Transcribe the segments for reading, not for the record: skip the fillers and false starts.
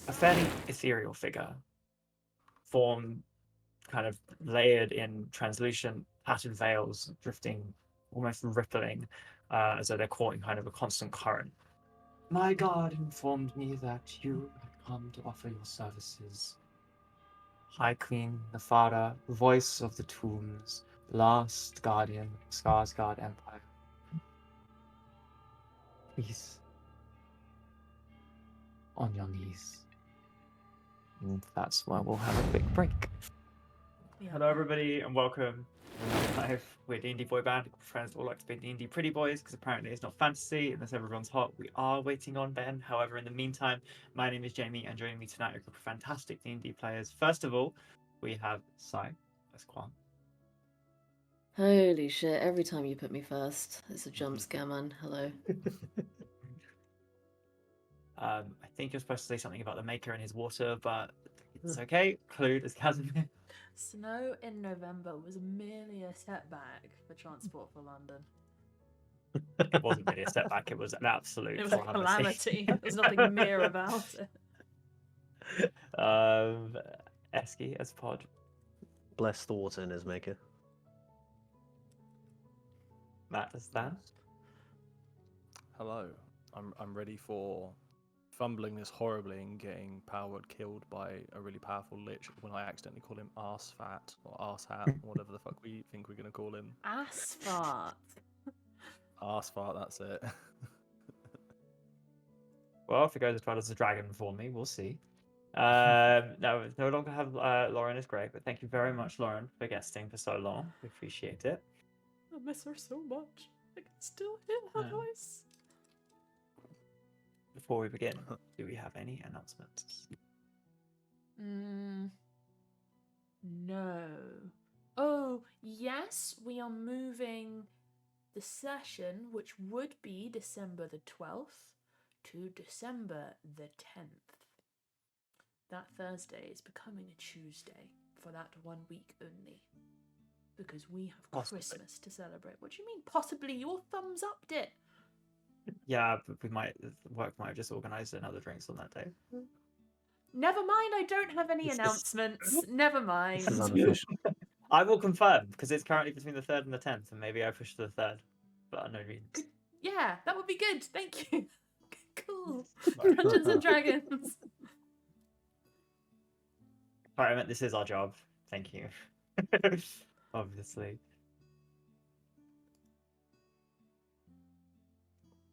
a fairly ethereal figure, form kind of layered in translucent patterned veils, drifting, almost rippling, as though they're caught in kind of a constant current. My guard informed me that you had come to offer your services. High Queen Nefara, voice of the tombs, last guardian of Skarsgård Empire. Please, on your knees. And that's why we'll have a quick break. Hello, everybody, and welcome. We're D&D Boyband. Friends all like to be D&D Pretty Boys because apparently it's not fantasy unless everyone's hot. We are waiting on Ben. However, in the meantime, my name is Jamie, and joining me tonight are a group of fantastic D&D players. First of all, we have Sai. That's Quan. Holy shit, every time you put me first, it's a jump scare, man. Hello. I think you're supposed to say something about the Maker and his water, but it's okay. Clued as Casimir. Snow in November was merely a setback for Transport for London. It wasn't really a setback, it was an absolute It was a calamity. There's nothing mere about it. Eski as Pod. Bless the water in his maker. Matt as Stan. Hello. I'm ready for fumbling this horribly and getting powered killed by a really powerful lich when I accidentally call him arse fat or arse hat, or whatever the fuck we think we're gonna call him. Ass fart. Arse fart, that's it. Well, if it goes as far as the dragon for me, we'll see. No longer have Lauren as Greg, but thank you very much, Lauren, for guesting for so long. We appreciate it. I miss her so much. I can still hear her voice. Before we begin, do we have any announcements? No. Oh, yes, we are moving the session, which would be December the 12th, to December the 10th. That Thursday is becoming a Tuesday for that 1 week only. Because we have Christmas to celebrate. What do you mean, possibly? Your thumbs upped it. Yeah, but work might have just organised another drinks on that day. Never mind, I don't have any announcements. Never mind. This is unofficial. I will confirm, because it's currently between the 3rd and the 10th, and maybe I push to the 3rd, for unknown reasons. Yeah, that would be good. Thank you. Cool. Dungeons and Dragons. Sorry, I meant this is our job. Thank you. Obviously.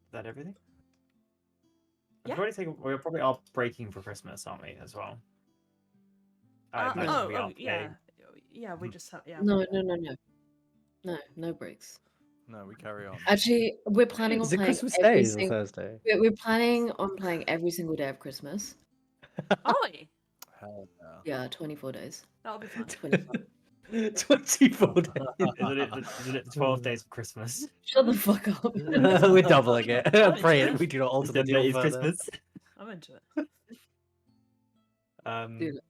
Is that everything? Yeah. We probably are breaking for Christmas, aren't we, as well? Yeah, we just have, yeah. No. No breaks. No, we carry on. Actually, we're planning on Is it playing Christmas every Day or single... Thursday? We're planning on playing every single day of Christmas. Oh, Hell yeah. Yeah, 24 days. that'll be fun. 25. 24 days. Isn't it 12 days of Christmas? Shut the fuck up. We're doubling it. Pray it. We do not alter the deal It's further. Christmas. I'm into it. Dude.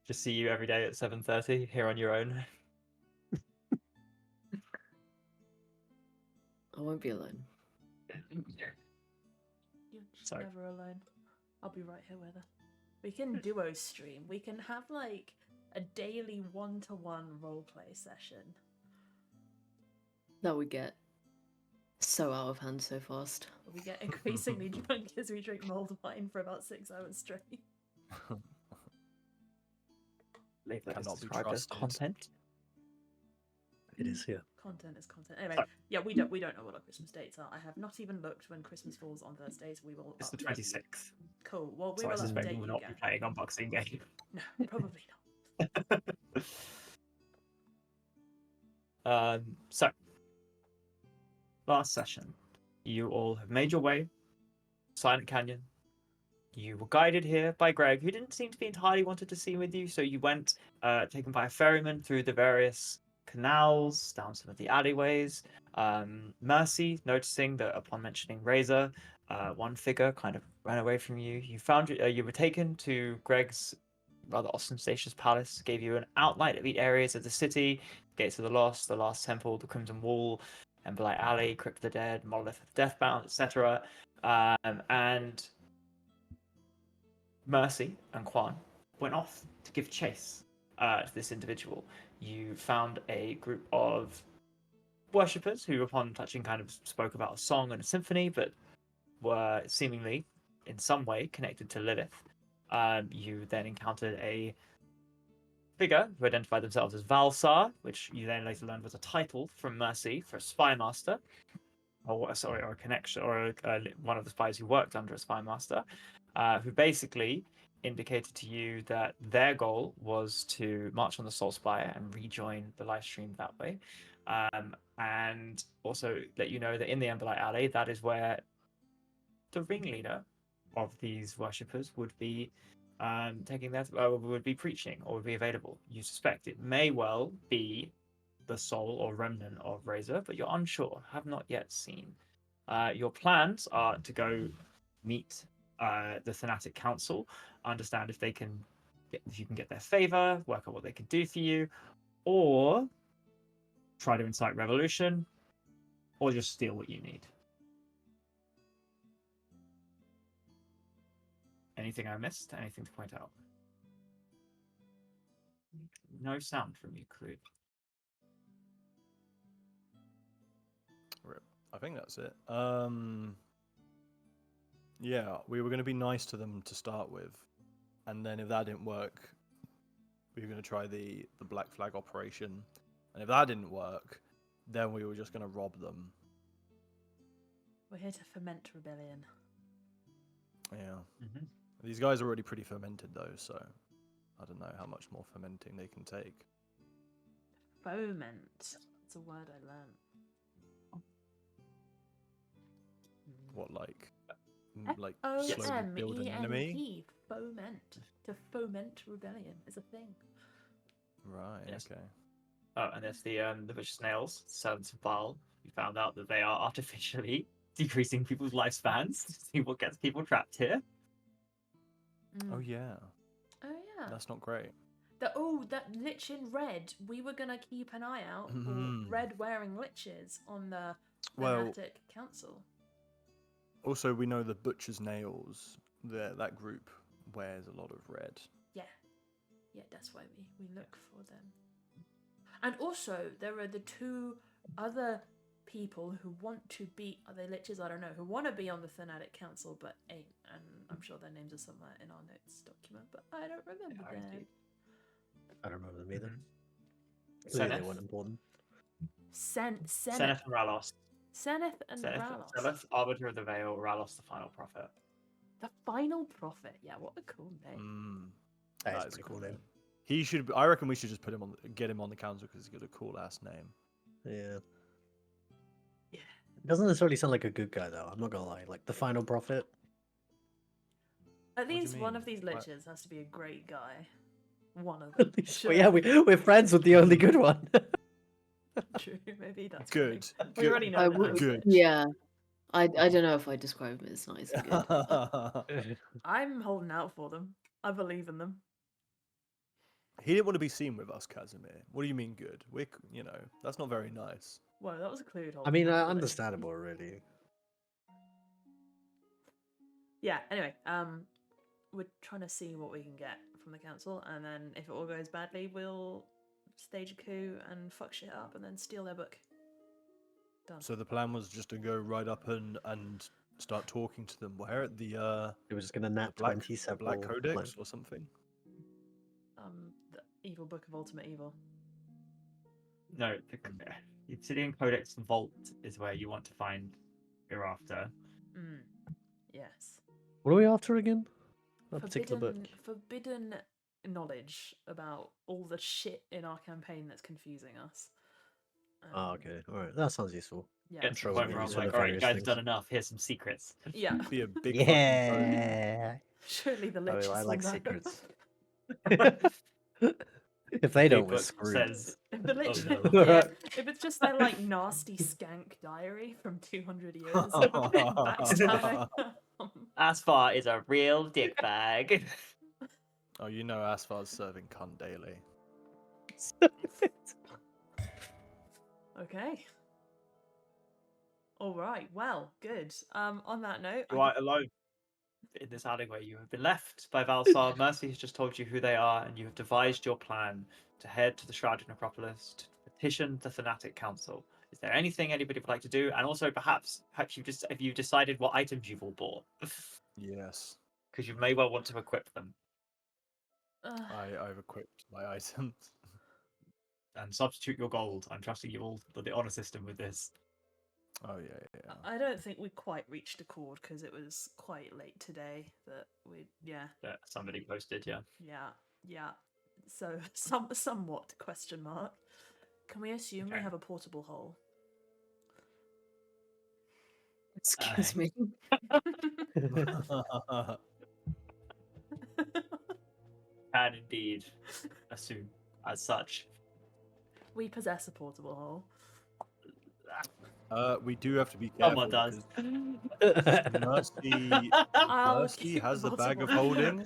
Just see you every day at 7:30 here on your own. I won't be alone. You're just Sorry. never alone. I'll be right here with her. We can duo stream. We can have like a daily 1-to-1 roleplay session. That would get so out of hand so fast. We get increasingly drunk as we drink mulled wine for about 6 hours straight. Cannot be Described as trusted. content. It is here. Content is content. Anyway, yeah, we don't know what our Christmas dates are. I have not even looked when Christmas falls on Thursdays. We will. It's the update you. 26th. Cool. Well, we So I will suspect update we will you not be again. playing on Boxing Day. No, probably not. So, last session, you all have made your way to Silent Canyon. You were guided here by Greg, who didn't seem to be entirely wanted to see with you, so you went, taken by a ferryman through the various canals, down some of the alleyways. Mercy, noticing that upon mentioning Razor, one figure kind of ran away from you. You found you were taken to Greg's rather ostentatious palace, gave you an outline of the areas of the city, Gates of the Lost, the Last Temple, the Crimson Wall, Emberlight Alley, Crypt of the Dead, Monolith of the Deathbound, etc. And Mercy and Quan went off to give chase to this individual. You found a group of worshippers who, upon touching, kind of spoke about a song and a symphony, but were seemingly in some way connected to Lilith. You then encountered a figure who identified themselves as Valsar, which you then later learned was a title from Mercy for a spy master, or a connection, or one of the spies who worked under a spy master, who basically indicated to you that their goal was to march on the Soul Spire and rejoin the live stream that way. And also let you know that in the Emberlight Alley, that is where the ringleader of these worshippers would be would be preaching or would be available. You suspect it may well be the soul or remnant of Razor, but you're unsure, have not yet seen. Your plans are to go meet the Thanatic Council, understand if you can get their favor, work out what they can do for you, or try to incite revolution, or just steal what you need. Anything I missed? Anything to point out? No sound from you, Clue. I think that's it. Yeah, we were going to be nice to them to start with, and then if that didn't work, we were going to try the Black Flag operation, and if that didn't work, then we were just going to rob them. We're here to foment rebellion. Yeah. Mm-hmm. These guys are already pretty fermented, though, so I don't know how much more fermenting they can take. Foment. It's a word I learned. What, like slowly build an enemy? F-O-M-E-N-T. Foment. To foment rebellion is a thing. Right. Yes. Okay. Oh, and there's the vicious snails, servants of Baal. We found out that they are artificially decreasing people's lifespans to see what gets people trapped here. Oh yeah. Oh yeah. That's not great. That lich in red. We were gonna keep an eye out for red wearing liches on the Fanatic Council. Also, we know the Butcher's Nails. That group wears a lot of red. Yeah, that's why we look for them. And also, there are the two other people who want to be, are they liches? I don't know, who want to be on the Fanatic Council but ain't, and I'm sure their names are somewhere in our notes document, but I don't remember them. Indeed. I don't remember them either. Mm-hmm. Clearly they weren't important. Seneth and Ralos. Seneth and Ralos. Seneth, Arbiter of the Veil, Ralos, the Final Prophet. The Final Prophet. Yeah, what a cool name. That is a cool name. He should. I reckon we should just get him on the council because he's got a cool ass name. Yeah. It doesn't necessarily sound like a good guy though. I'm not gonna lie. Like the Final Prophet. At do you least one mean? of these What? liches has to be a great guy. One of them. Well, yeah, we're friends with the only good one. True. Maybe that's Good. right. We already know. I that. would, Good. yeah. I don't know if I describe him as nice and good. I'm holding out for them. I believe in them. He didn't want to be seen with us, Casimir. What do you mean good? That's not very nice. Well, that was a clue. I mean, understandable, really. Yeah. Anyway, we're trying to see what we can get from the council, and then if it all goes badly, we'll stage a coup and fuck shit up, and then steal their book. Done. So the plan was just to go right up and start talking to them. Where at the It was just gonna nap Black 27 Black Codex or something? The evil book of ultimate evil. No, the Obsidian Codex Vault is where you want to find hereafter. Yes. What are we after again? A particular book. Forbidden knowledge about all the shit in our campaign that's confusing us. Oh, okay. Alright. That sounds useful. Yeah. Get to Sure, the point we'll where I'm use one like, of alright, you various guys have things. done enough. Here's some secrets. Yeah. Be a big Yeah. Surely the I, liches I like will know. secrets. If they don't, we're Book screwed. says, If the lich, no. yeah, if it's just their like nasty skank diary from 200 years of a bit backstabbing. Asfar is a real dickbag. Oh, you know Asfar's serving cunt daily. Okay. All right. Well, good. On that note, Right alone. in this alleyway. You have been left by Valsar. Mercy has just told you who they are, and you have devised your plan to head to the Shrouded Necropolis to petition the Fanatic Council. Is there anything anybody would like to do? And also, perhaps have you decided what items you've all bought? Yes, Because you may well want to equip them I've equipped my items. and substitute your gold. I'm trusting you all for the honor system with this. Oh yeah. I don't think we quite reached a chord because it was quite late today that That somebody posted, yeah. yeah. So somewhat question mark. Can we assume we Okay. have a portable hole? Excuse me. Can indeed assume as such. We possess a portable hole. We do have to be careful. Someone does. because Mercy, I'll Mercy keep has the the bag of portable holding.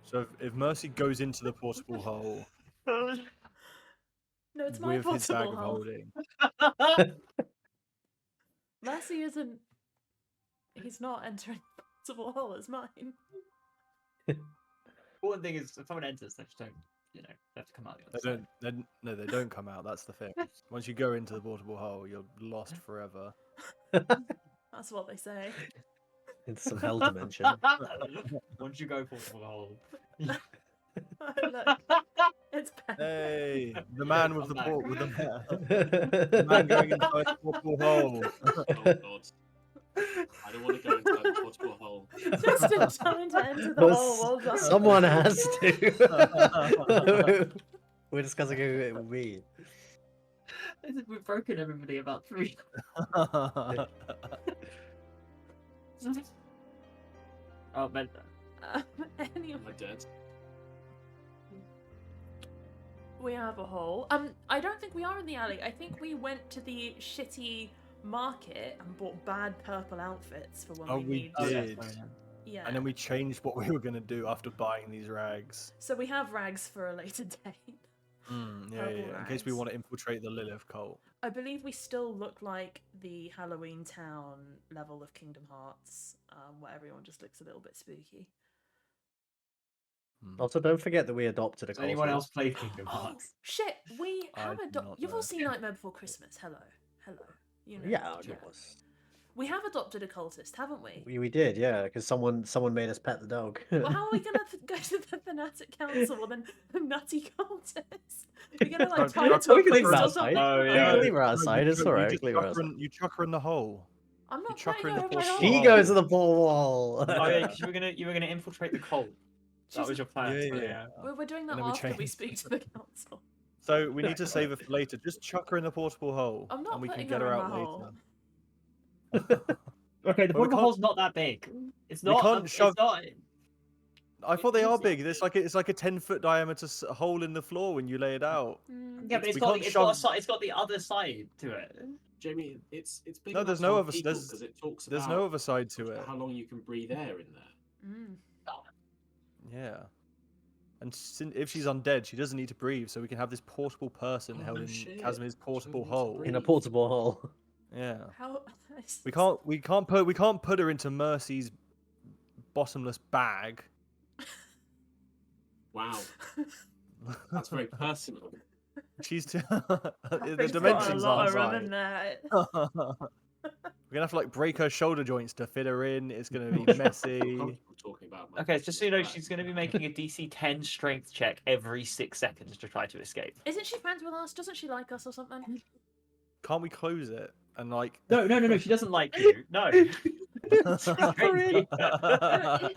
So if Mercy goes into the portable hole No, it's my with his bag portable of hole. holding, Lassie isn't. He's not entering the portable hole. It's mine. One thing is, if someone enters, they just don't, they have to come out the they other side. don't. No, they don't come out. That's the thing. Once you go into the portable hole, you're lost forever. That's what they say. It's some hell dimension. Once you go portable hole. Look, it's Ben. Hey, the man with I'm the back. port with the man going inside the portable hole. Oh god. I don't want to go inside the portable hole. Just in time to enter the Well, hole. Well done. Someone has to. We're discussing who it will be. We've broken everybody about 3. Oh, man. Anyway, Am I dead? we have a hole. I don't think we are in the alley. I think we went to the shitty market and bought bad purple outfits for when Oh, we we need. Oh, yeah, did. sorry, yeah. Yeah. And then we changed what we were going to do after buying these rags. So we have rags for a later date. Yeah. In case we rags. want to infiltrate the Lilith cult. I believe we still look like the Halloween Town level of Kingdom Hearts, where everyone just looks a little bit spooky. Also, don't forget that we adopted a Does anyone cultist. else play Kingdom Oh Hearts? shit! We I have do adopted. not You've all know. seen Nightmare Before Christmas. Hello. You know. Yeah, of yeah. course. We have adopted a cultist, haven't we? We did, yeah, because someone made us pet the dog. Well, how are we gonna go to the Fanatic Council or then the Nutty Cultist? You're gonna like tie it to We a can leave her post or outside. something? Oh, We yeah. can leave her No, outside. It's you alright. just Leave her chuck her outside. you chuck her in the hole. I'm not chuck her putting in the her in my portable hole. She hole. goes to the pool wall. Oh, yeah, because you were gonna infiltrate the cult. That She's- was your plan. Yeah, so, yeah. We're doing that And then we after we changed. speak to the council. So we need to save her for later. Just chuck her in the portable hole, I'm not and we can putting get her her in out my hole. later. Okay, the But we portable can't- hole's not that big. It's we not. can't It's shove- not. I thought they are It's- big. It's like a 10-foot diameter hole in the floor when you lay it out. Yeah, but We it's got can't it's got, shove- it's got the other side to it. Jamie, it's big No, enough there's to no hold other- people, there's- 'cause it talks There's about no other side to it. how long you can breathe air in there. Mm. Yeah. And if she's undead, she doesn't need to breathe, so we can have this portable person Oh, held no in shit. Casimir's portable needs to hole. breathe. In a portable hole. Yeah. How? We can't put her into Mercy's bottomless bag. Wow, that's very personal. She's too... I the think there's dimensions a lot aren't of room right. in there. We're gonna have to like break her shoulder joints to fit her in. It's gonna be messy. Comfortable talking about my Okay, just so you know, personal she's going to be making a DC 10 strength check every 6 seconds to try to escape. Isn't she friends with us? Doesn't she like us or something? Can't we close it and like? No, she doesn't like you. No. Crazy.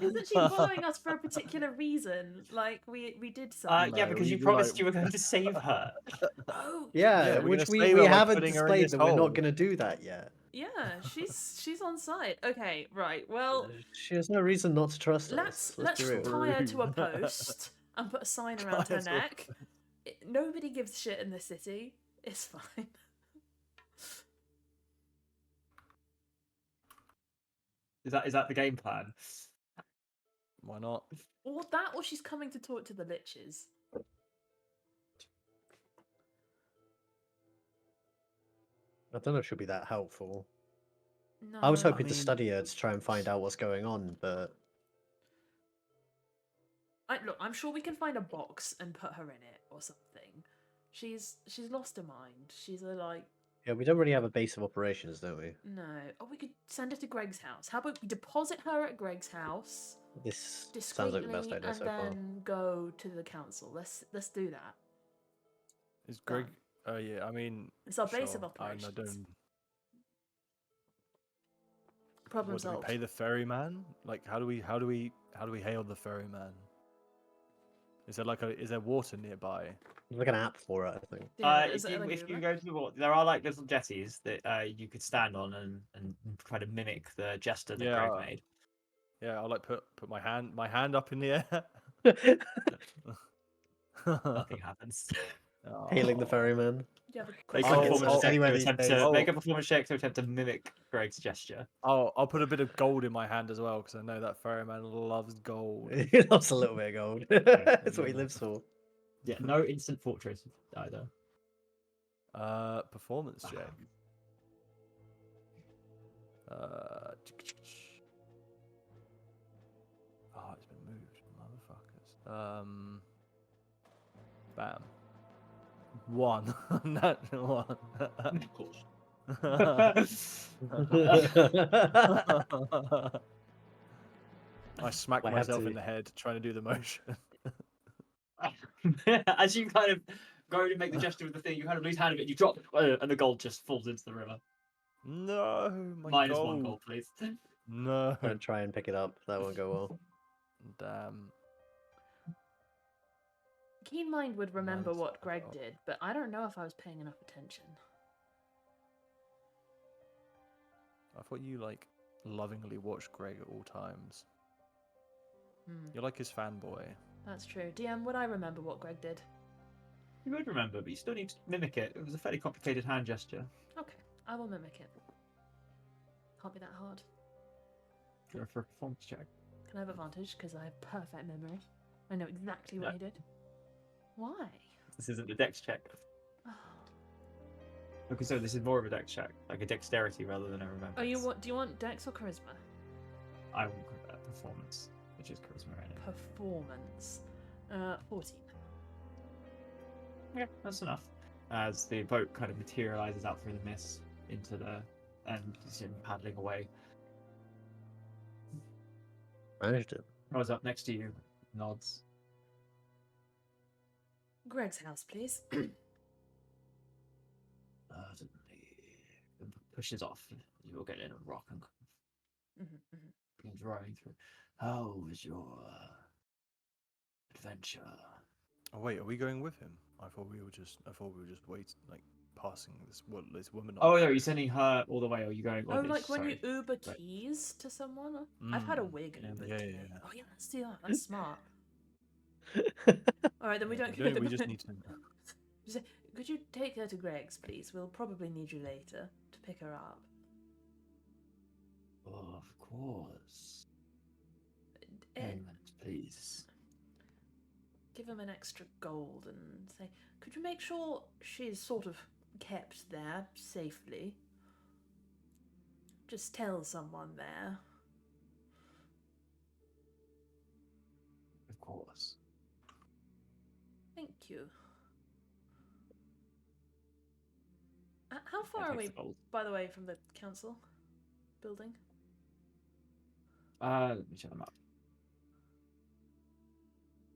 Isn't she following us for a particular reason? Like we did something. Yeah, No, because you we, promised like- you were going to save her. Oh, Yeah, Yeah, we're which gonna we save her by haven't putting her in displayed this that we're hole. not going to do that yet. yeah, she's on site. Okay, right. Well, She has no reason not to trust let's us. let's be real. tie her to a Rude. post and put a sign around Tie her her to a neck. Nobody gives shit in this city. It's fine. Is that the game plan? Why not? Or that, or she's coming to talk to the Liches. I don't know if she'll be that helpful. No. I was hoping I to mean- study her to try and find out what's going on, but Look, I'm sure we can find a box and put her in it or something. She's lost her mind. She's like, yeah, we don't really have a base of operations, don't we? no. Oh, we could send her to Greg's house. How about we deposit her at Greg's house This sounds discreetly like the best idea and so far. then go to the council? Let's do that. Is Greg? Done. Oh yeah, I mean, It's our base of sure, I operations. don't. Problem What, do we solved. pay the ferryman? Like, how do we hail the ferryman? Is there water nearby? There's like an app for it, I think. Yeah, If is it you, like if you Uber? go to the water, there are like little jetties that you could stand on and try to mimic the gesture that Yeah, Greg made. Yeah, I'll like put my hand up in the air. Nothing happens. Hailing the Oh. ferryman. Do you have a Make quick a Like Oh, it's performance oh, check anywhere to these attempt days. to Oh. make a performance check to attempt to mimic Greg's gesture. I'll put a bit of gold in my hand as well because I know that ferryman loves gold. He loves a little bit of gold. That's what he lives for. Yeah, no instant fortress either. Performance check. Oh, it's been moved, motherfuckers. Bam. 1. Natural 1. Of course. I smack I had myself to. in the head trying to do the motion. As you kind of go to make the gesture with the thing, you kind of lose hand of it, you drop, and the gold just falls into the river. No, my Minus gold. 1 gold, please. No. Don't try and pick it up. That won't go well. Damn. Keen mind would remember Minus what Greg gold. did, but I don't know if I was paying enough attention. I thought you like lovingly watched Greg at all times. Hmm, You're like his fanboy. that's true. DM, would I remember what Greg did? You would remember, but you still need to mimic it. It was a fairly complicated hand gesture. Okay, I will mimic it. Can't be that hard. Go for a performance check. Can I have advantage because I have perfect memory? I know exactly what No. he did. Why? This isn't a dex check. Oh, Okay, so this is more of a dex check, like a dexterity rather than a remembrance. oh, you want? Do you want Dex or Charisma? I will call that performance, which is charisma right now. Performance. 14. Yeah, that's enough. As the boat kind of materializes out through the mist into the and is paddling away. Managed it. Rise up next to you, nods. Greg's house, please. Pushes off. You will get in a rock and Mhm. begins rowing through. How was your adventure? Oh wait, are we going with him? I thought we were just wait like passing this woman. Oh off. no, you're sending her all the way, or are you going? Oh, this- like when you sorry. Uber Right. keys to someone? I've had a Mm, wig yeah, Uber yeah, key. yeah. Oh yeah, let's do that. That's smart. Alright, then we don't We just need to. Just say, could you take her to Greg's, please? We'll probably need you later to pick her up. Of course. Eh, 10 minutes, please. give him an extra gold and say, could you make sure she's sort of kept there safely? Just tell someone there. Of course. Thank you. How far are we, by the way, from the council building? Let me check them out.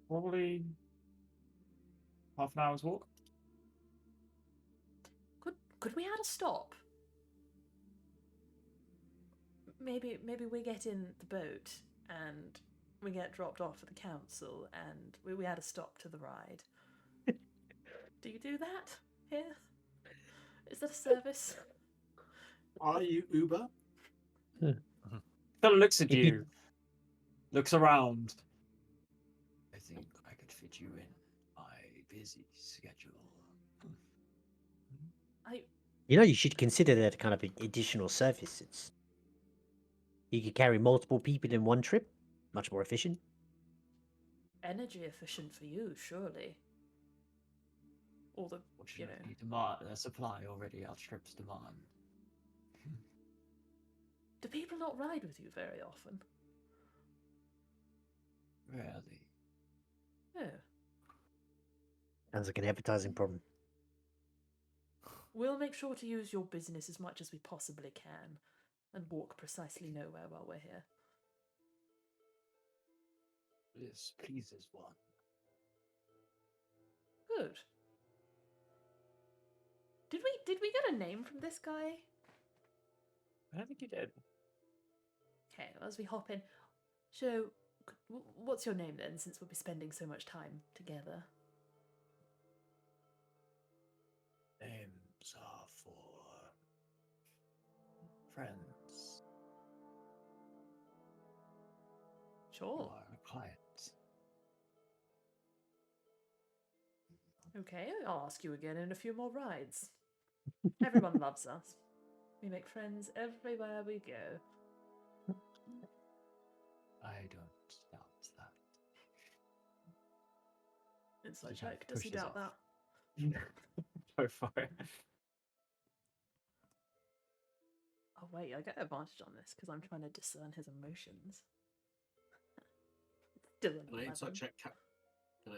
Probably half an hour's walk. Could we add a stop? Maybe we get in the boat and we get dropped off at the council and we add a stop to the ride. Do you do that here? Is that a service? Are you Uber? Fella looks at you, looks around. I think I could fit you in my busy schedule. You know, you should consider that kind of additional services. You could carry multiple people in one trip. Much more efficient. Energy efficient for you, surely. All the, you know. Fortunately, demand supply already outstrips demand. Do people not ride with you very often? Really? Oh. Sounds like an advertising problem. We'll make sure to use your business as much as we possibly can and walk precisely nowhere while we're here. This pleases one. Good. Did we get a name from this guy? I don't think you did. Okay, well, as we hop in, so what's your name then, since we'll be spending so much time together? Names are for friends. Sure. Or a client. Okay, I'll ask you again in a few more rides. Everyone loves us. We make friends everywhere we go. I don't doubt that. Inside Just, like, check, does he pushes doubt off. that? Go for it. Oh wait, I get advantage on this because I'm trying to discern his emotions. Still an Can I 11.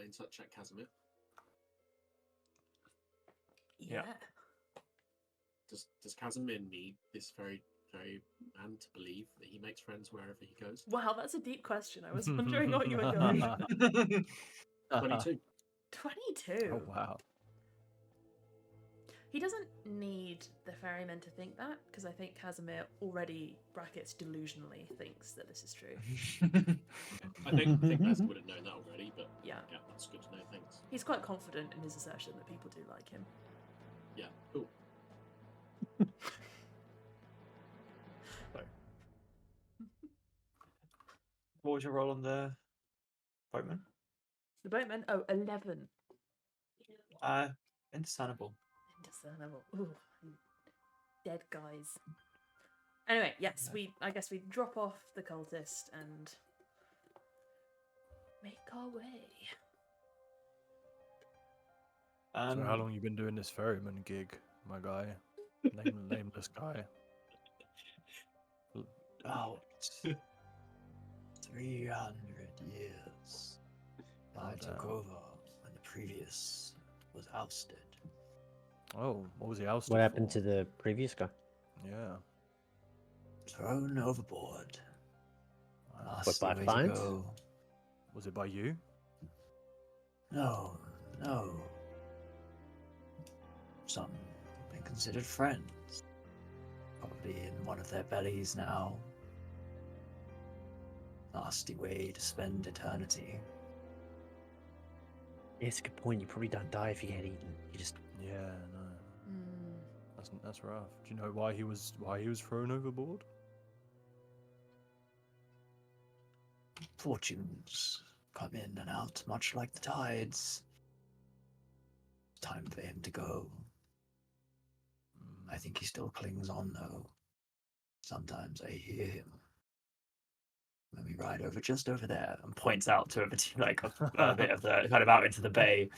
insight check Casimir? Yeah. Does Casimir need this very man to believe that he makes friends wherever he goes? Wow, that's a deep question. I was wondering what you were going for. 22. 22. Oh wow. He doesn't need the ferryman to think that, because I think Casimir already brackets delusionally thinks that this is true. I think Les would have known that already, but Yeah. that's good to know. Thanks. He's quite confident in his assertion that people do like him. Yeah, cool. What was your role on the boatman? The boatman, 11. Indiscernible. Indiscernible. Ooh, dead guys. Anyway, yes, Yeah. I guess we drop off the cultist and make our way. So how long you been doing this ferryman gig, my guy? Nameless guy. About 300 years. I took damn. over when the previous was ousted. Oh, what was he ousted What happened for? to the previous guy? Yeah. Thrown overboard. Wow. Nasty by way to fines? go. Was it by you? No. Some have been considered friends. Probably in one of their bellies now. Nasty way to spend eternity. Yeah, it's a good point. You probably don't die if you get eaten. You just Yeah, no. That's rough. Do you know why he was thrown overboard? Fortunes come in and out, much like the tides. Time for him to go. I think he still clings on, though. Sometimes I hear him. When we ride over just over there, and points out to like a bit of the kind of out into the bay.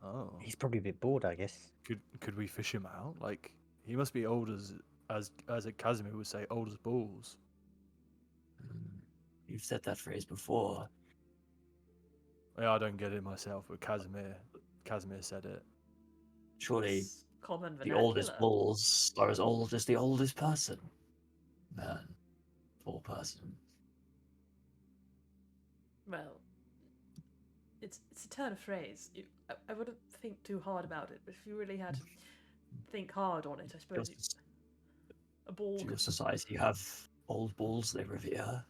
Oh. he's probably a bit bored, I guess. Could we fish him out? Like he must be old as Casimir would say, old as balls. You've said that phrase before. Yeah, I don't get it myself, but Casimir said it. Surely It's common the vernacular. oldest bulls are as old as the oldest person. Man. Or person. Well, it's a turn of phrase. I wouldn't think too hard about it, but if you really had to think hard on it, I suppose Just a ball to your could... society, you have old bulls they revere.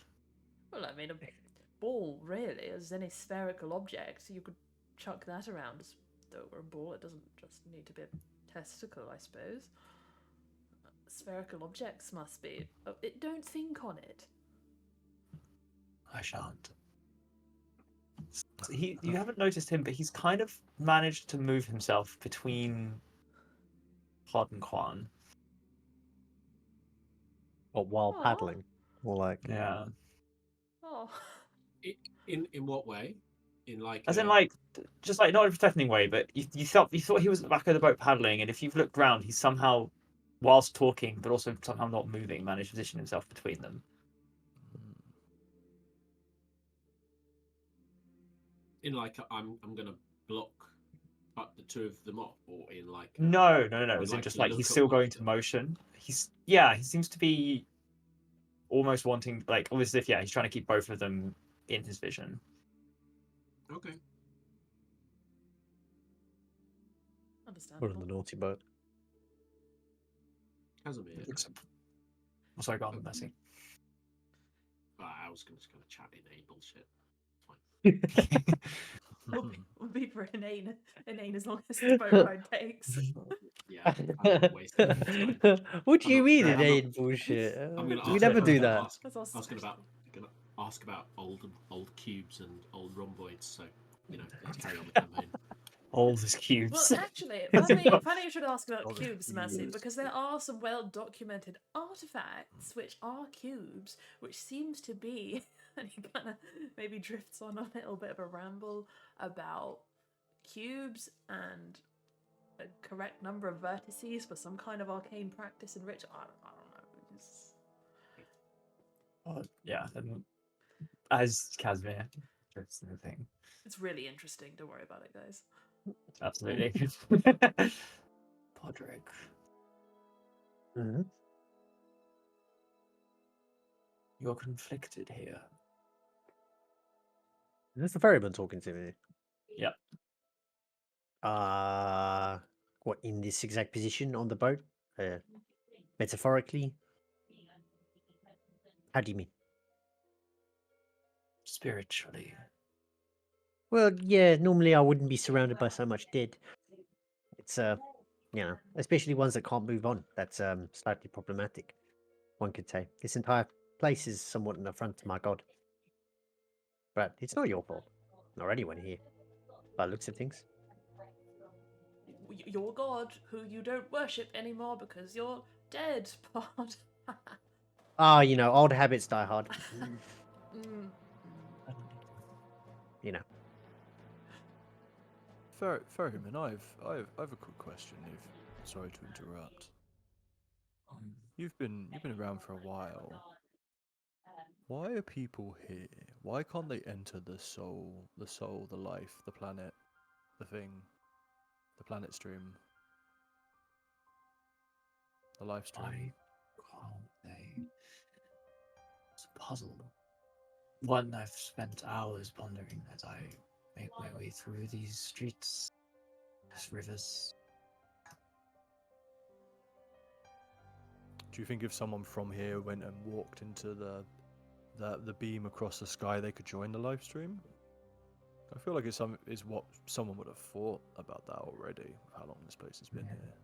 Well, I mean, a ball, really, as any spherical object, you could chuck that around as though it were a ball. It doesn't just need to be a testicle, I suppose. Spherical objects must be. Don't think on it. I shan't. You haven't noticed him, but he's kind of managed to move himself between Hod and Quan. Or while Aw. paddling. Or like Yeah. Oh. In what way? In like As in, like, just like not in a threatening way, but you thought he was at the back of the boat paddling, and if you've looked round, he's somehow whilst talking, but also somehow not moving, managed to position himself between them. In like, I'm gonna block the two of them off, or in like. No. I'd Is it like just to like look he's at still one of going to them. motion? He seems to be almost wanting, like, almost as if he's trying to keep both of them in his vision. Okay. We're Understandable. on the naughty boat. Casimir. Oh, sorry, go on, Mercy. I was just gonna chat inane bullshit. Fine. We'll be for inane as long as the boat ride takes. Yeah, I'm not wasting any time. What do I'm you not- mean I'm it not- ain't bullshit? I'm gonna We ask. never I was do gonna that. ask. That's I also was gonna ask about old cubes and old rhomboids. So let's carry on the campaign. All his cubes. Well, actually, funny you should ask about Oh, the cubes, Massey, cubes. because there are some well-documented artifacts which are cubes, which seems to be, and he kind of maybe drifts on a little bit of a ramble about cubes and a correct number of vertices for some kind of arcane practice in ritual. I don't know. It's... Yeah, and as Casimir drifts in the thing. It's really interesting. Don't worry about it, guys. Absolutely. Podrick. Mhm. You're conflicted here. That's the ferryman talking to me. Yep. What, in this exact position on the boat? Metaphorically? How do you mean? Spiritually. Well, yeah, normally I wouldn't be surrounded by so much dead. It's, especially ones that can't move on. That's, slightly problematic, one could say. This entire place is somewhat an affront to my god. But it's not your fault. Nor anyone here. By the looks of things. Your god, who you don't worship anymore because you're dead, Pod. Ah, old habits die hard. Mm. You know. Ferryman, I've a quick question. Sorry to interrupt. You've been around for a while. Why are people here? Why can't they enter the soul, the life, the planet, the thing, the planet stream, the life stream? Why can't they? It's a puzzle. One I've spent hours pondering as I make my way through these streets, these rivers. Do you think if someone from here went and walked into the beam across the sky, they could join the live stream? I feel like it's what someone would have thought about that already. How long this place has been here.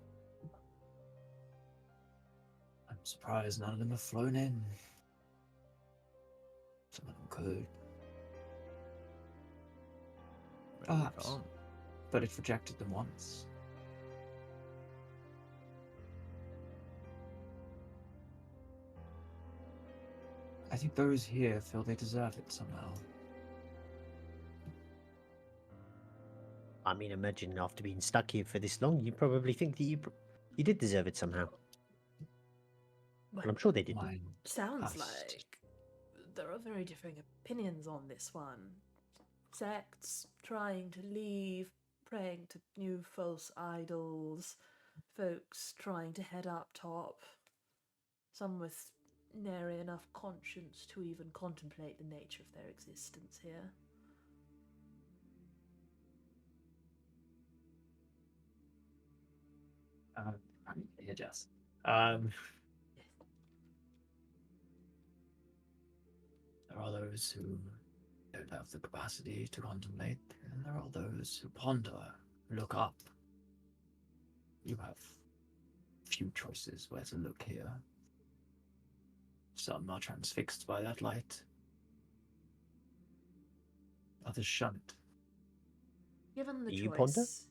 I'm surprised none of them have flown in. Some of them could, Maybe we perhaps, can't. but it's rejected them once. I think those here feel they deserve it somehow. I mean, imagine after being stuck here for this long, you probably think that you did deserve it somehow. But I'm sure they did. Mine Sounds past. like there are very differing opinions on this one. Sects trying to leave, praying to new false idols, folks trying to head up top, some with nary enough conscience to even contemplate the nature of their existence here. Yeah, Jess. There are those who don't have the capacity to contemplate, and there are those who ponder, look up. You have few choices where to look here. Some are transfixed by that light. Others shun it. Given the Do you choice,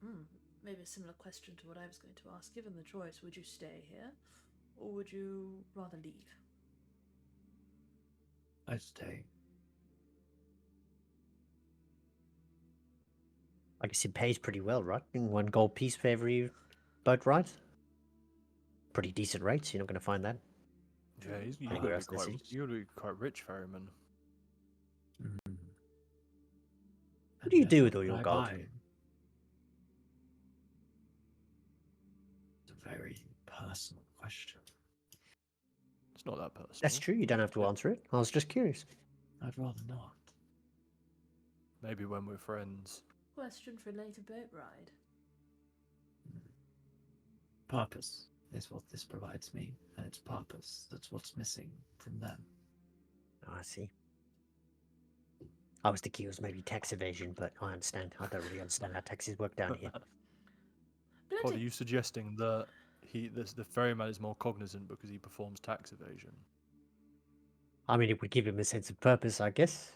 ponder? Maybe a similar question to what I was going to ask. Given the choice, would you stay here, or would you rather leave? I stay. I guess it pays pretty well, right? 1 gold piece for every boat ride. pretty decent rates. You're not going to find that. Yeah, you Anywhere gotta be else in the quite cities? you gotta be quite rich, ferryman. What do you And do yet, with all what your would I gold? buy? It's a very personal question. It's not that personal. That's true. You don't have to answer it. I was just curious. I'd rather not. Maybe when we're friends. Question for a later boat ride. Purpose is what this provides me, and it's purpose that's what's missing from them. Oh, I see. I was thinking it was maybe tax evasion, but I understand. I don't really understand how taxes work down here. Pod, are Plenty. you suggesting that the ferryman is more cognizant because he performs tax evasion? I mean, it would give him a sense of purpose, I guess.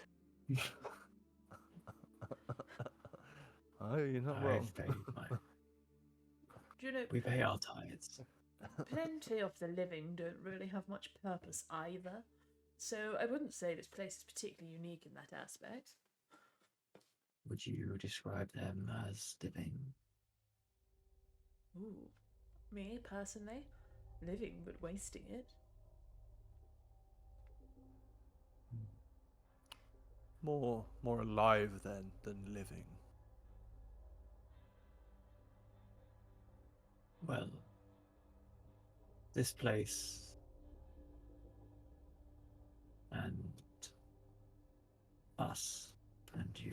Oh, you're not wrong. I've paid my. Do you know, We pay our tithes. plenty of the living don't really have much purpose either. So I wouldn't say this place is particularly unique in that aspect. Would you describe them as living? Ooh. Me, personally? Living but wasting it. More alive then than living. Well, this place and us and you,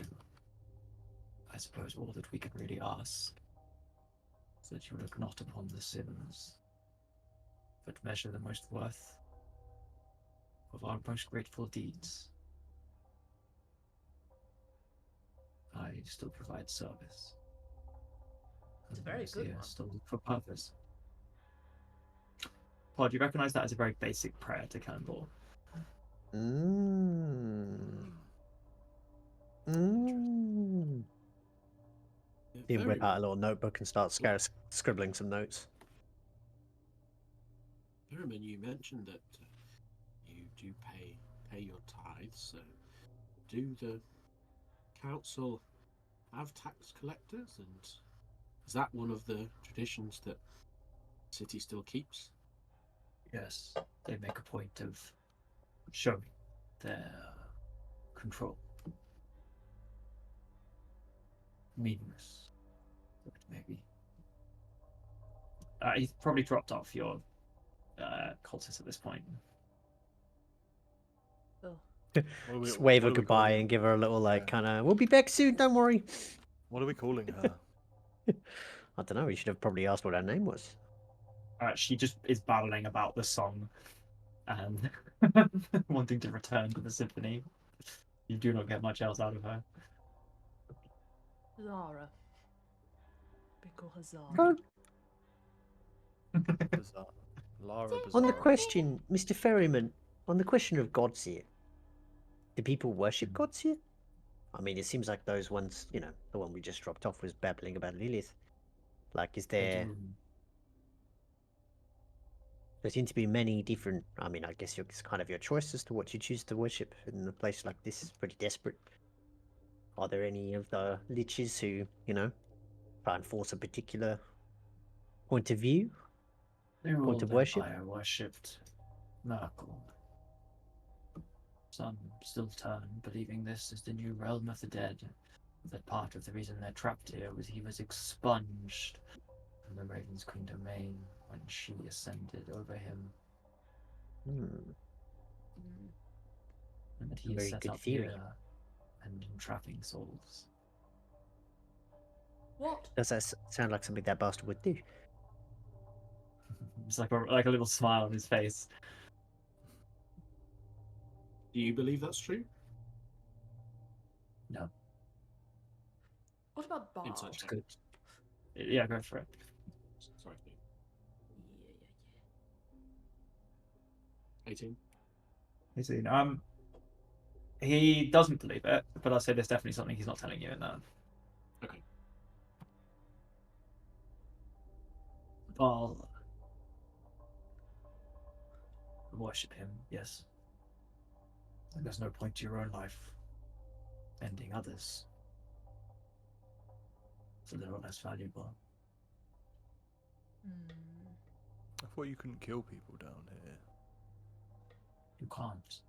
I suppose all that we can really ask is that you look not upon the sins, but measure the most worth of our most grateful deeds. I still provide service. It's a very good one. Still look for purpose. Paul, do you recognise that as a very basic prayer to Cannonball? Mm. Mm. Yeah, He very whip out a little notebook and start scribbling some notes. Pyramid, you mentioned that you do pay your tithes. So, do the council have tax collectors, and is that one of the traditions that the city still keeps? Yes, they make a point of showing their control. Meaningless, but maybe. He's probably dropped off your cultist at this point. Oh. What are we, Just wave what her are we goodbye calling and give her a little, like, Yeah. kind of, we'll be back soon, don't worry. What are we calling her? I don't know, you should have probably asked what her name was. She just is babbling about the song and wanting to return to the symphony. You do not get much else out of her. Zara. We call her Zara. Oh, Bizarre. Lara on the Bizarre. question, Mr. Ferryman, on the question of gods here, do people worship gods here? I mean, it seems like those ones, you know, the one we just dropped off was babbling about Lilith. Like, is there... There seem to be many different... I mean, I guess it's kind of your choice as to what you choose to worship in a place like this. It's pretty desperate. Are there any of the Liches who, you know, try and force a particular point of view? They Point all of worship? empire worshipped Merkel. Some still turn, believing this is the new realm of the dead. That part of the reason they're trapped here was he was expunged from the Raven's Queen domain when she ascended over him, Hmm. Mm. and that A he is very set good up theory. here and entrapping souls. What? Does that sound like something that bastard would do? It's like a little smile on his face. Do you believe that's true? No, What about Bar? Insight it's check. good. Yeah, go for it. Sorry. Yeah. 18. He doesn't believe it, but I'll say there's definitely something he's not telling you in that. Okay. Baal. Worship him, yes. And there's no point to your own life ending others. It's a little less valuable. Mm. thought you couldn't kill people down here. You can't.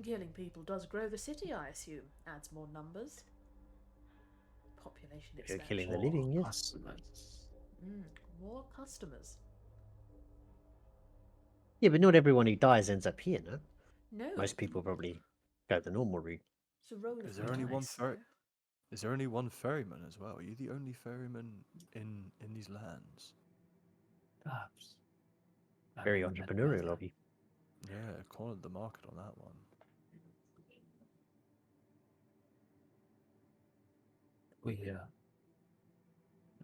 Killing people does grow the city, I assume. Adds more numbers. Population You're expansion. killing the living, yes. Customers. More customers. Yeah, but not everyone who dies ends up here, no? No. Most people probably go the normal route. It's a roll Is of there only one dice, ferry? though. Is there only one ferryman as well? Are you the only ferryman in these lands? Perhaps. I Very never met entrepreneurial another. of you. Yeah, cornered the market on that one.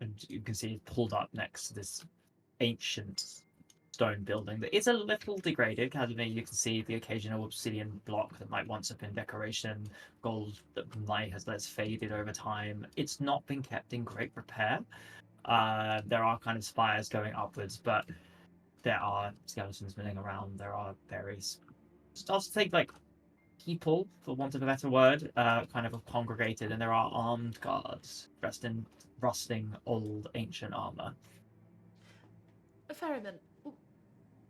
And you can see it pulled up next to this ancient stone building that is a little degraded. You can see the occasional obsidian block that might once have been decoration, gold that might has less faded over time. It's not been kept in great repair. There are kind of spires going upwards, but there are skeletons milling around. There are various, I'll take like people, for want of a better word, kind of congregated, and there are armed guards dressed in rusting old ancient armor. Ferryman,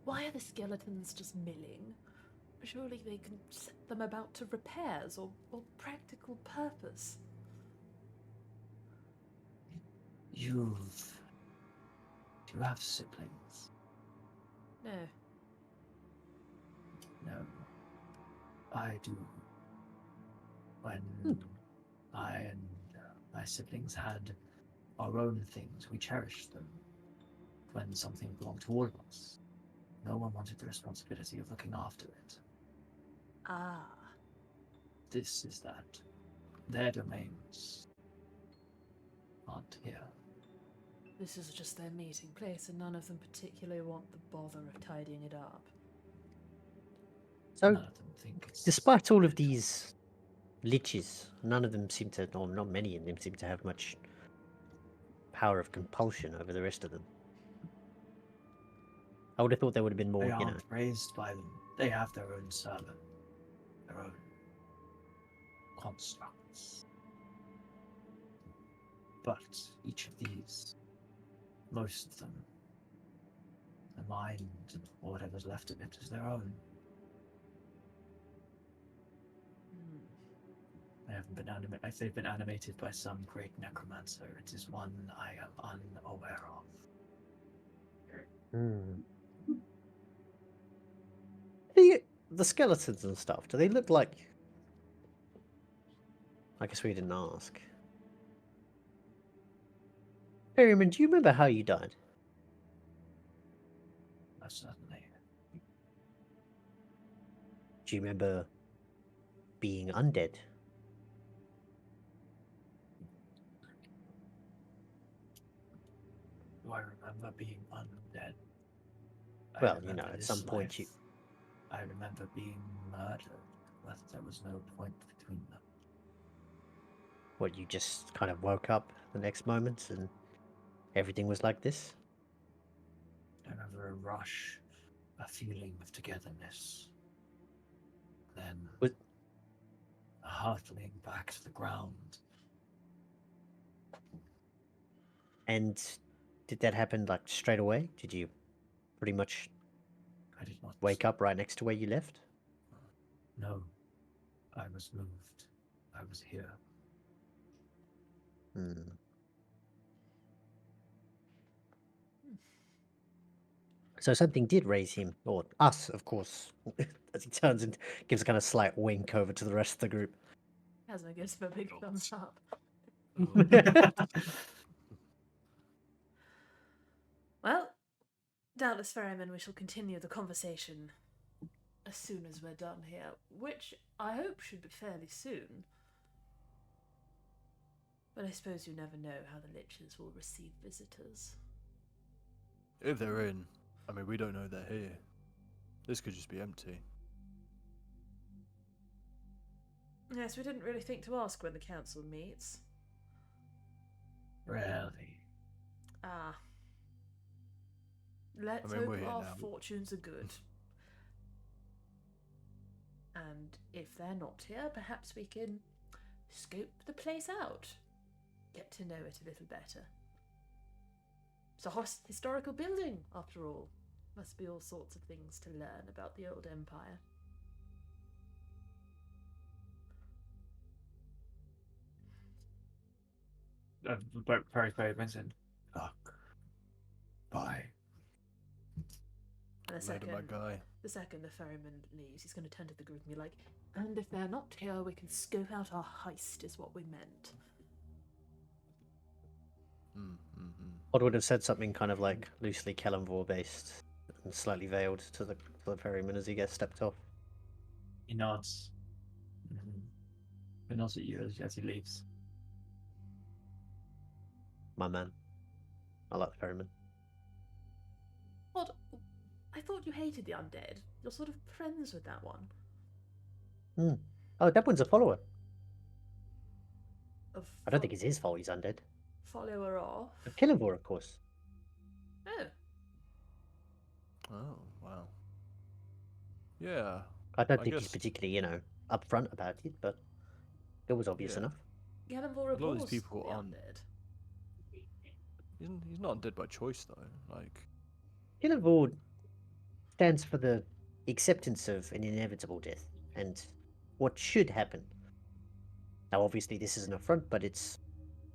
why are the skeletons just milling? Surely they can set them about to repairs or practical purpose. Do you have siblings? No. No. I do. When I and my siblings had our own things, we cherished them. When something belonged to all of us, no one wanted the responsibility of looking after it. Ah. This is that. Their domains aren't here. This is just their meeting place, and none of them particularly want the bother of tidying it up. So, None of them think it's... despite all of these liches, none of them seem to, or not many of them seem to have much power of compulsion over the rest of them. I would have thought there would have been more, They you know. aren't raised by them. They have their own sermon, their own constructs. But each of these, most of them, the mind or whatever's left of it is their own. They haven't been animated. If they've been animated by some great necromancer, it is one I am unaware of. The skeletons and stuff, do they look like... I guess we didn't ask. Perryman, do you remember how you died? Certainly. Do you remember being undead? Do I remember being undead? Well, you know, at some point you... I remember being murdered, but there was no point between them. What, you just kind of woke up the next moment and everything was like this? I remember a rush, a feeling of togetherness. Then a hurtling back to the ground. And did that happen like straight away? Did you pretty much I did not wake up right next to where you left? No, I was moved. I was here. So something did raise him, or us, of course, as he turns and gives a kind of slight wink over to the rest of the group. Hasn't gives him a big thumbs up. Well, doubtless, Ferryman, we shall continue the conversation as soon as we're done here, which I hope should be fairly soon. But I suppose you never know how the Liches will receive visitors. If they're in, I mean, we don't know they're here. This could just be empty. Yes, we didn't really think to ask when the council meets. Really? Ah. Let's I mean, we're hope here our now. fortunes are good. And if they're not here, perhaps we can scope the place out. get to know it a little better. It's a historical building, after all. Must be all sorts of things to learn about the old empire. Very mentioned. Luck. Bye. And Later, my guy. the second the ferryman leaves, he's going to turn to the group and be like, and if they're not here, we can scope out our heist, is what we meant. Odd would have said something kind of like loosely Kellenvor based and slightly veiled to the ferryman as he gets stepped off. He nods. He nods at you as he leaves. My man. I like the ferryman. What? I thought you hated the undead. You're sort of friends with that one. Oh, that one's a follower. Of I don't think it's his fault he's undead. follower off. Kellenvor, of course. Oh, Oh, wow. Yeah. I don't I think he's guess- particularly, upfront about it, but it was obvious Yeah. enough. Gallenvor A lot of these abhors people the aren't- undead. He's not dead by choice, though. Like, Kellenvor stands for the acceptance of an inevitable death and what should happen. Now, obviously, this is an affront, but it's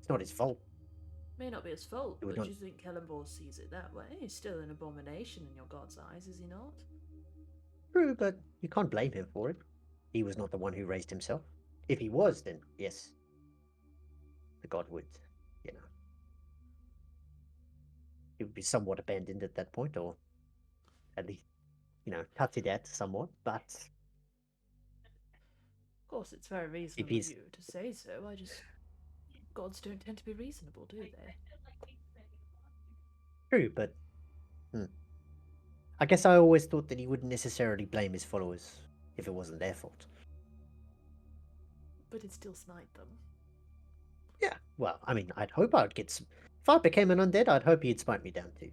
not his fault. May not be his fault, It would but not- you think Kellenvor sees it that way? He's still an abomination in your god's eyes, is he not? True, but you can't blame him for it. He was not the one who raised himself. If he was, then yes, the god would, he would be somewhat abandoned at that point, or at least, tutted at somewhat. But Of course, it's very reasonable of he's- you to say so. I just... Gods don't tend to be reasonable, do they? true, but I guess I always thought that he wouldn't necessarily blame his followers if it wasn't their fault. But he'd still smite them. Yeah, well, I mean, I'd hope I'd get some. If I became an undead, I'd hope he'd smite me down too.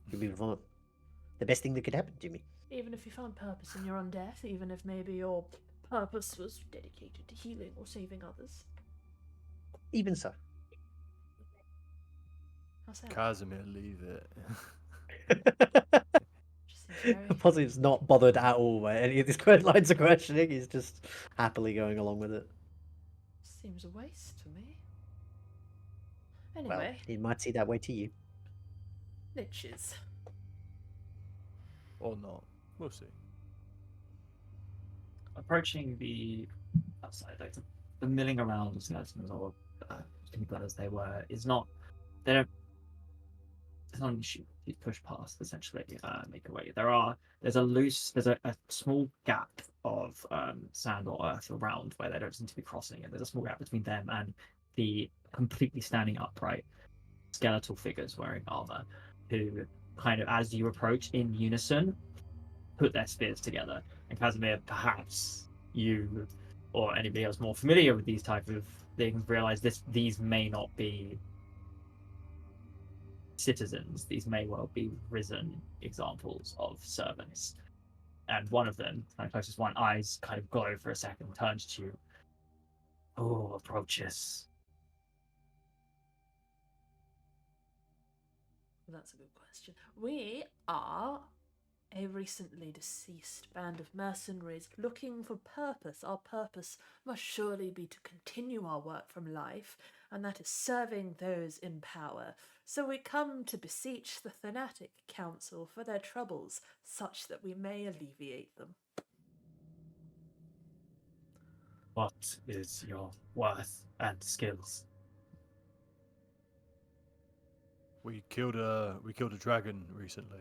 It'd be the best thing that could happen to me. Even if you found purpose in your own death, even if maybe your purpose was dedicated to healing or saving others. Even so. How's that? Casimir, leave it. Just seems very... Positive's not bothered at all by any of these lines of questioning. He's just happily going along with it. Seems a waste to me. Well, Anyway, he might see that way to you. Liches. Or not. We'll see. Approaching the outside, like the milling around of skeletons or people as they were, is not. They don't. It's not an issue. You push past essentially, make your way. There's a small gap of sand or earth around where they don't seem to be crossing, and there's a small gap between them and the completely standing upright skeletal figures wearing armor, who kind of, as you approach in unison, put their spears together. And Casimir, perhaps you or anybody else more familiar with these type of things realize these may not be citizens. These may well be risen examples of servants. And one of them, kind of closest one, eyes kind of glow for a second, turns to you. Oh, approaches. That's a good question. We are a recently deceased band of mercenaries looking for purpose. Our purpose must surely be to continue our work from life, and that is serving those in power. So we come to beseech the Thanatic Council for their troubles, such that we may alleviate them. What is your worth and skills? We killed a dragon recently.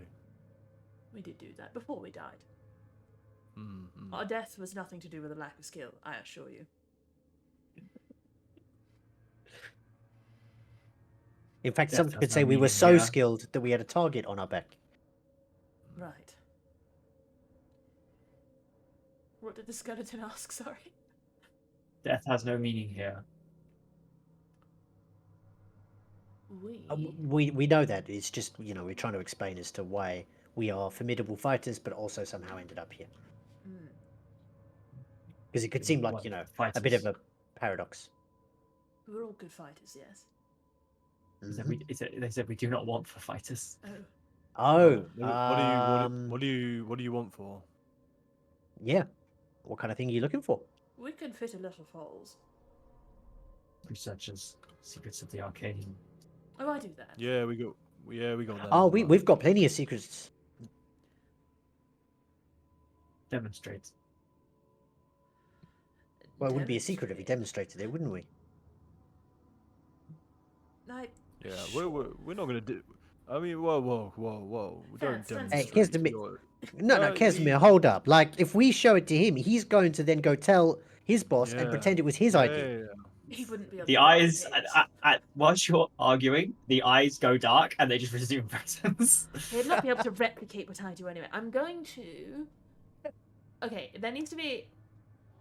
We did do that before we died. Mm-hmm. Our death was nothing to do with a lack of skill, I assure you. In fact, Death some has could no say we were meaning so here. skilled that we had a target on our back. Right. What did the skeleton ask, sorry? Death has no meaning here. We know that. It's just, we're trying to explain as to why we are formidable fighters, but also somehow ended up here. Mm. Because it could seem like, What, a bit of fighters? a paradox. We're all good fighters, yes. They said we do not want for fighters. Oh, What do you want for? Yeah. What kind of thing are you looking for? we can fit a lot of holes. Researchers, secrets of the arcane. Oh, I do that. Yeah, we got that. Oh, as well. we've got plenty of secrets. Demonstrate. Well, it wouldn't be a secret if we demonstrated it, wouldn't we? I, Yeah, we're not gonna do. I mean, whoa! We don't Stand demonstrate. Hey, Casimir- your- No, No, Casimir, hold up. Like, if we show it to him, he's going to then go tell his boss and Yeah. pretend it was his idea. Yeah. he wouldn't be able The to eyes, replicate. whilst you're arguing, the eyes go dark and they just resume presence. He'd not be able to replicate what I do anyway. I'm going to. Okay, there needs to be.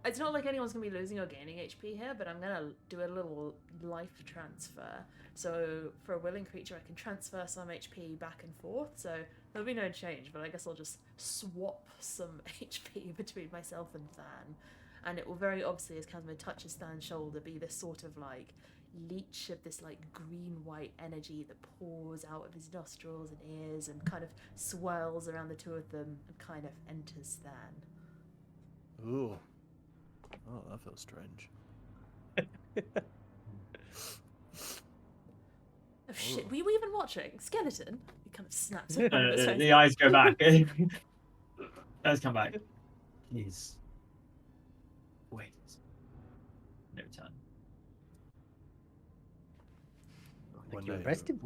It's not like anyone's going to be losing or gaining HP here, but I'm going to do a little life transfer. So, for a willing creature, I can transfer some HP back and forth. So, there'll be no change, but I guess I'll just swap some HP between myself and Than. And it will very obviously, as Casimir touches Than's shoulder, be this sort of like leech of this like green-white energy that pours out of his nostrils and ears and kind of swirls around the two of them and kind of enters Than. Ooh. Oh, that feels strange. Oh shit, were you even watching? Skeleton? He kind of snaps it. The eyes go back. Eyes come back. Please. Wait. No time. I think you impressed him.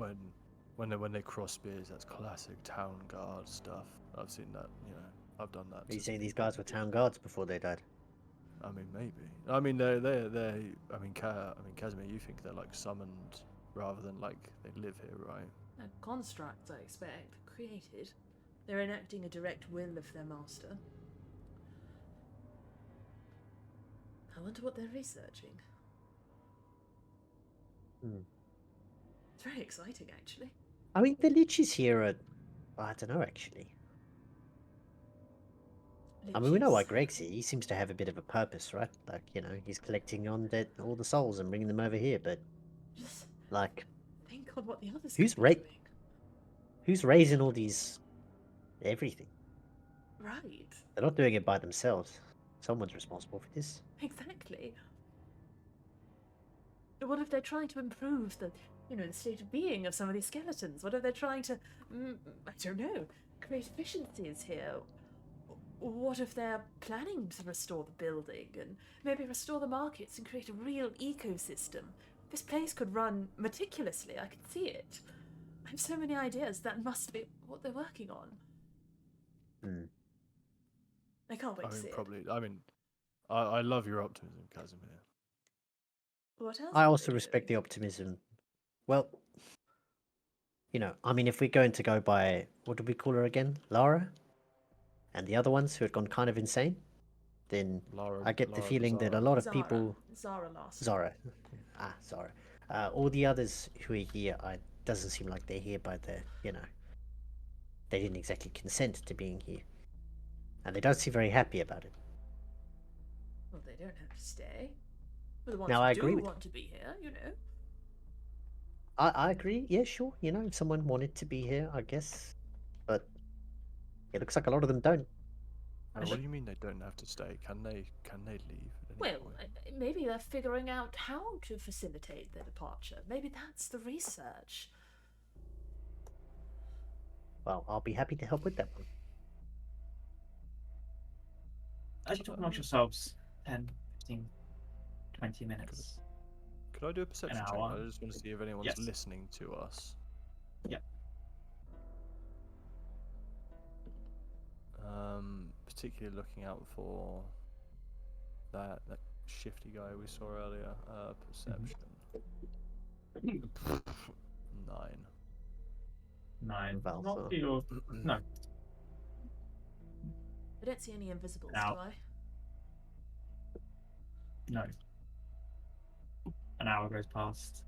When they cross spears, that's classic town guard stuff. I've seen that. You know, I've done that. Are you saying these guys were town guards before they died? I mean, maybe. I mean, they're. I mean, Casimir, you think they're like summoned rather than like they live here, right? Constructs, I expect, created. They're enacting a direct will of their master. I wonder what they're researching. It's very exciting, actually. I mean, the Liches here are... I don't know, actually. I mean, we know why Liches. Greg's here. He seems to have a bit of a purpose, right? Like, you know, he's collecting on all the souls and bringing them over here, but... Just Like, think on what the others Who's could be doing. who's raising all these... everything? Right. They're not doing it by themselves. Someone's responsible for this. Exactly. What if they're trying to improve the, the state of being of some of these skeletons? What if they're trying to, I don't know, create efficiencies here? What if they're planning to restore the building and maybe restore the markets and create a real ecosystem? This place could run meticulously. I can see it. I have so many ideas. That must be what they're working on. I can't wait I to mean, see probably. I mean, I love your optimism, Casimir. it. What else? I are also they respect the doing? optimism. Well, I mean, if we're going to go by... What did we call her again? Lara? And the other ones who had gone kind of insane? Then I get the feeling that a lot of people... Zara last. Zara. Zara. All the others who are here, it doesn't seem like they're here by the, they didn't exactly consent to being here. And they don't seem very happy about it. Well, they don't have to stay. But the ones Now, who I do agree with want to be here, I agree, yeah, sure. If someone wanted to be here, I guess. But it looks like a lot of them don't. What do you mean they don't have to stay? Can they leave? At any Well, point? maybe they're figuring out how to facilitate their departure. Maybe that's the research. Well, I'll be happy to help with that one. As you talk amongst yourselves, 10, 15, 20 minutes. Could I do a perception check? hour. I just want to see if anyone's Yes. listening to us. Yep. Particularly looking out for that shifty guy we saw earlier. Perception. 9. 9. Valve, Not for your... No. I don't see any invisibles, Ow. do I? No. An hour goes past.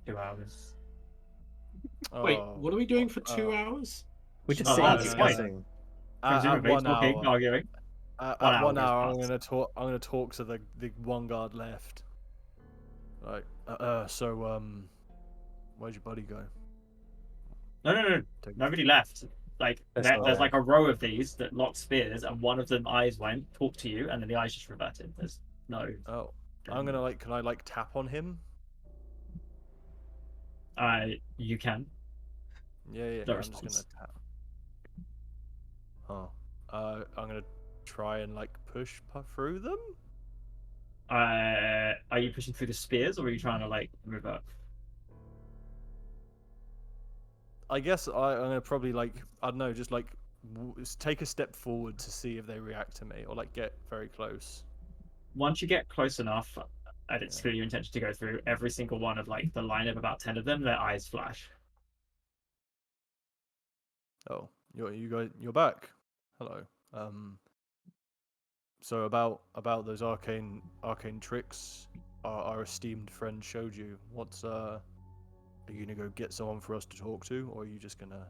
2 hours. Wait, Oh, what are we doing for 2 hours? We're just Oh, sitting that's fine. discussing. at Presumably, 1 talking, hour. arguing. At 1 hour 1 goes hour, I'm past. gonna talk. I'm gonna talk to the one guard left. Like, where'd your buddy go? No. Take- Nobody left. Like That's there's not like a row of these that lock spears, and one of them eyes went, talk to you, and then the eyes just reverted. There's no. Oh, I'm gonna can I like tap on him? You can. Yeah. No I'm just gonna response. tap. Oh, I'm gonna try and like push through them. Are you pushing through the spears, or are you trying to like revert? I guess I'm gonna probably like I don't know, just like take a step forward to see if they react to me, or like get very close. Once you get close enough, and it's Yeah. clear your intention to go through, every single one of like the line of about 10 of them, their eyes flash. Oh, you're back. Hello. So about those arcane tricks our esteemed friend showed you. What's are you gonna go get someone for us to talk to, or are you just gonna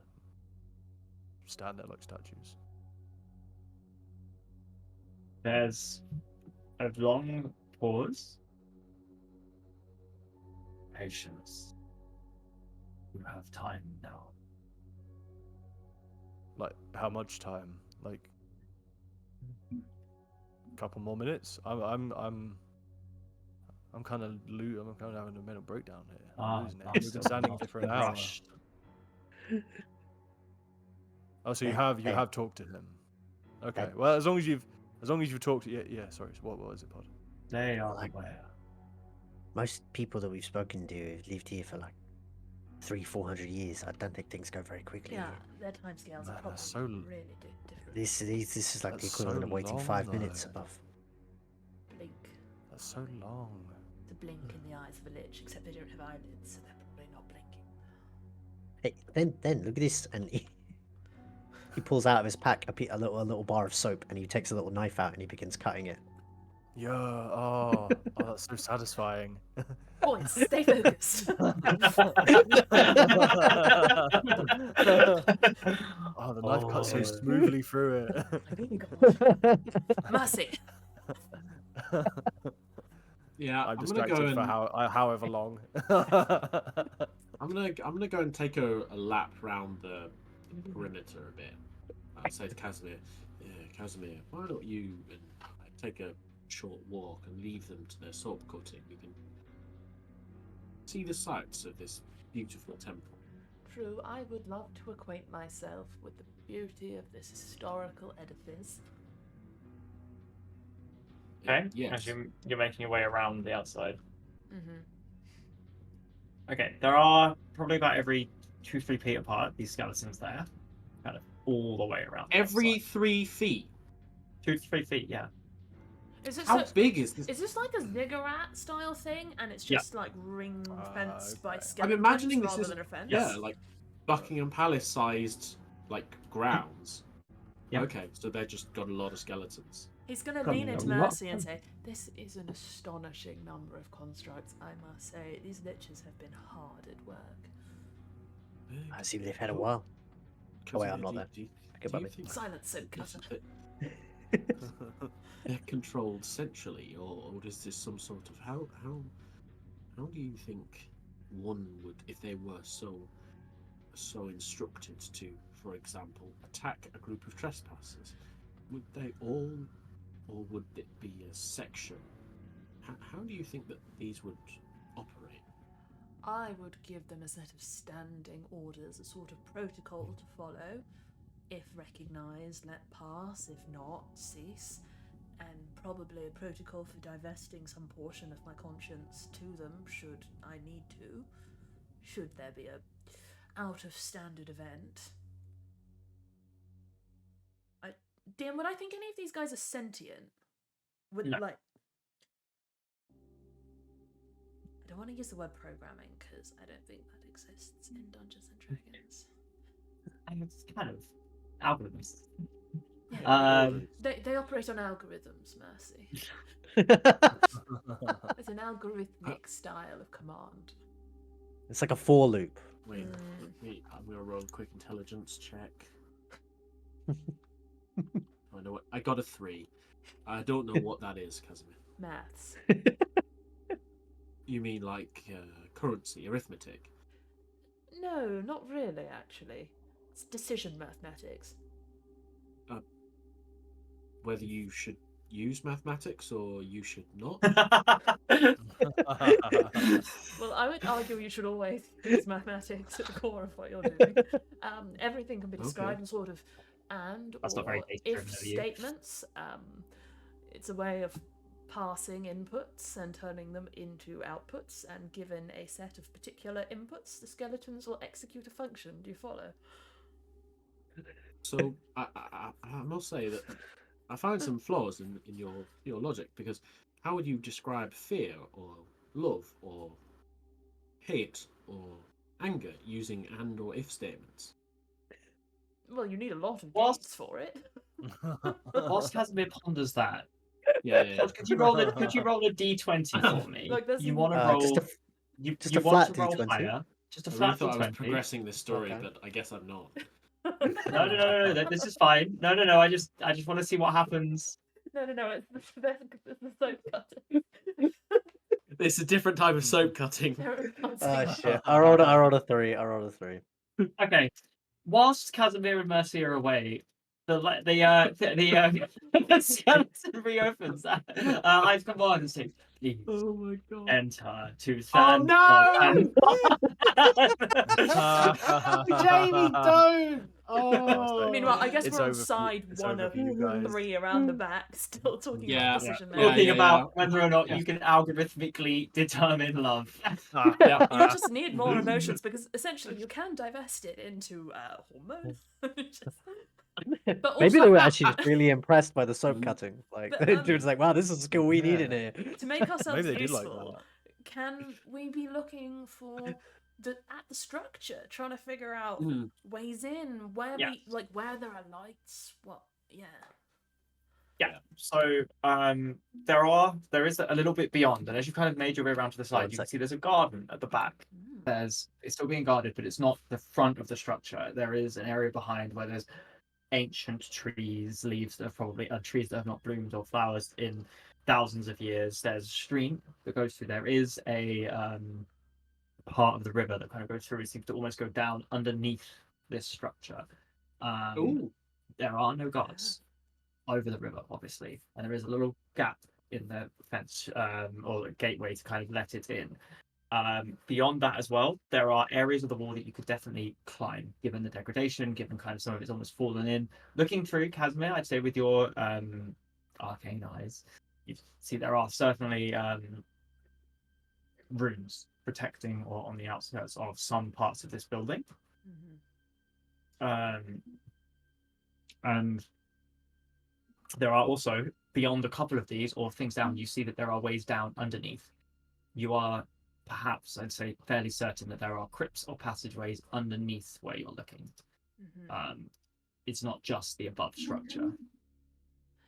stand there like statues? There's a long pause. Patience. You have time now. Like how much time? Like a couple more minutes? I'm kind of I'm kind of having a mental breakdown here. I'm losing it. We've been standing here for an hour. Rushed. Oh, so you Hey. have talked to him. Okay. That- Well, as long as you've talked to yeah. Sorry. What was it, Pod? They are Like- aware. Most people that we've spoken to have lived here for like 300-400 years. I don't think things go very quickly. Yeah, here. their timescales Man, are probably that's so really different. This is like the That's equivalent so of waiting long, 5 minutes though. above. Blink. That's so long. The blink in the eyes of a lich, except they don't have eyelids, so they're probably not blinking. Hey, then look at this, and he pulls out of his pack a little bar of soap, and he takes a little knife out and he begins cutting it. Yeah. Oh, that's so satisfying. Boys, stay focused. Oh, the knife cuts so Oh. smoothly through it. God. Mercy. Yeah, I'm I'm gonna distracted go and for however long. I'm gonna go and take a lap round the perimeter a bit. I'll say to Casimir, yeah, Casimir, why don't you and I take a short walk and leave them to their sword cutting? We can see the sights of this beautiful temple. True, I would love to acquaint myself with the beauty of this historical edifice. Okay. Yes. As you're making your way around the outside. Mm-hmm. Okay. There are probably about every 2-3 feet apart these skeletons there, kind of all the way around. the Every outside. 3 feet. 2 to 3 feet. Yeah. Is it How big is this? Is this like a ziggurat style thing, and it's Yeah. just like ring fenced by Okay. skeletons imagining this rather is- than a fence? Yeah, like Buckingham Palace sized like grounds. Yeah. Okay, so they've just got a lot of skeletons. He's gonna Come lean into on. Mercy and say, "This is an astonishing number of constructs, I must say. These liches have been hard at work." I see they've had a while. Oh, wait, I'm not there. Okay, Do you Bobby. think Silence, said this- Cutter. they're controlled centrally, or is this some sort of how do you think one would, if they were so instructed to, for example, attack a group of trespassers, would they all, or would it be a section? How do you think that these would operate? I would give them a set of standing orders, a sort of protocol to follow. If recognised, let pass. If not, cease. And probably a protocol for divesting some portion of my conscience to them, should I need to. Should there be a out of standard event. Dan, would I think any of these guys are sentient? Would No. like I don't want to use the word programming because I don't think that exists in Dungeons and Dragons. It's kind of algorithms. Yeah. They operate on algorithms, Mercy. It's an algorithmic style of command. It's like a for loop. Wait, I'm gonna roll a quick intelligence check. I know what I got a 3. I don't know what that is, Casimir. Maths. You mean like currency, arithmetic? No, not really, actually. It's decision mathematics. Whether you should use mathematics or you should not? Well, I would argue you should always use mathematics at the core of what you're doing. Everything can be Okay. described in sort of and That's not very or data-driven if of you. statements. It's a way of passing inputs and turning them into outputs, and given a set of particular inputs, the skeletons will execute a function. Do you follow? So I must say that I find some flaws in your logic, because how would you describe fear or love or hate or anger using and or if statements? Well, you need a lot of What? gates for it. Whilst Casimir ponders that, Yeah. Todd, could you roll a d20 for me? Like, there's You an- want to Just roll? a You, just you a want flat to roll D20? higher? Just a I really flat thought I was d20. progressing this story, Okay. but I guess I'm not. No. This is fine. No. I just want to see what happens. No, it's the soap cutting. It's a different type of soap cutting. Oh shit! I rolled a 3. I rolled a 3. Okay. Whilst Casimir and Mercy are away, the skeleton reopens. Eyes come on and say, "Please Oh my god. enter to Oh stand." no! Jamie, don't! Oh. Meanwhile, I guess It's we're on over for you- side it's one over of for you guys. 3 around the back, still talking Yeah. about decision Yeah. making. Talking about yeah. whether or not Yeah. you can algorithmically determine love. Yeah. You just need more emotions, because essentially you can divest it into hormones. But Maybe also, they were actually just really impressed by the soap Mhm. cutting. Like, But, dude's like, "Wow, this is a skill we need in Yeah. here." to make ourselves Maybe they did like useful, can we be looking for at the structure, trying to figure out Mhm. ways in, where Yeah. where there are lights, what? Yeah. Yeah. So there is a little bit beyond, and as you kind of made your way around to the side, One you can sec. see there's a garden at the back. Mm. It's still being guarded, but it's not the front of the structure. There is an area behind where there's ancient trees, leaves that have probably trees that have not bloomed or flowers in thousands of years. There's a stream that goes through. There is a part of the river that kind of goes through. It seems to almost go down underneath this structure. Ooh. There are no guards over the river, obviously, and there is a little gap in the fence or gateway to kind of let it in. Beyond that as well, there are areas of the wall that you could definitely climb, given the degradation, given kind of some of it's almost fallen in. Looking through, Casimir, I'd say with your arcane eyes, you see there are certainly runes protecting or on the outskirts of some parts of this building. Mhm. And there are also, beyond a couple of these or things down, you see that there are ways down underneath. You are perhaps, I'd say, fairly certain that there are crypts or passageways underneath where you're looking. Mhm. It's not just the above structure.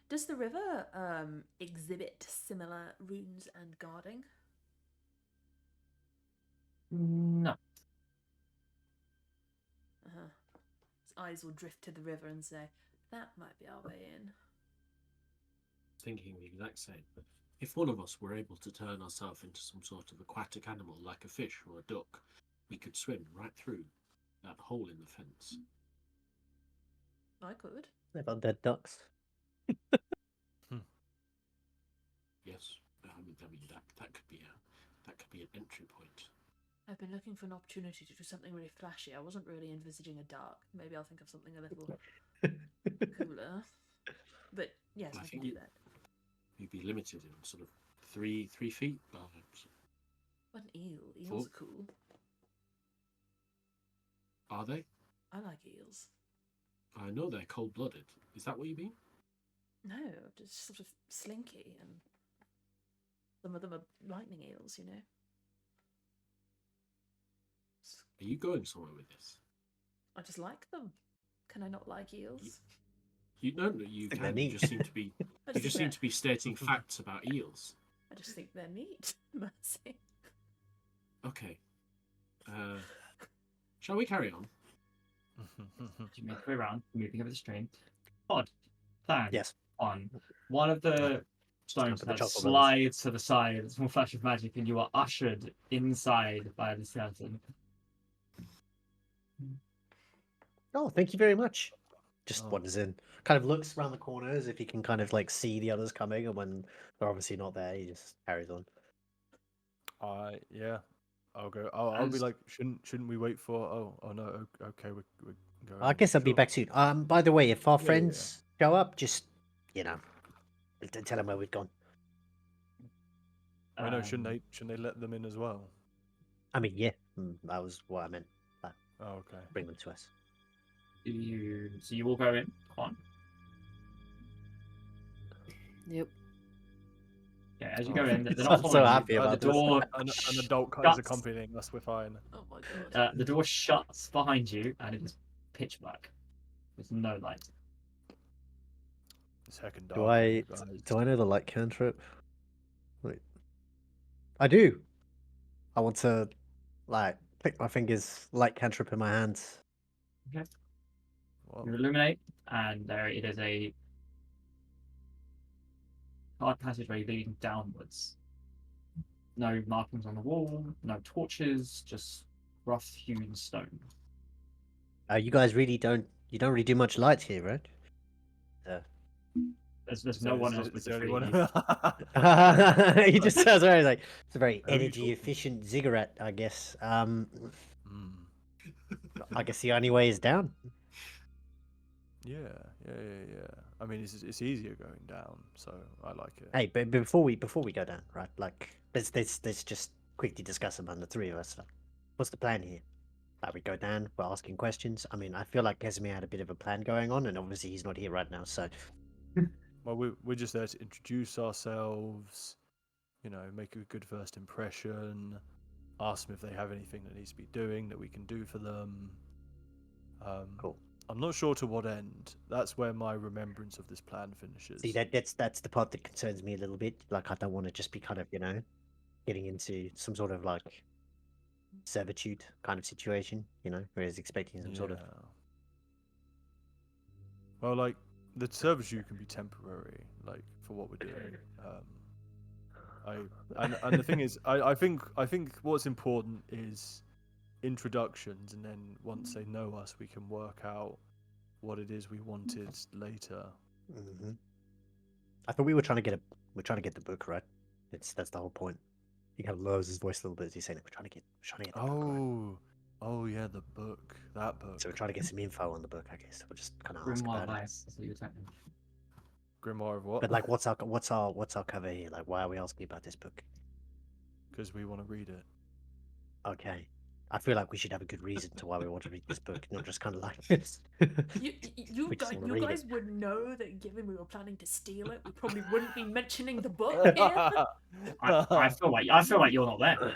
Does the river exhibit similar runes and guarding? No. His eyes will drift to the river and say, "That might be our way in." Thinking the exact same. If one of us were able to turn ourselves into some sort of aquatic animal, like a fish or a duck, we could swim right through that hole in the fence. I could. They've got dead ducks. Yes, I mean that could be an entry point. I've been looking for an opportunity to do something really flashy. I wasn't really envisaging a dark. Maybe I'll think of something a little cooler. But yes, I I think can do that. You'd be limited in sort of 3 feet. What an eel. Eels are cool. Are they? I like eels. I know they're cold-blooded. Is that what you mean? No, just sort of slinky, and some of them are lightning eels, you know. Are you going somewhere with this? I just like them. Can I not like eels? You no, you think they're can. You neat. just seem to be. I You just think seem to be stating facts about eels. I just think they're neat. Mercy. Okay. Shall we carry on? You make your way around, moving over the stream. Odd plan. Yes. On one of the stone Put the kind of chocolate bubbles. slides to the side. A small flash of magic, and you are ushered inside by the skeleton. Oh, thank you very much. Just Oh. wanders in, kind of looks around the corners if he can kind of like see the others coming, and when they're obviously not there, he just carries on. Yeah, I'll go. I'll be As- like, shouldn't we wait for? Oh no. Okay, we're going. I guess I'll be Sure. back soon. By the way, if our Yeah, yeah, friends show up, just tell them where we've gone. I know. Shouldn't um, they let them in as well? I mean, yeah, that was what I meant. Oh, okay. Bring them to us. So you all go in. On. Yep. Yeah, as you Oh. go in, they're I'm not so following happy you. about The this. door. An adult is shuts. accompanying us. We're fine. Oh my god. The door shuts behind you, and it is pitch black, with no light. It's heckin' dark. Do in I here, guys. do I know the light cantrip? Wait, I do. I want to like click my fingers, light cantrip in my hands. Well, You illuminate, and there it is a hard passageway leading downwards. No markings on the wall, no torches, just rough hewn stone. You guys really don't. You don't really do much light here, right? There's no one else with the three of you. He just sounds very like it's a very Who are you energy talking? efficient ziggurat, I guess. Mm. I guess the only way is down. Yeah. I mean, it's easier going down, so I like it. Hey, but before we go down, right? Like, let's just quickly discuss among the three of us. Like, what's the plan here? Like, we go down, we're asking questions. I mean, I feel like Casimir had a bit of a plan going on, and obviously he's not here right now. So, Well, we're just there to introduce ourselves, make a good first impression, ask them if they have anything that needs to be doing that we can do for them. Cool. I'm not sure to what end. That's where my remembrance of this plan finishes. see that's the part that concerns me a little bit. Like, I don't want to just be kind of getting into some sort of like servitude kind of situation, where he's expecting some sort of. Yeah. Well, like the servitude can be temporary, like for what we're doing. And the thing is, I think what's important is introductions, and then once they know us, we can work out what it is we wanted later. Mm-hmm. I thought we were trying to get the book, right? That's the whole point. He kind of lowers his voice a little bit as he's saying it. We're trying to get the book, right? Oh yeah, the book. That book. So we're trying to get some info on the book, I guess. We'll just kind of ask Grimoire about it. Vice, that's what you're saying. Grimoire of what? But like, what's our cover here? Like, why are we asking about this book? Because we want to read it. Okay, I feel like we should have a good reason to why we want to read this book, not just kind of like You We just guys, wanna read it. would know that given we were planning to steal it, we probably wouldn't be mentioning the book here. I feel like you're not there.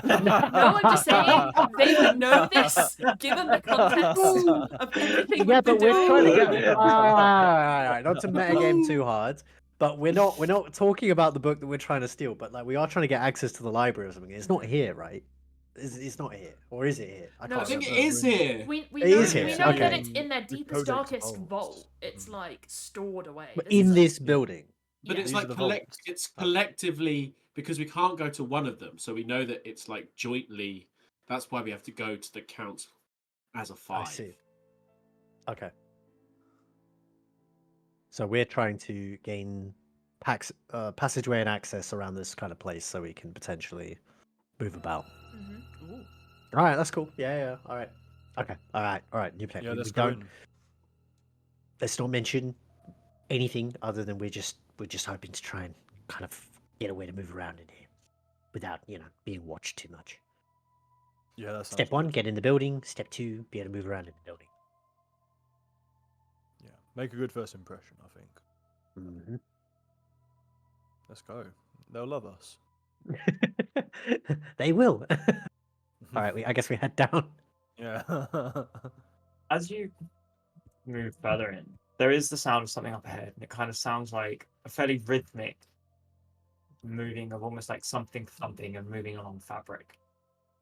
No, I'm just saying they would know this given the context of everything Yeah, we've been but we're trying to doing. get alright, not to metagame too hard. But we're not talking about the book that we're trying to steal. But like, we are trying to get access to the library or something. It's not here, right? It's not here, or is it here? No, I think it remember. is here. We It know, is we here, know okay. that it's in their The deepest, Codex darkest Vaults. vault. It's like stored away. But This in is this building. But Yeah. it's These like are the vaults. it's collectively, because we can't go to one of them, so we know that it's like jointly. That's why we have to go to the council as a 5. I see. Okay. So we're trying to gain passageway and access around this kind of place, so we can potentially move about. Mhm. All right, that's cool. Yeah. All right. Okay. All right. New plan. Yeah, we let's don't. go in. Let's not mention anything other than we're just hoping to try and kind of get a way to move around in here without being watched too much. Yeah, that's Step 1, get in the building. Step 2, be able to move around in the building. Yeah, make a good first impression. I think. Mm-hmm. Let's go. They'll love us. They will. All right, I guess we head down. Yeah. As you move further in, there is the sound of something up ahead, and it kind of sounds like a fairly rhythmic moving of almost like something thumping and moving along fabric.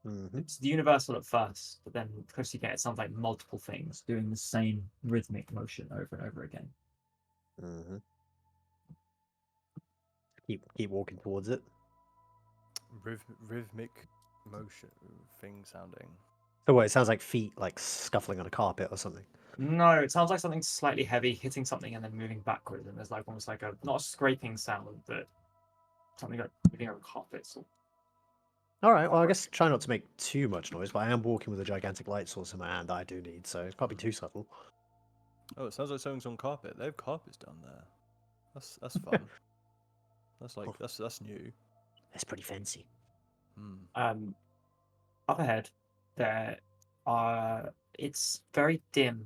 Mm-hmm. It's universal at first, but then close you get, it sounds like multiple things doing the same rhythmic motion over and over again. Mm-hmm. keep walking towards it. Rhythmic motion thing sounding. So what? It sounds like feet like scuffling on a carpet or something. No, it sounds like something slightly heavy hitting something and then moving backwards, and there's like almost like a not a scraping sound, but something like moving over carpets. All right. Well, I guess try not to make too much noise, but I am walking with a gigantic light source in my hand that I do need, so it can't be too subtle. Oh, it sounds like something's on carpet. They have carpets down there. That's fun. That's like that's new. That's pretty fancy. Hmm. Up ahead, there are. It's very dim.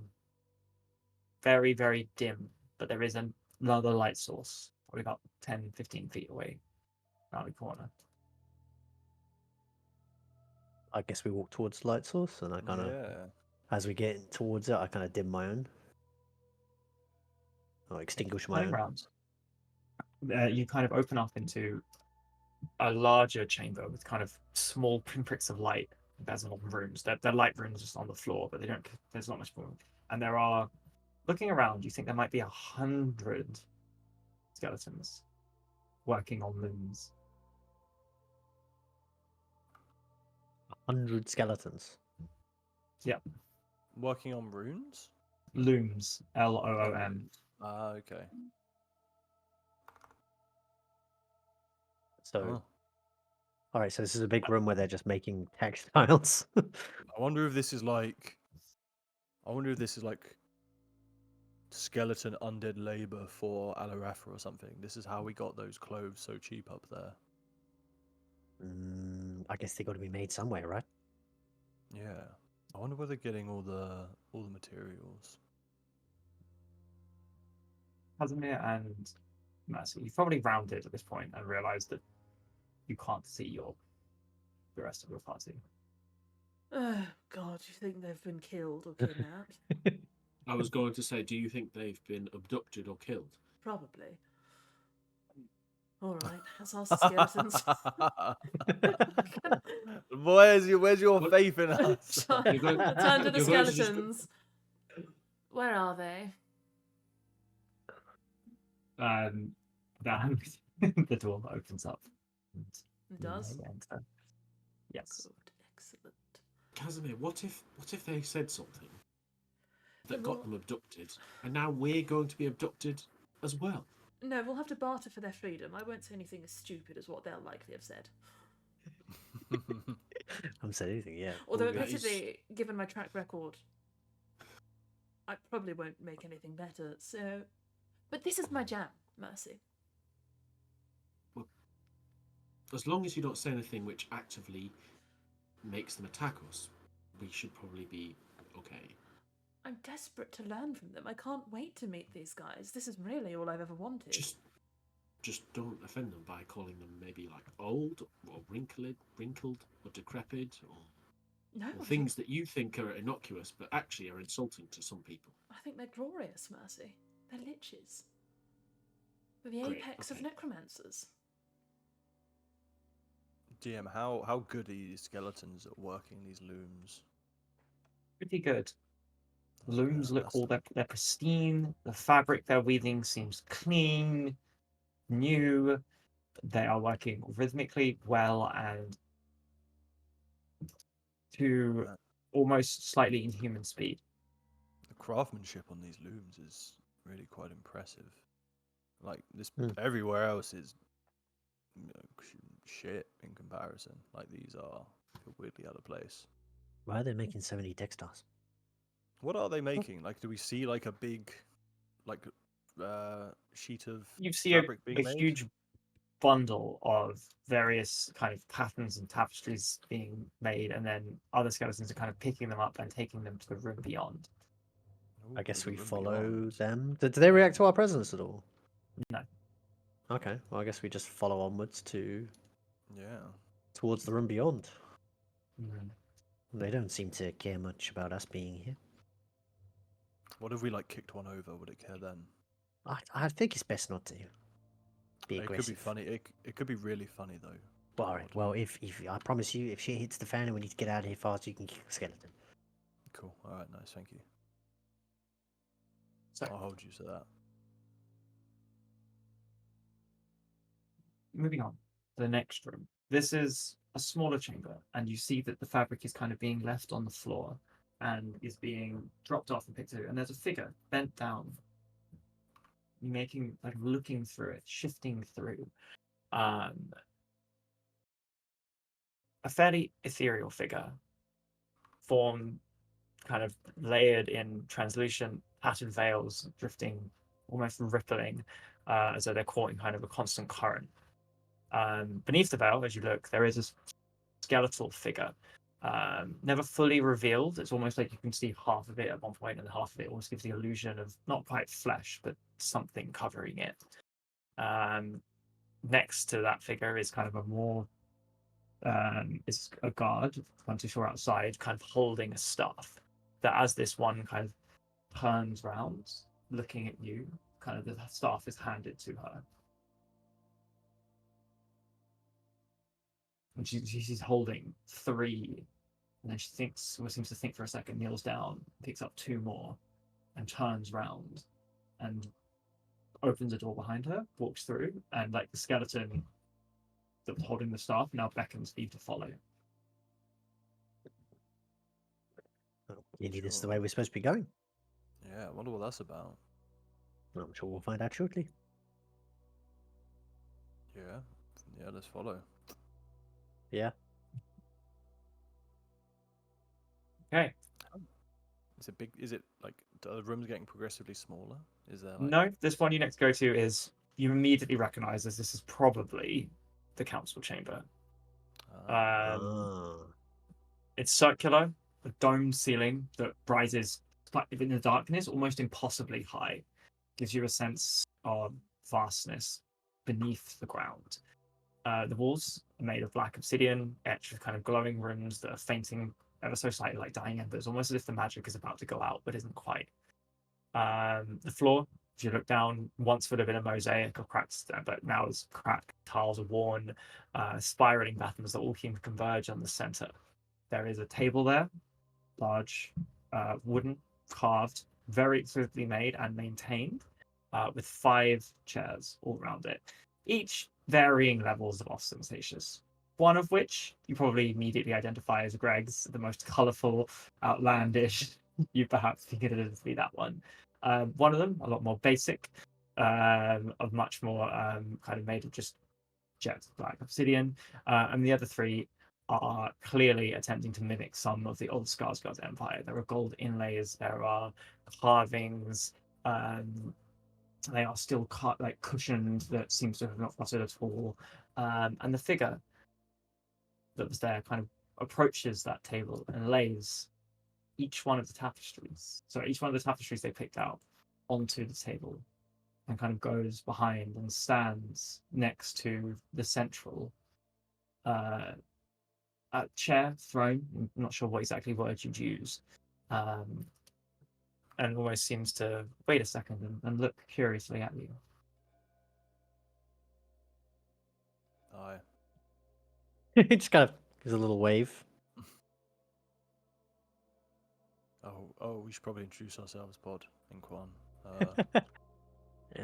Very, very dim, but there is another light source, probably about 10, 15 feet away around the corner. I guess we walk towards the light source, and I kind of, Yeah. as we get towards it, I kind of dim my own. Or extinguish my Turning own. around, you kind of open up into a larger chamber with kind of small pinpricks of light embezzled on rooms. They're light rooms just on the floor, but they don't. There's not much more. And there are, looking around, you think there might be 100 skeletons working on looms. 100 skeletons. Working on runes? Looms, Loom. Ah, okay. So, Oh. all right. So this is a big room where they're just making textiles. I wonder if this is like skeleton undead labor for Alarafa or something. This is how we got those clothes so cheap up there. I guess they got to be made somewhere, right? Yeah. I wonder where they're getting all the materials. Casimir and Mercy, you've probably rounded at this point and realised that you can't see the rest of your party. Oh God, you think they've been killed or kidnapped? I was going to say, do you think they've been abducted or killed? Probably. All right, let's ask the skeletons. Where's your What- faith in us? You're going- Return to the you're going to just- skeletons. Where are they? Then the door opens up. And It does. you may enter. Yes. Good, excellent. Casimir, what if they said something that Well- got them abducted, and now we're going to be abducted as well? No, we'll have to barter for their freedom. I won't say anything as stupid as what they'll likely have said. I haven't said anything yet. Although, Well, that is- admittedly, given my track record, I probably won't make anything better. So, but this is my jam, Mercy. As long as you don't say anything which actively makes them attack us, we should probably be okay. I'm desperate to learn from them. I can't wait to meet these guys. This is really all I've ever wanted. Just don't offend them by calling them maybe like old or wrinkled or decrepit no, or things that you think are innocuous but actually are insulting to some people. I think they're glorious, Mercy. They're liches. They're the Great, apex of okay. necromancers. GM, how good are these skeletons at working these looms? Pretty good. The looms Yeah, look that's- they're pristine. The fabric they're weaving seems clean, new. They are working rhythmically well and to Yeah. almost slightly inhuman speed. The craftsmanship on these looms is really quite impressive. Like this, Hmm. everywhere else is shit in comparison. Like these are weirdly out of place. Why are they making so many textiles? What are they making? Like, do we see like a big, like, sheet of You see a fabric being made? huge bundle of various kind of patterns and tapestries being made, and then other skeletons are kind of picking them up and taking them to the room beyond. I Ooh, guess the we room follow beyond. them. Do they react to our presence at all? No. Okay. Well, I guess we just follow onwards Yeah. towards the room beyond. Mm. They don't seem to care much about us being here. What if we like kicked one over? Would it care then? I think it's best not to be It aggressive. could be funny. It could be really funny though. Well, all right. Well, if I promise you, if shit hits the fan and we need to get out of here fast, you can kick the skeleton. Cool. All right. Nice. Thank you. So I'll hold you to that. moving on to the next room. This is a smaller chamber, and you see that the fabric is kind of being left on the floor and is being dropped off and picked through. And there's a figure bent down, looking through it, shifting through. A fairly ethereal figure, form kind of layered in translucent patterned veils, drifting, almost rippling, as though they're caught in kind of a constant current. Beneath the veil, as you look, there is a skeletal figure, never fully revealed. It's almost like you can see half of it at one point, and half of it almost gives the illusion of not quite flesh, but something covering it. Next to that figure is kind of a more is a guard, once you saw outside, kind of holding a staff. That as this one kind of turns round, looking at you, kind of the staff is handed to her. And she's holding 3, and then she seems to think for a second, kneels down, picks up 2 more, and turns round, and opens a door behind her, walks through, and like the skeleton that was holding the staff now beckons for you to follow. Maybe this is the way we're supposed to be going. Yeah, I wonder what that's about. I'm sure we'll find out shortly. Yeah, let's follow. Yeah. Okay. Is it like, are the rooms getting progressively smaller? Is there like... No, this one you next go to is, you immediately recognize as this is probably the council chamber. It's circular, a domed ceiling that rises in the darkness, almost impossibly high. Gives you a sense of vastness beneath the ground. The walls are made of black obsidian, etched with kind of glowing runes that are fainting ever so slightly like dying embers, almost as if the magic is about to go out, but isn't quite. The floor, if you look down, once would have been a mosaic of cracks, but now is cracked, tiles are worn, spiraling patterns that all seem to converge on the center. There is a table there, large, wooden, carved, very exquisitely made and maintained, with 5 chairs all around it, each varying levels of ostentatious. One of which you probably immediately identify as Greg's, the most colourful, outlandish. You perhaps figured it to be that one. One of them, a lot more basic, of much more kind of made of just jet black obsidian, and the other 3 are clearly attempting to mimic some of the old Skarsgård Empire. There are gold inlays, there are carvings, they are still like cushioned that seems to have not rotted at all, and the figure that was there kind of approaches that table and lays each one of the tapestries they picked out onto the table, and kind of goes behind and stands next to the central chair, throne, I'm not sure what exactly word you'd use, and almost seems to wait a second and look curiously at you. Aye. It just kind of gives a little wave. Oh, we should probably introduce ourselves, Pod and Quan.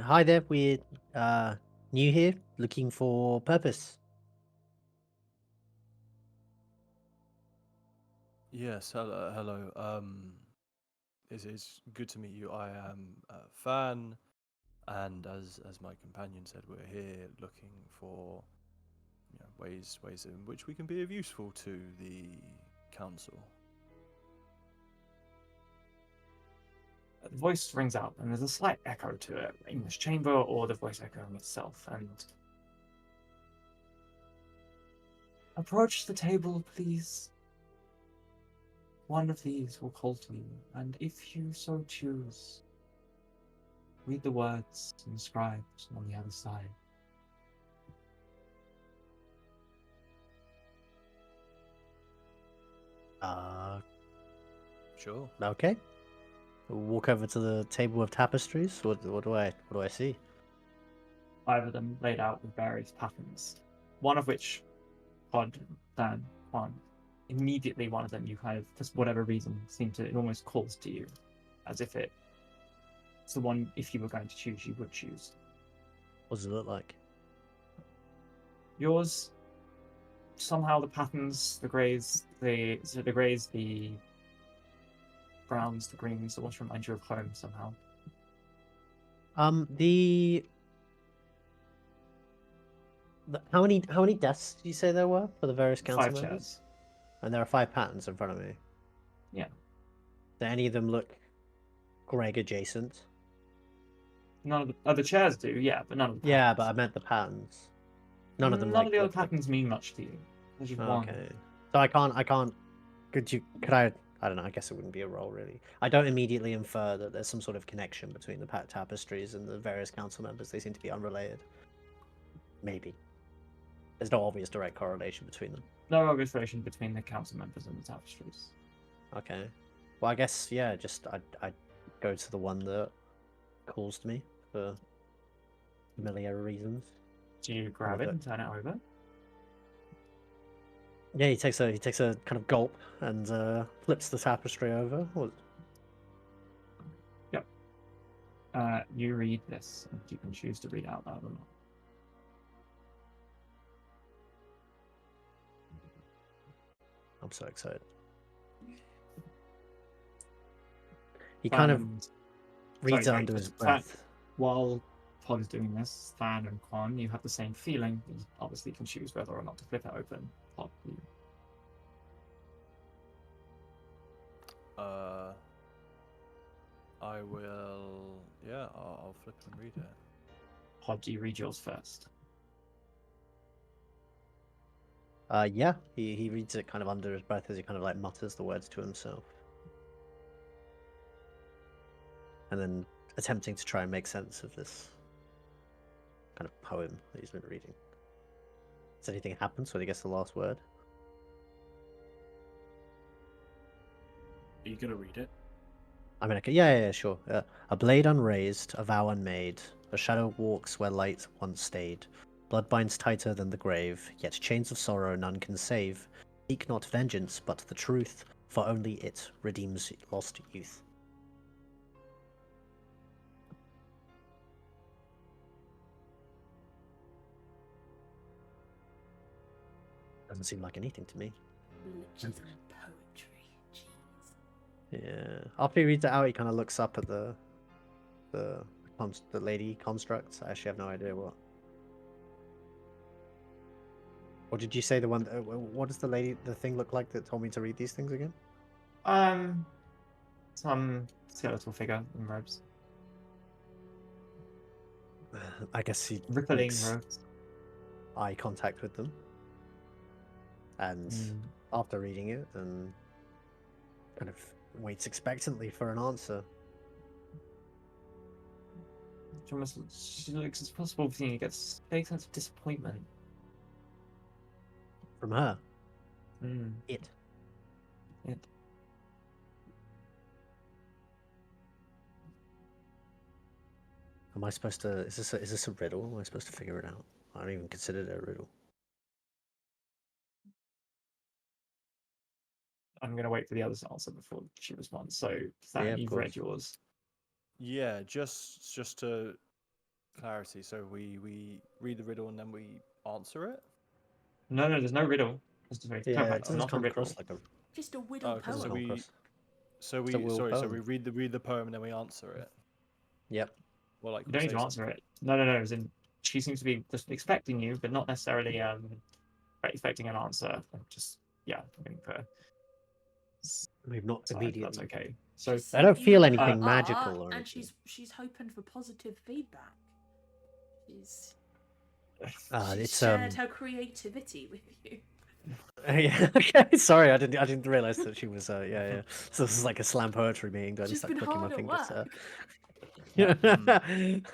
Hi there, we're new here, looking for purpose. Yes, hello. It's good to meet you. I am a fan, and as my companion said, we're here looking for ways in which we can be of useful to the council. The voice rings out, and there's a slight echo to it in this chamber, or the voice echoing itself. And approach the table, please. One of these will call to you, and if you so choose, read the words inscribed on the other side. Sure. Okay. We'll walk over to the table of tapestries. What do I see? 5 of them laid out with various patterns. One of which, Pod, Dan, Juan, immediately one of them you kind of, for whatever reason, seem to, it almost calls to you, as if it's the one, if you were going to choose, you would choose. What does it look like? Yours, somehow the patterns, the greys, the browns, the greens, the ones remind you of home somehow. How many desks did you say there were for the various council 5 members? chairs. And there are 5 patterns in front of me. Yeah. Do any of them look Greg adjacent? None of the other chairs do, yeah, but none of the Yeah, patterns. but I meant the patterns. None of them. None like, of the other look like- patterns mean much to you. There's just one. Okay. So I can't. Could I? I don't know. I guess it wouldn't be a roll really. I don't immediately infer that there's some sort of connection between the tapestries and the various council members. They seem to be unrelated. Maybe. There's no obvious direct correlation between them. No obvious relation between the council members and the tapestries. Okay. Well, I guess yeah. Just I'd go to the one that calls to me for familiar reasons. Do you grab it and turn it over? Yeah, he takes a kind of gulp and flips the tapestry over. Yep. You read this, and you can choose to read it out loud or not. I'm so excited. He kind of reads it under his breath. While Pod is doing this, Than and Quan, you have the same feeling. You obviously can choose whether or not to flip it open. Pod, you. I will. Yeah, I'll flip and read it. Pod, do you read yours first? Yeah, he reads it kind of under his breath as he kind of like mutters the words to himself. And then attempting to try and make sense of this kind of poem that he's been reading. Does anything happen so he gets the last word? Are you gonna read it? I mean, yeah, sure. A blade unraised, a vow unmade, a shadow walks where light once stayed. Blood binds tighter than the grave, yet chains of sorrow none can save. Seek not vengeance, but the truth, for only it redeems lost youth. Doesn't seem like anything to me. Liches and poetry. Jeez. Yeah. After he reads it out, he kind of looks up at the lady construct. I actually have no idea what. Or did you say the one? What does the thing look like that told me to read these things again? Some skeletal figure in robes. I guess he Rippling makes robes. eye contact with them, and after reading it, and kind of waits expectantly for an answer. She looks as possible thing. He gets a big sense of disappointment. From her. It. Am I supposed to? Is this a riddle? Am I supposed to figure it out? I don't even consider it a riddle. I'm gonna wait for the others to answer before she responds. So, Than, Yeah, of you've course. read yours. Yeah, just to clarity. So we read the riddle and then we answer it. No, there's no riddle. It's just Yeah, it it's doesn't not a come riddle. across like a. Just a widow Okay, poem. so come across. So It's a will so poem. we read the poem and then we answer it. Yep. Well, like You don't need to answer it. No. As in, she seems to be just expecting you, but not necessarily expecting an answer. Just I'm going to We've not sorry, immediately. that's okay. So She I don't sent feel you anything art, magical or and anything. she's hoping for positive feedback. She's It's shared her creativity with you. Yeah. Okay. Sorry, I didn't realize that she was. Yeah. So this is like a slam poetry meeting. Do I She's just start been clicking my hard at fingers? work.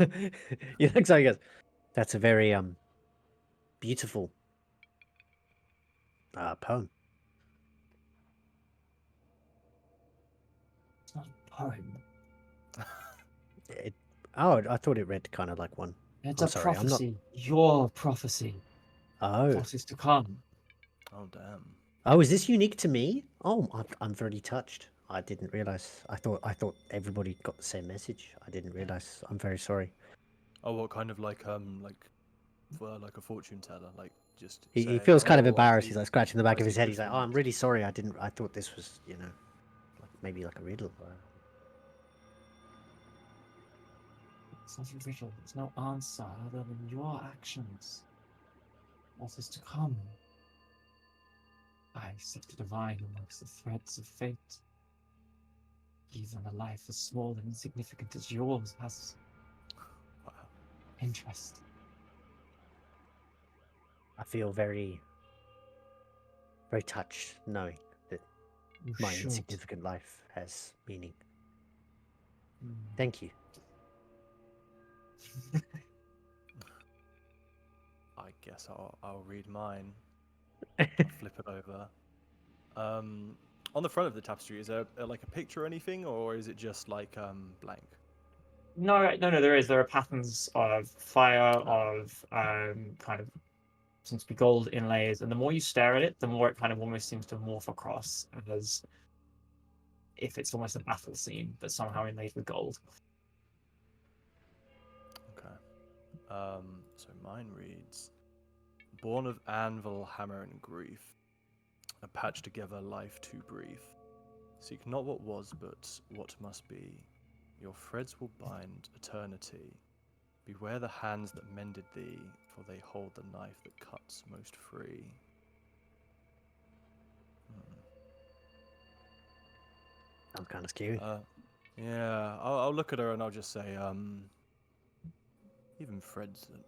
You think so? He goes, that's a very beautiful poem. it's not a poem. I thought it read kind of like one. It's I'm a sorry, I'm not- prophecy. Your prophecy. Oh. What is to come. Oh damn. Oh, is this unique to me? Oh, I'm very touched. I didn't realize. I thought everybody got the same message. I didn't realize. I'm very sorry. Oh, what kind of like a fortune teller? Like just He saying, feels kind of "Oh, embarrassed. I He's like scratching the back of see his head. good He's like, "Oh, I'm things." really sorry. I thought this was, like maybe like a riddle." It's not a riddle. There's no answer other than your actions. What is to come? I seek to divine amongst the threads of fate. Even a life as small and insignificant as yours has Wow. interest. I feel very, very touched knowing that You my should. insignificant life has meaning. Mm. Thank you. I guess I'll read mine. Flip it over. On the front of the tapestry, is there like a picture or anything, or is it just like blank? No. There is. There are patterns of fire, of kind of seems to be gold inlays, and the more you stare at it, the more it kind of almost seems to morph across as if it's almost a battle scene, but somehow inlaid with gold. Okay. So mine reads: Born of anvil, hammer, and grief, a patch together life too brief. Seek not what was, but what must be. Your threads will bind eternity. Beware the hands that mended thee, for they hold the knife that cuts most free. Sounds kind of scary. Yeah, I'll look at her and I'll just say, even threads that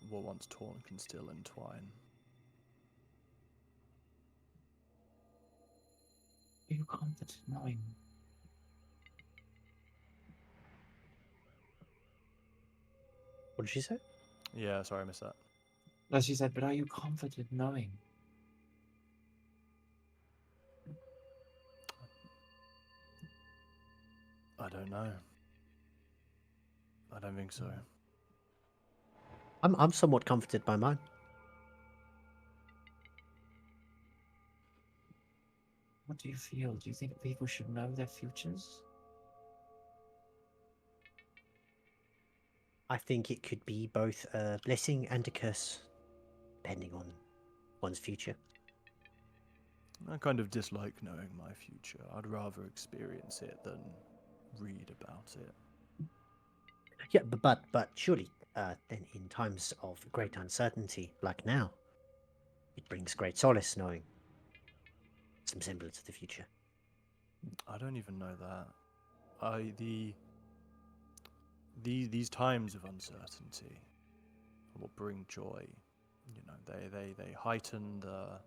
were once torn can still entwine. Are you confident knowing? What did she say? Yeah, sorry, I missed that. As she said, but are you confident knowing? I don't know. I don't think so. I'm somewhat comforted by mine. What do you feel? Do you think people should know their futures? I think it could be both a blessing and a curse, depending on one's future. I kind of dislike knowing my future. I'd rather experience it than read about it. Yeah, but surely, then in times of great uncertainty, like now, it brings great solace knowing some semblance of the future. I don't even know that. These times of uncertainty will bring joy. You know, they heighten the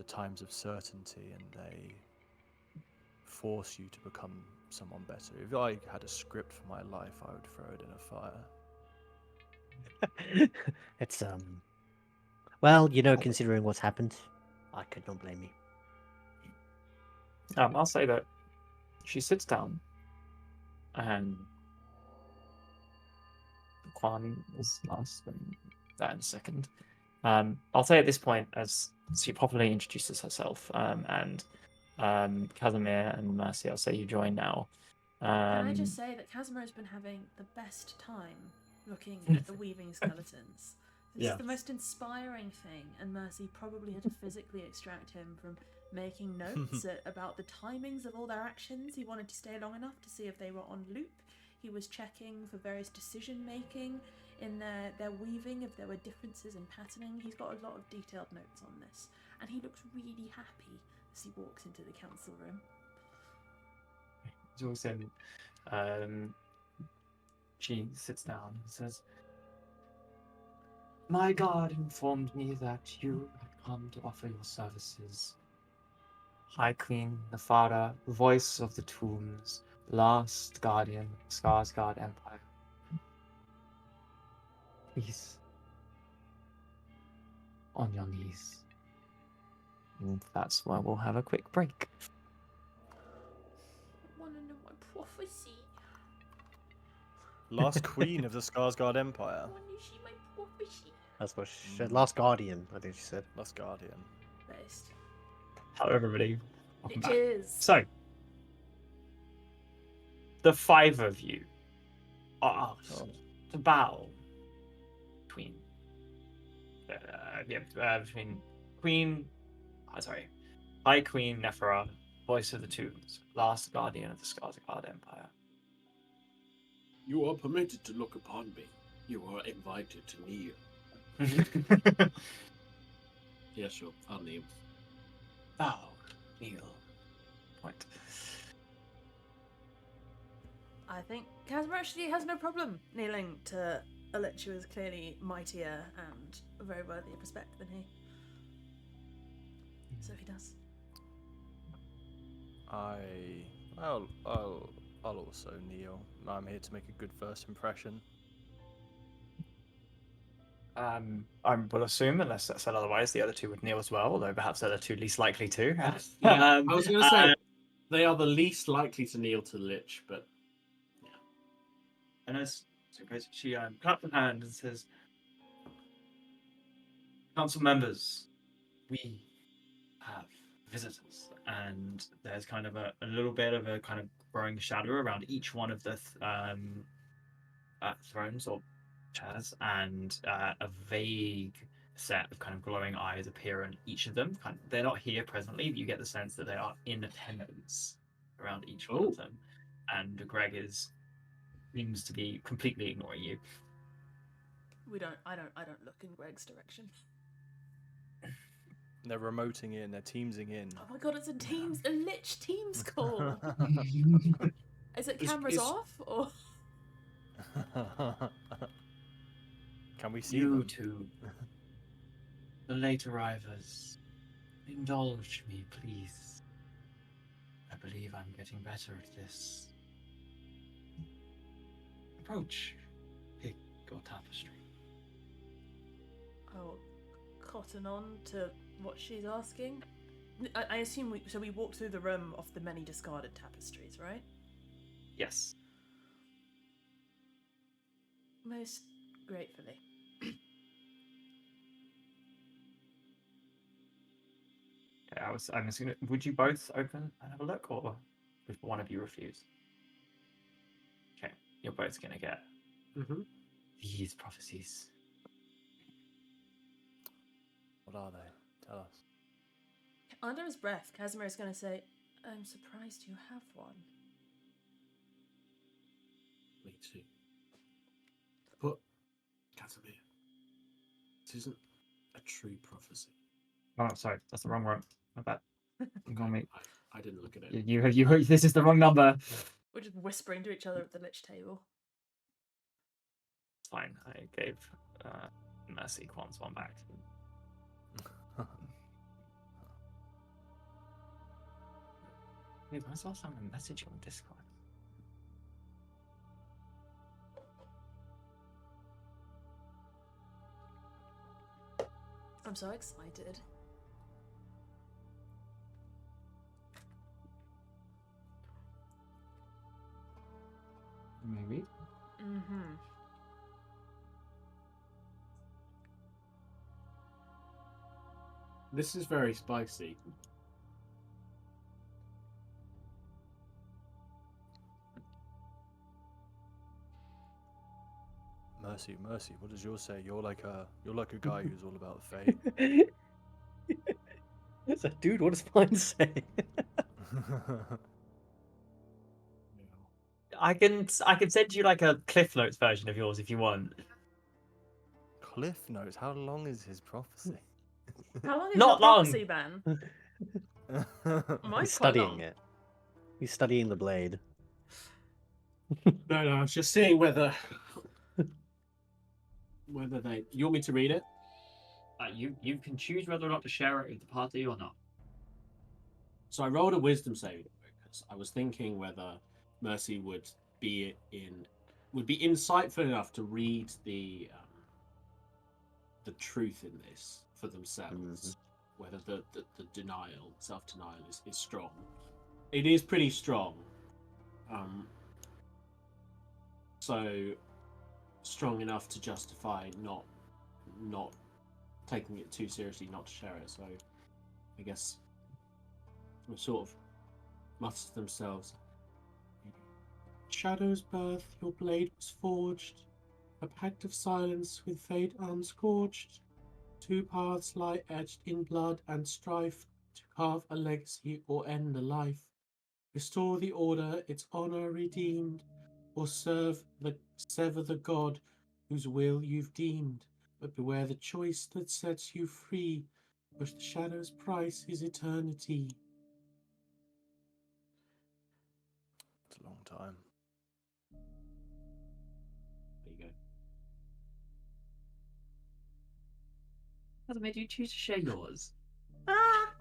times of certainty, and they force you to become someone better. If I had a script for my life, I would throw it in a fire. It's well, considering what's happened, I could not blame you. I'll say that she sits down and Quan is last and that in a second. I'll say at this point, as she properly introduces herself, and Casimir and Mercy, I'll say you join now. Can I just say that Casimir has been having the best time looking at the weaving skeletons? This Yeah. is the most inspiring thing, and Mercy probably had to physically extract him from making notes about the timings of all their actions. He wanted to stay long enough to see if they were on loop. He was checking for various decision making in their weaving, if there were differences in patterning. He's got a lot of detailed notes on this, and he looks really happy as he walks into the council room. Also, she sits down and says, "My guard informed me that you had come to offer your services. High Queen Nefara, voice of the tombs, last guardian of Skarsgård Empire. Please, on your knees." And that's why we'll have a quick break. I want to know my prophecy. Last queen of the Skarsgård Empire. I want to see my prophecy. That's what she said. Last Guardian, I think she said. Last guardian. Best. Hello, everybody. Welcome back. Liches. So, the five of you are asked to bow, Queen. between High Queen Nephra, Voice of the Tombs, last guardian of the Skarsgård Empire. You are permitted to look upon me. You are invited to kneel. Yeah, sure. I'll kneel. Bow, kneel, point. I think Casimir actually has no problem kneeling to a lich who is clearly mightier and very worthy of respect than he. So he does. I'll also kneel. I'm here to make a good first impression. I will assume, unless that's said otherwise, the other two would kneel as well, although perhaps they're the two least likely to. I was going to say, they are the least likely to kneel to Lich, but And as she claps her hand and says, "Council members, we have visitors," and there's kind of a little bit of a kind of growing shadow around each one of the thrones or chairs, and a vague set of kind of glowing eyes appear on each of them. They're not here presently, but you get the sense that they are in attendance around each one of them. And Greg seems to be completely ignoring you. I don't look in Greg's direction. They're remoting in, they're teamsing in. Oh my god, it's a lich Teams call. Is it cameras off or? Can we see You them? two, the late arrivals, indulge me, please. I believe I'm getting better at this. Approach, pick your tapestry. I'll cotton on to what she's asking. I assume we walk through the room of the many discarded tapestries, right? Yes. Most gratefully. Okay, I'm assuming. Would you both open and have a look, or would one of you refuse? Okay, you're both gonna get these prophecies. What are they? Tell us. Under his breath, Casimir is going to say, "I'm surprised you have one." me too. But, Casimir, this isn't a true prophecy. Oh, sorry, that's the wrong one. My bad. I didn't look at it. You. This is the wrong number. We're just whispering to each other at the lich table. It's fine. I gave Mercy Quan's one back. Wait, when's the last time I messaged you on Discord? I'm so excited. Maybe. Mm-hmm. This is very spicy. Mercy, what does yours say? You're like a guy who's all about the fate. It's like, dude, what does mine say? I can send you like a Cliff Notes version of yours if you want. Cliff Notes. How long is his prophecy? How long is Not your long. prophecy ban? Mine's He's quite studying long. it. He's studying the blade. No, I was just seeing whether they. You want me to read it? You can choose whether or not to share it with the party or not. So I rolled a wisdom saving because I was thinking whether Mercy would be insightful enough to read the truth in this for themselves. Whether the self-denial is strong. It is pretty strong. So strong enough to justify not taking it too seriously, not to share it. So I guess they sort of mutter to themselves. Shadow's birth, your blade was forged, a pact of silence with fate unscorched. To 2 paths lie etched in blood and strife to carve a legacy or end a life. Restore the order, its honor redeemed, or sever the god whose will you've deemed. But beware the choice that sets you free, which the shadow's price is eternity. It's a long time. There you go. Hasn't made you choose to share yours. Ah!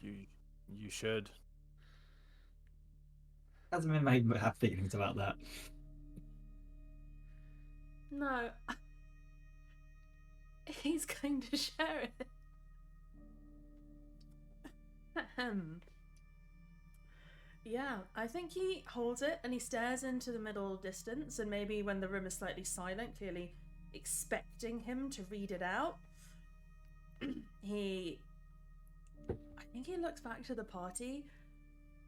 You should. Hasn't made me have feelings about that. No. He's going to share it. Ahem. Yeah, I think he holds it and he stares into the middle distance, and maybe when the room is slightly silent, clearly expecting him to read it out. I think he looks back to the party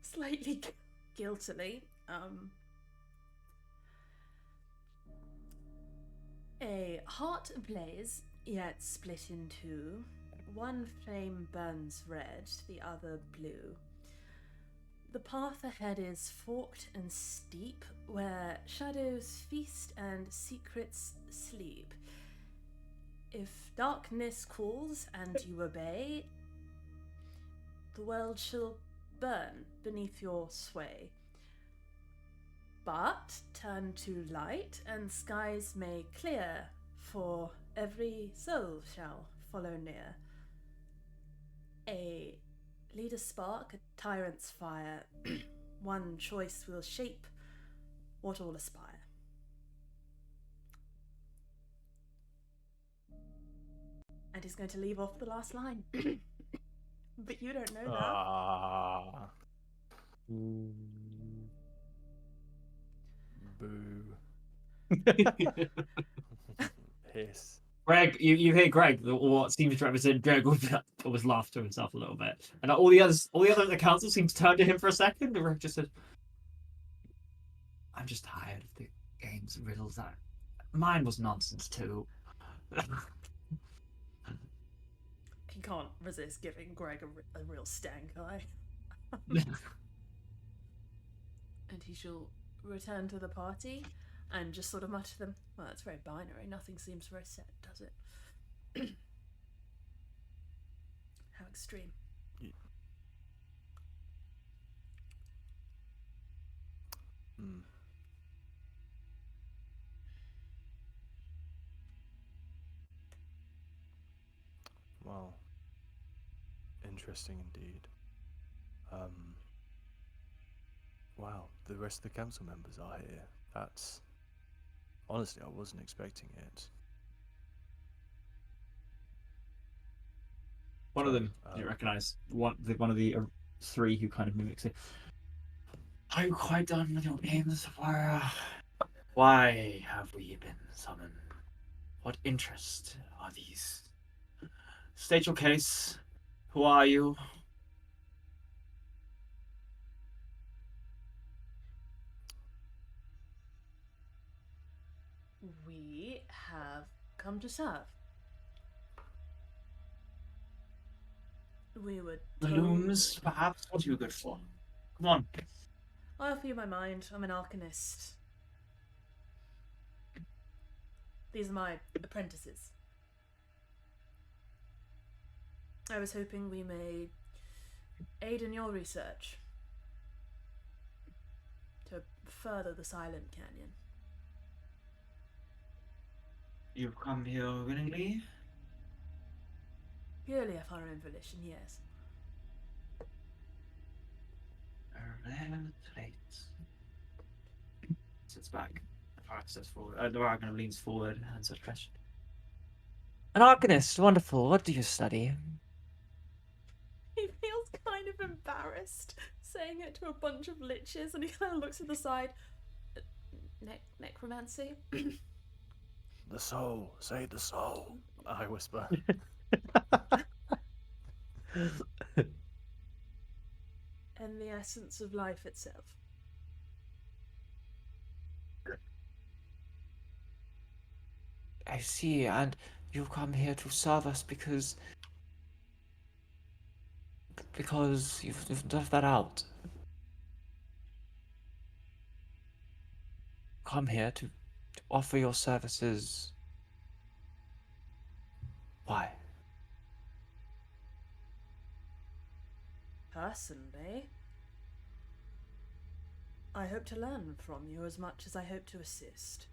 slightly guiltily. A heart ablaze, yet split in two. One flame burns red, the other blue. The path ahead is forked and steep, where shadows feast and secrets sleep. If darkness calls and you obey, the world shall burn beneath your sway. But turn to light, and skies may clear, for every soul shall follow near. A leader's spark, a tyrant's fire, one choice will shape what all aspire. And he's going to leave off the last line. But you don't know that. Ah. Boo. Piss. Greg, you hear Greg, what seems to represent Greg, always laughed to himself a little bit, and all the others in the council seem to turn to him for a second. And Greg just said, "I'm just tired of the games and riddles. That mine was nonsense too." He can't resist giving Greg a real stank eye. And he shall return to the party and just sort of mutter to them, well, it's very binary. Nothing seems very set, does it? How extreme. Mm. Well, interesting indeed. Wow, the rest of the council members are here. That's... Honestly, I wasn't expecting it. One of them you recognise. One of the three who kind of mimics it. Are you quite done with your games, Sapphire? Why have we been summoned? What interest are these? State your case. Who are you? We have come to serve. We were The told... looms, perhaps? What are you good for? Come on. I offer you my mind. I'm an alchemist. These are my apprentices. I was hoping we may aid in your research to further the Silent Canyon. You've come here willingly? Purely of our own volition, yes. Sits back. Varag steps forward. Varag leans forward and answers the question. An arcanist, wonderful. What do you study? He feels kind of embarrassed saying it to a bunch of liches, and he kind of looks to the side. Necromancy? The soul, say the soul, I whisper. And the essence of life itself. I see, and You come here to serve us because you've left that out. Come here to offer your services. Why? Personally, I hope to learn from you as much as I hope to assist.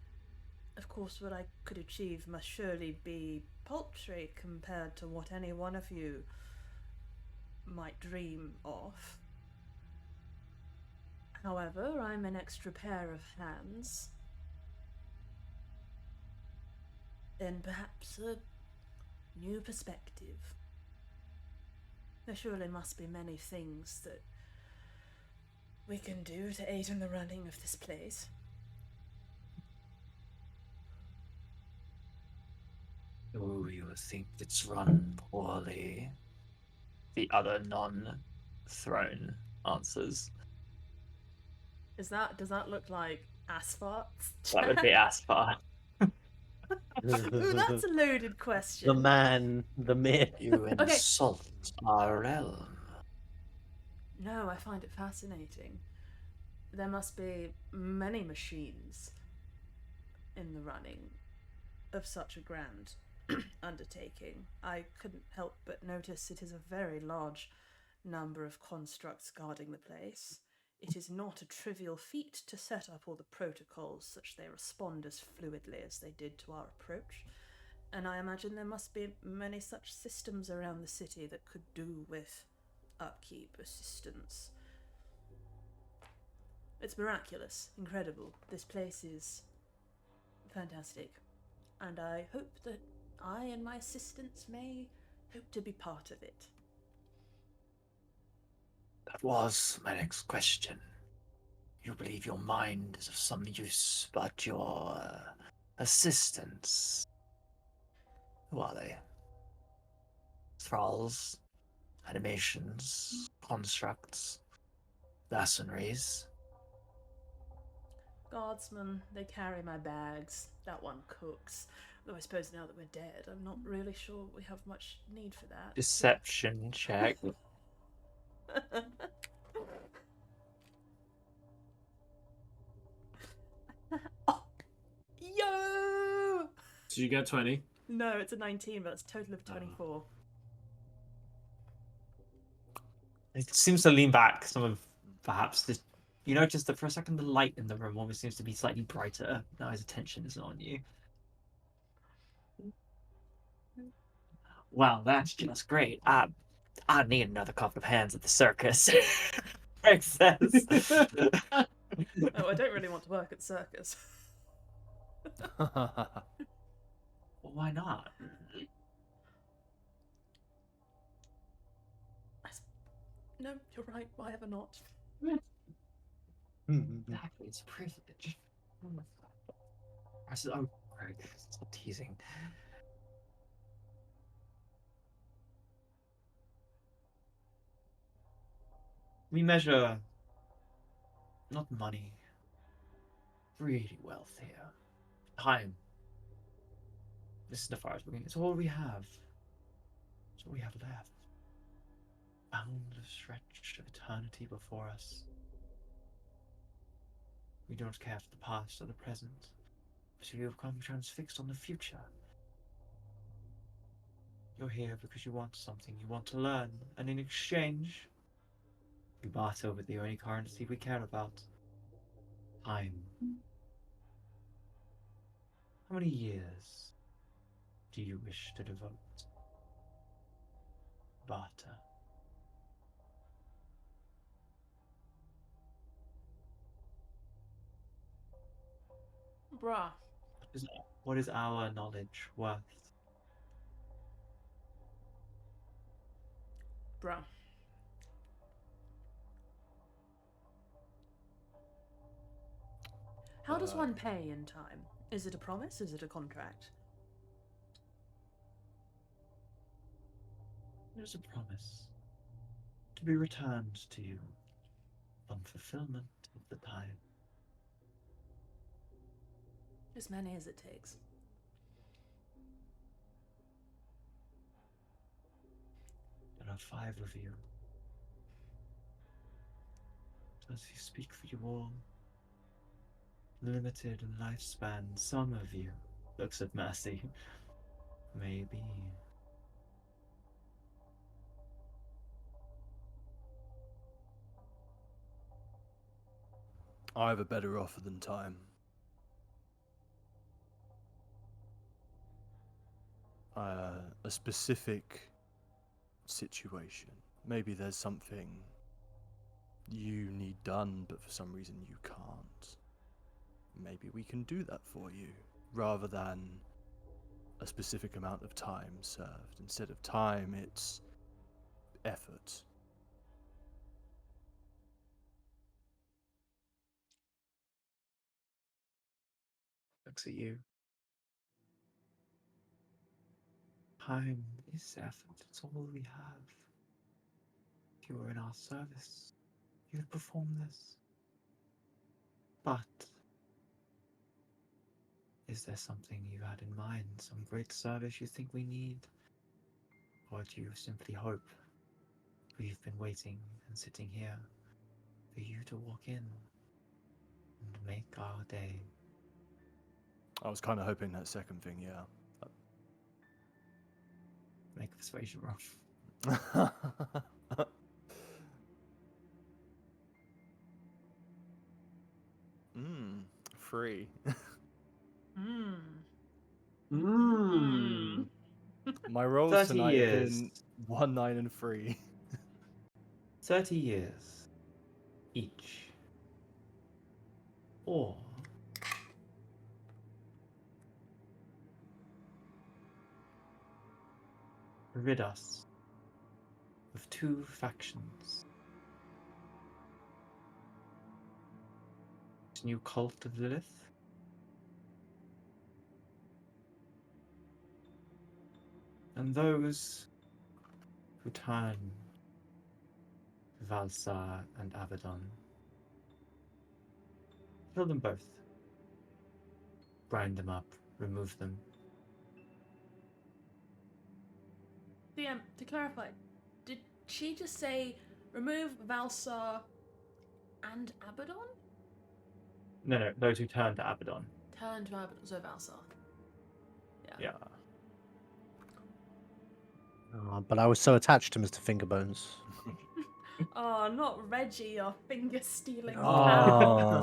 Of course, what I could achieve must surely be paltry compared to what any one of you might dream of. However, I'm an extra pair of hands, and perhaps a new perspective. There surely must be many things that we can do to aid in the running of this place. Oh, you think it's run poorly? The other non-throne answers. Does that look like asphalt? That would be Aspar. Ooh, that's a loaded question. The man, the myth. You insult our realm. No, I find it fascinating. There must be many machines in the running of such a grand undertaking. I couldn't help but notice it is a very large number of constructs guarding the place. It is not a trivial feat to set up all the protocols such they respond as fluidly as they did to our approach, and I imagine there must be many such systems around the city that could do with upkeep, assistance. It's miraculous, incredible. This place is fantastic, and I hope that I and my assistants may hope to be part of it. That was my next question. You believe your mind is of some use, but your assistants, who are they? Thralls, animations, constructs, mercenaries. Guardsmen, they carry my bags. That one cooks. Though I suppose now that we're dead, I'm not really sure we have much need for that. Deception check. Oh, yo! Did you get 20? No, it's a 19, but it's a total of 24. It seems to lean back some of perhaps this. You notice that for a second the light in the room always seems to be slightly brighter. Now his attention is on you. Well, that's just great. I need another couple of hands at the circus. Greg says. Oh, I don't really want to work at circus. Well, why not? No, you're right. Why ever not? Exactly, it's a privilege. Oh my god. I said, oh, Greg, stop teasing. We measure not money, really wealth here. Time. This is the far as we're going. It's all we have. It's all we have left. Boundless stretch of eternity before us. We don't care for the past or the present, but we have become transfixed on the future. You're here because you want something, you want to learn, and in exchange, we barter with the only currency we care about. Time. How many years do you wish to devote? Barter. Bruh. What is our knowledge worth? Bruh. How does one pay in time? Is it a promise? Is it a contract? There's a promise to be returned to you on fulfillment of the time. As many as it takes. are 5 of you. Does he speak for you all? Limited lifespan, some of you. Looks at Mercy. Maybe. I have a better offer than time. A specific situation. Maybe there's something you need done, but for some reason you can't. Maybe we can do that for you, rather than a specific amount of time served. Instead of time, it's effort. Looks at you. Time is effort. It's all we have. If you were in our service, you'd perform this. But is there something you had in mind? Some great service you think we need? Or do you simply hope we've been waiting and sitting here for you to walk in and make our day? I was kind of hoping that second thing, yeah. Make a persuasion roll. Free. My rolls 30 tonight have years. been 1, 9, and 3. 30 years each. Or rid us of 2 factions. This new cult of Lilith. And those who turn to Valsar and Abaddon. Kill them both. Grind them up. Remove them. DM, to clarify, did she just say remove Valsar and Abaddon? No, those who turn to Abaddon. Turn to Abaddon, so Valsar. Yeah. But I was so attached to Mr. Fingerbones. Oh, not Reggie, your finger stealing Oh, pal. not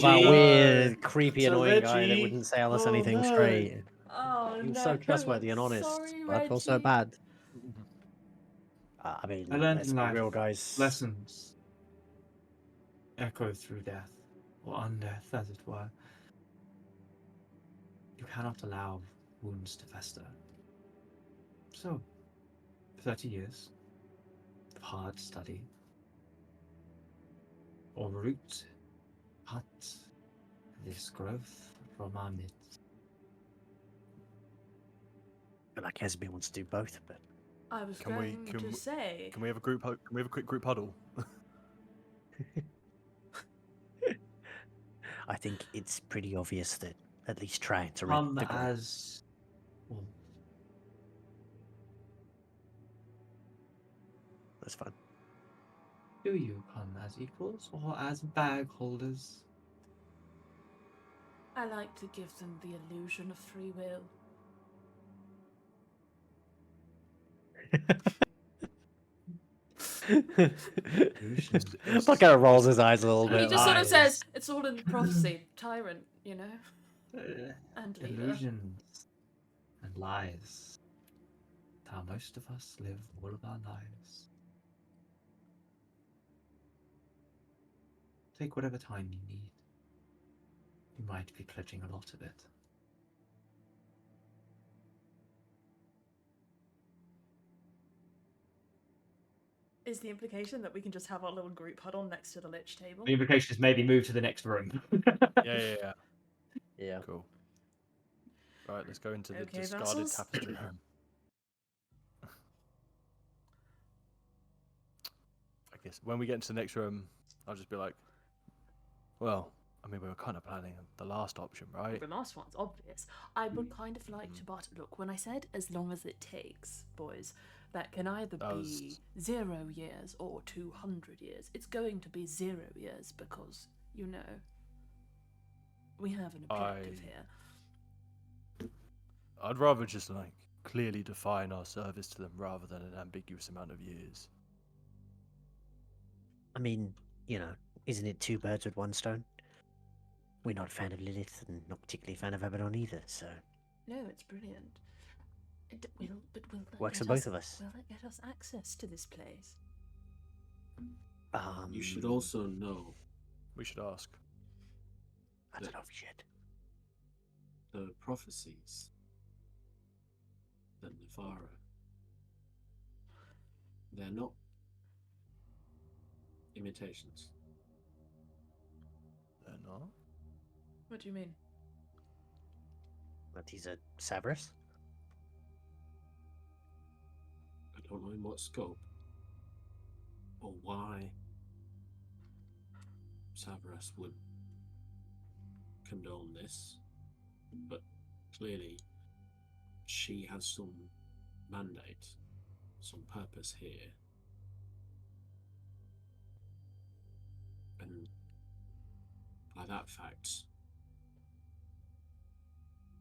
that Reggie. weird, creepy, So annoying guy that Reggie. wouldn't sell us Oh, anything no. straight. Oh, He was no. so trustworthy and honest, Sorry, but I feel so Reggie. bad. I mean, I learned let's in be life real, guys. lessons echo through death, or undeath, as it were. You cannot allow wounds to fester. So, 30 years of hard study, or root cut this growth from our midst. I like Hesby wants to do both, but I was Can we- going can to we- say. Can we have a group? Can we have a quick group huddle? I think it's pretty obvious that at least trying to rid Come the group. as wolves. That's fine. Do you come as equals or as bag holders? I like to give them the illusion of free will. Look how it rolls his eyes a little He bit. just sort of lies. says, it's all in prophecy. Tyrant, you know? And leader. Illusions and lies. How most of us live all of our lives. Take whatever time you need. You might be pledging a lot of it. Is the implication that we can just have our little group huddle next to the lich table? The implication is maybe move to the next room. Yeah. Yeah. Cool. Right, let's go into the Okay, discarded vassals. tapestry room. I guess when we get into the next room, I'll just be like, well, I mean, we were kind of planning the last option, right? The last one's obvious. I would kind of like to, but look, when I said as long as it takes, boys, that can either That be was- 0 years or 200 years. It's going to be 0 years because, you know, we have an objective here. I'd rather just like clearly define our service to them rather than an ambiguous amount of years. I mean, you know, isn't it two birds with one stone? We're not a fan of Lilith and not particularly a fan of Abaddon either, so No, it's brilliant. But will that works get for both us, of us. Will that get us access to this place? You should also know We should ask. I don't know if we should. the prophecies, the Nefara. They're not imitations. They're not. What do you mean? But he's a Savras. I don't know in what scope or why Savras would condone this, but clearly she has some mandate, some purpose here. And by that fact,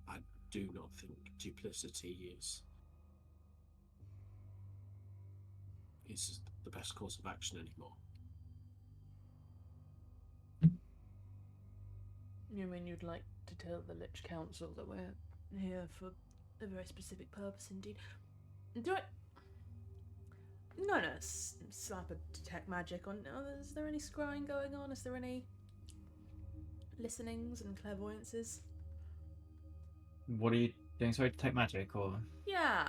I do not think duplicity is the best course of action anymore. You mean you'd like to tell the Lich Council that we're here for a very specific purpose indeed? Do I... No, slap a detect magic on... Is there any scrying going on? Is there any listenings and clairvoyances? What are you doing? Sorry, detect magic or? Yeah.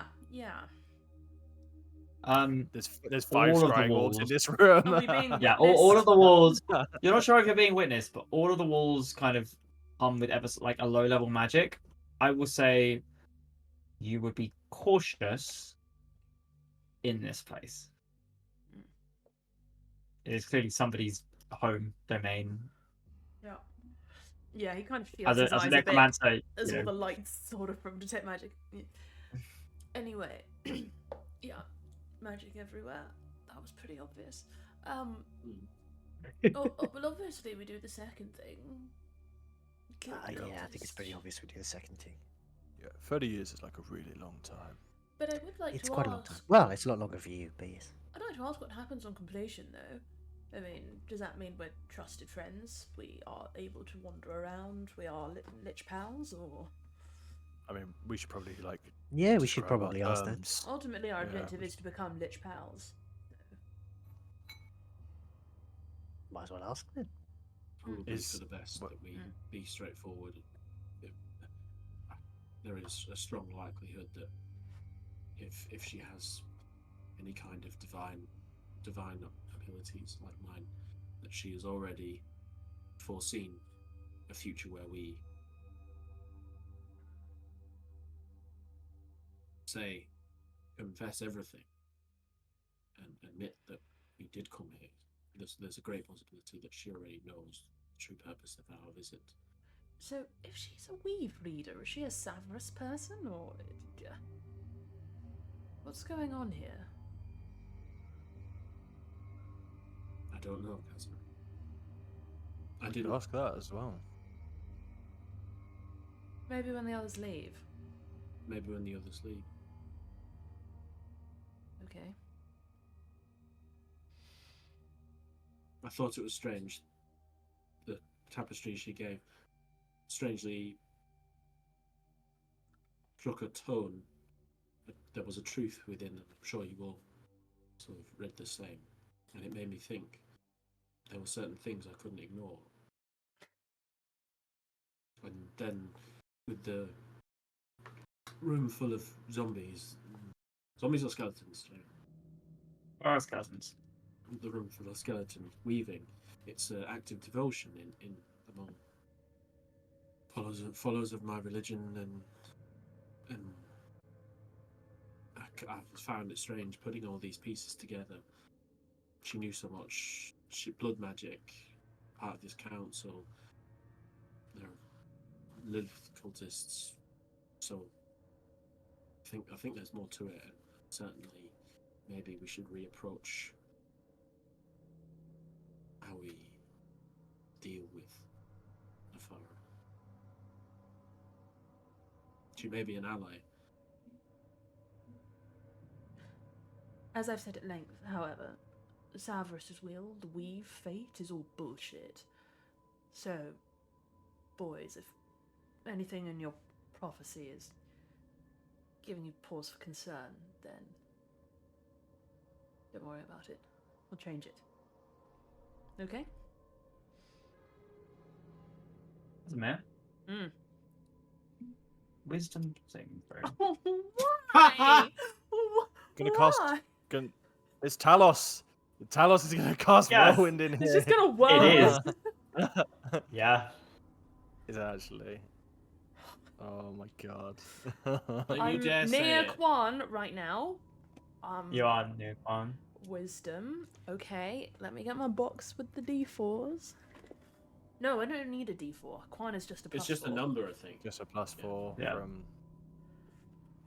There's 5 All of the scrying orbs in walls. this room. Are we being Yeah, all of the witnessed? walls. You're not sure if you're being witnessed, but all of the walls kind of come with like a low level magic. I will say you would be cautious in this place. It is clearly somebody's home domain. Yeah. Yeah, he kind of feels As a his eyes a bit necromancer, as you all know. the lights sort of from detect magic. Yeah. Anyway, yeah, magic everywhere. That was pretty obvious. Well, obviously we do the second thing. Kill the Yeah, I think it's pretty cultists. obvious we do the second thing. Yeah, 30 years is like a really long time. But I would like It's to quite ask. a long time. Well, it's a lot longer for you, but yes. I'd like to ask what happens on completion, though. I mean, does that mean we're trusted friends? We are able to wander around? We are lich pals, or I mean, we should probably like. Yeah, we should describe our probably ask that. terms. ultimately our Yeah, objective we is to become lich pals? Might as well ask then. Probably Is- for the best what- that we be straightforward. There is a strong likelihood that if she has any kind of divine abilities like mine, that she has already foreseen a future where we say, confess everything and admit that we did come here. There's a great possibility that she already knows the true purpose of our visit. So, if she's a weave reader, is she a Savras person, or what's going on here? I don't know, Casper. I We could didn't ask that as well. Maybe when the others leave. Maybe when the others leave. Okay. I thought it was strange. The tapestry she gave strangely struck a tone. But there was a truth within them. I'm sure you all sort of read the same. And it made me think there were certain things I couldn't ignore. And then with the room full of zombies or skeletons, Or as cousins. the room full of skeleton weaving, it's an active devotion in among followers of my religion, and I found it strange putting all these pieces together. She knew so much. Blood magic, part of this council. There are Lilith cultists. So I think there's more to it. And certainly, maybe we should reapproach how we deal with Nefara. She may be an ally. As I've said at length, however, Savarus's will, the weave, fate is all bullshit. So, boys, if anything in your prophecy is giving you pause for concern, then don't worry about it. We'll change it. Okay? Man, Mm. wisdom saving throw. Why? Gonna Why? cast. It's Talos. Talos is gonna cast Yes. whirlwind in here. He's just gonna whirl. It is. Yeah. Is actually. Oh my god. Don't you I'm dare say near it. Quan right now. You are new one. Wisdom. Okay, let me get my box with the d4s. No, I don't need a d4. Quan is just a plus It's just a 4. number, I think. Just a +4 Yeah. from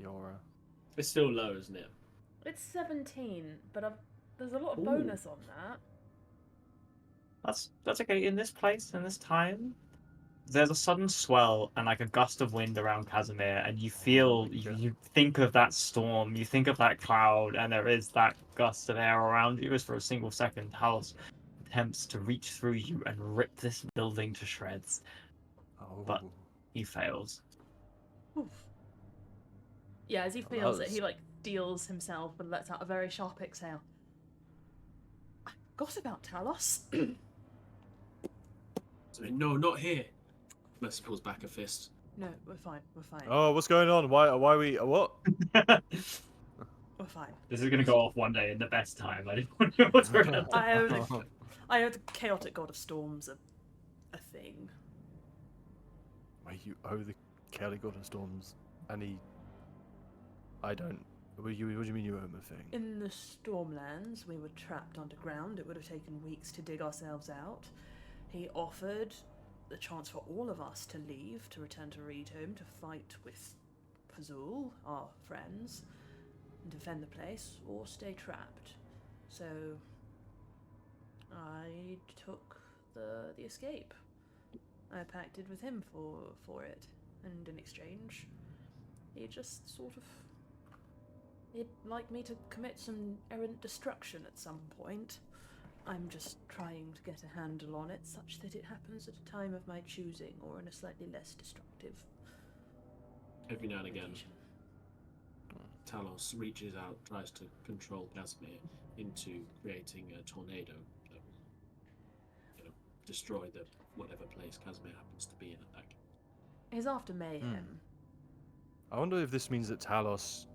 Yora. It's still low, isn't it? It's 17, but there's a lot of Ooh. bonus on that. That's okay. In this place, in this time, there's a sudden swell and like a gust of wind around Casimir, and you feel you think of that storm, you think of that cloud, and there is that gust of air around you. As for a single second, Talos attempts to reach through you and rip this building to shreds. Oh. But- He fails. Oof. Yeah, as he Well, feels that it, he like steels himself and lets out a very sharp exhale. I forgot about Talos. No, not here. Mercy pulls back a fist. No, we're fine. We're fine. Oh, what's going on? Why are we what? We're fine. This is gonna go off one day in the best time. I didn't want to know what's going on. I owe the chaotic god of storms a thing. Wait, you owe the Kelly God of Storms any. I don't. What do you mean you owe him a thing? In the Stormlands, we were trapped underground. It would have taken weeks to dig ourselves out. He offered the chance for all of us to leave, to return to Reedhome, to fight with Fazul, our friends, and defend the place, or stay trapped. So I took the escape. I pacted with him for it, and in exchange, he just sort of... He'd like me to commit some errant destruction at some point. I'm just trying to get a handle on it such that it happens at a time of my choosing or in a slightly less destructive Every now and again, occasion. Talos reaches out, tries to control Casimir into creating a tornado that will, destroy whatever place Casimir happens to be in at that. He's after mayhem. I wonder if this means that Talos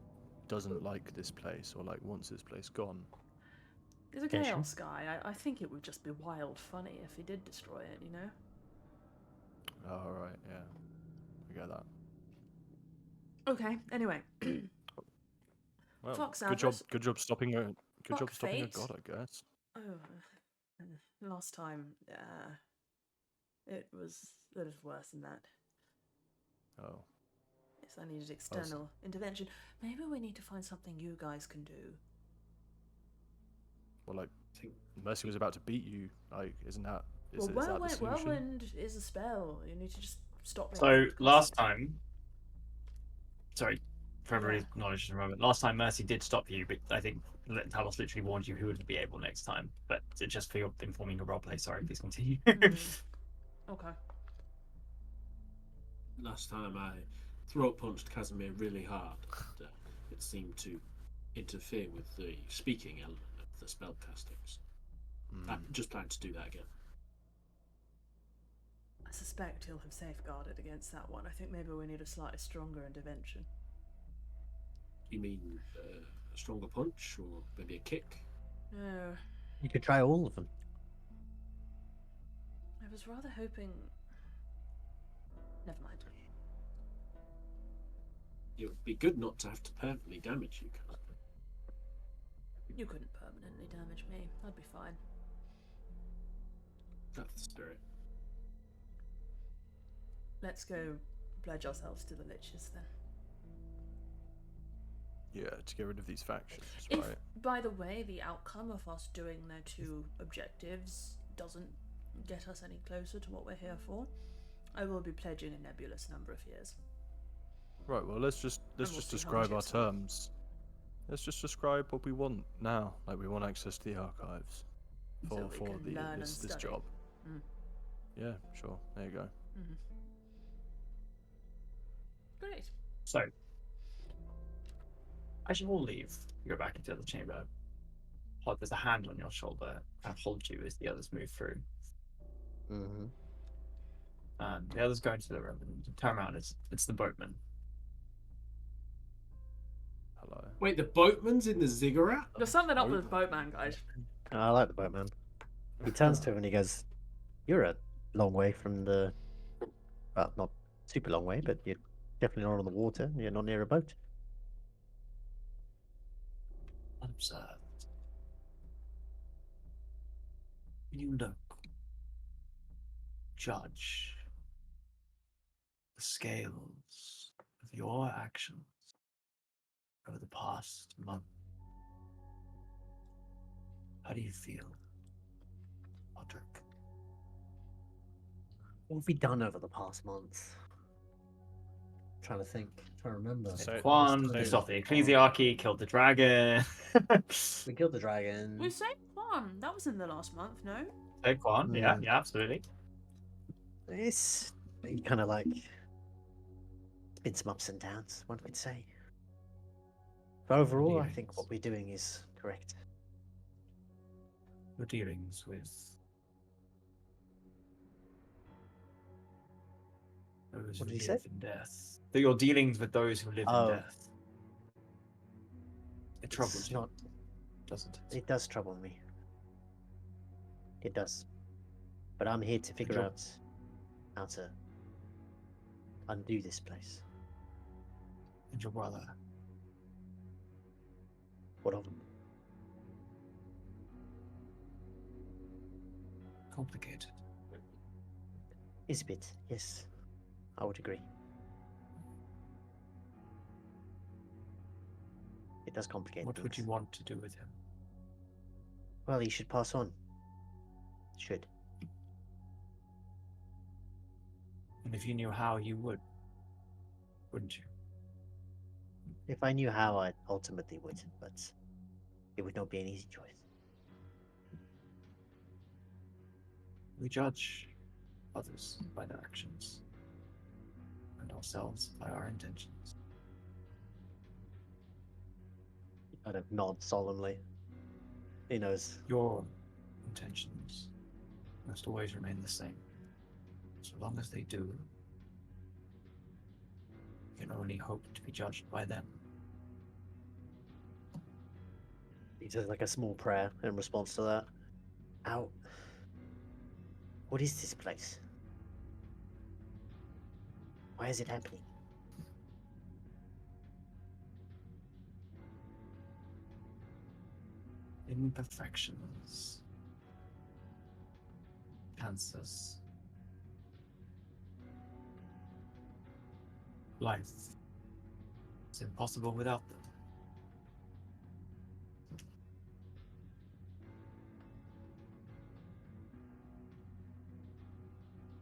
doesn't like this place or like wants this place gone. He's a Potential. chaos guy. I think it would just be wild funny if he did destroy it, you know? Oh right, yeah, I get that. Okay, anyway. Well, Fuck good job stopping a Fuck stopping a fate. god, I guess. Oh, last time, it was worse than that. Oh, Yes, I needed external intervention. Maybe we need to find something you guys can do. well, like I think Mercy was about to beat you. Like, isn't that is, Well, is that the solution? whirlwind is a spell. You need to just stop it. So last time, sorry, for everybody's knowledge at the moment, last time Mercy did stop you, but I think Talos literally warned you who would be able next time. But just for your informing your roleplay, sorry, please continue. Okay. last time I throat punched Casimir really hard, and it seemed to interfere with the speaking element of the spell castings. I just plan to do that again. I suspect he'll have safeguarded against that one. I think maybe we need a slightly stronger intervention. You mean a stronger punch, or maybe a kick? No, You could try all of them. I was rather hoping... Never mind. It would be good not to have to permanently damage you, Casimir. You couldn't permanently damage me. I'd be fine. That's the spirit. Let's go pledge ourselves to the Liches then. Yeah, to get rid of these factions, If, right? by the way, the outcome of us doing their 2 objectives doesn't get us any closer to what we're here for, I will be pledging a nebulous number of years. Right. Well, let's just we'll see how describe we our get on. terms. Let's just describe what we want now. Like we want access to the archives So for we can learn and this study. job. Mm. Yeah, sure. There you go. Mhm. Great. So, as you all leave, you go back into the chamber. There's a hand on your shoulder and holds you as the others move through. Mm-hmm. And the others go into the room and turn around. It's the boatman. Hello. Wait, the boatman's in the ziggurat? There's something up with Boatman, guys. I like the boatman. He turns to him and he goes, "You're a long way from the, well, not super long way, but you're definitely not on the water. You're not near a boat." Unobserved. You look, judge the scales of your actions over the past month. How do you feel, Podrick? What have we done over the past month? Trying to think, trying to remember. So- Quan, so- pissed off the ecclesiarchy, killed the dragon. We killed the dragon. We saved Quan. That was in the last month, no? Hey, Quan, yeah, Mm. yeah, absolutely. It's kind of like been some ups and downs, one could say. But overall, I think Dealings. what we're doing is correct. Your dealings with those What who did he live say? in death. Your dealings with those who live Oh. in death. It troubles It's you, not. doesn't it? It does trouble me. It does. But I'm here to figure you're- out how to undo this place. And your brother. What of them? Complicated. Is a bit, yes. I would agree. It does complicate What would you things. want to do with him? Well, he should pass on. Should. And if you knew how, you would. Wouldn't you? If I knew how, I ultimately would, but it would not be an easy choice. We judge others by their actions, and ourselves by our intentions. He kind of nods solemnly. He knows. Your intentions must always remain the same. So long as they do, you can only hope to be judged by them. He does like a small prayer in response to that. How? What is this place? Why is it happening? Imperfections, cancers, life is impossible without them.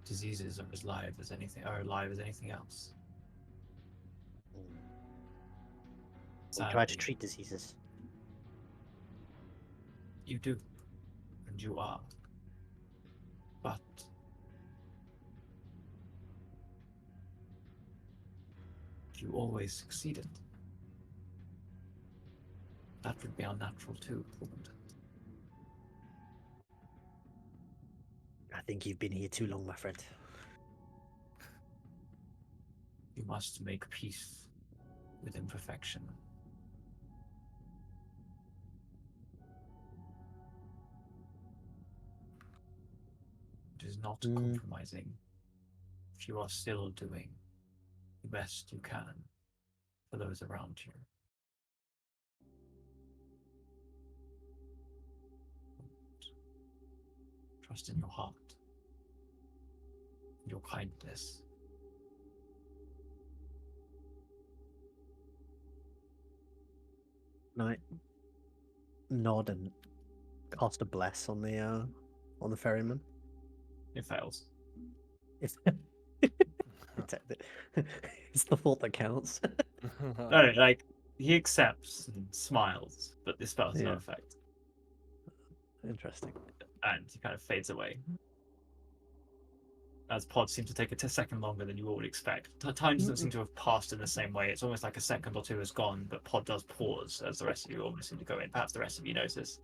Diseases are as alive as anything else. We try to Sadly, treat diseases. you do, and you are. But if you always succeeded, that would be unnatural too, wouldn't it? I think you've been here too long, my friend. You must make peace with imperfection. It is not compromising if you are still doing the best you can for those around you. Trust in your heart, your kindness. I nod and cast a bless on the ferryman. It fails. It's it's the thought that counts. No, like he accepts and smiles, but this spell has no Yeah. effect, Interesting. and he kind of fades away. As Pod seems to take a second longer than you would expect. Time doesn't seem to have passed in the same way. It's almost like a second or two has gone, but Pod does pause as the rest of you almost seem to go in. Perhaps the rest of you notice.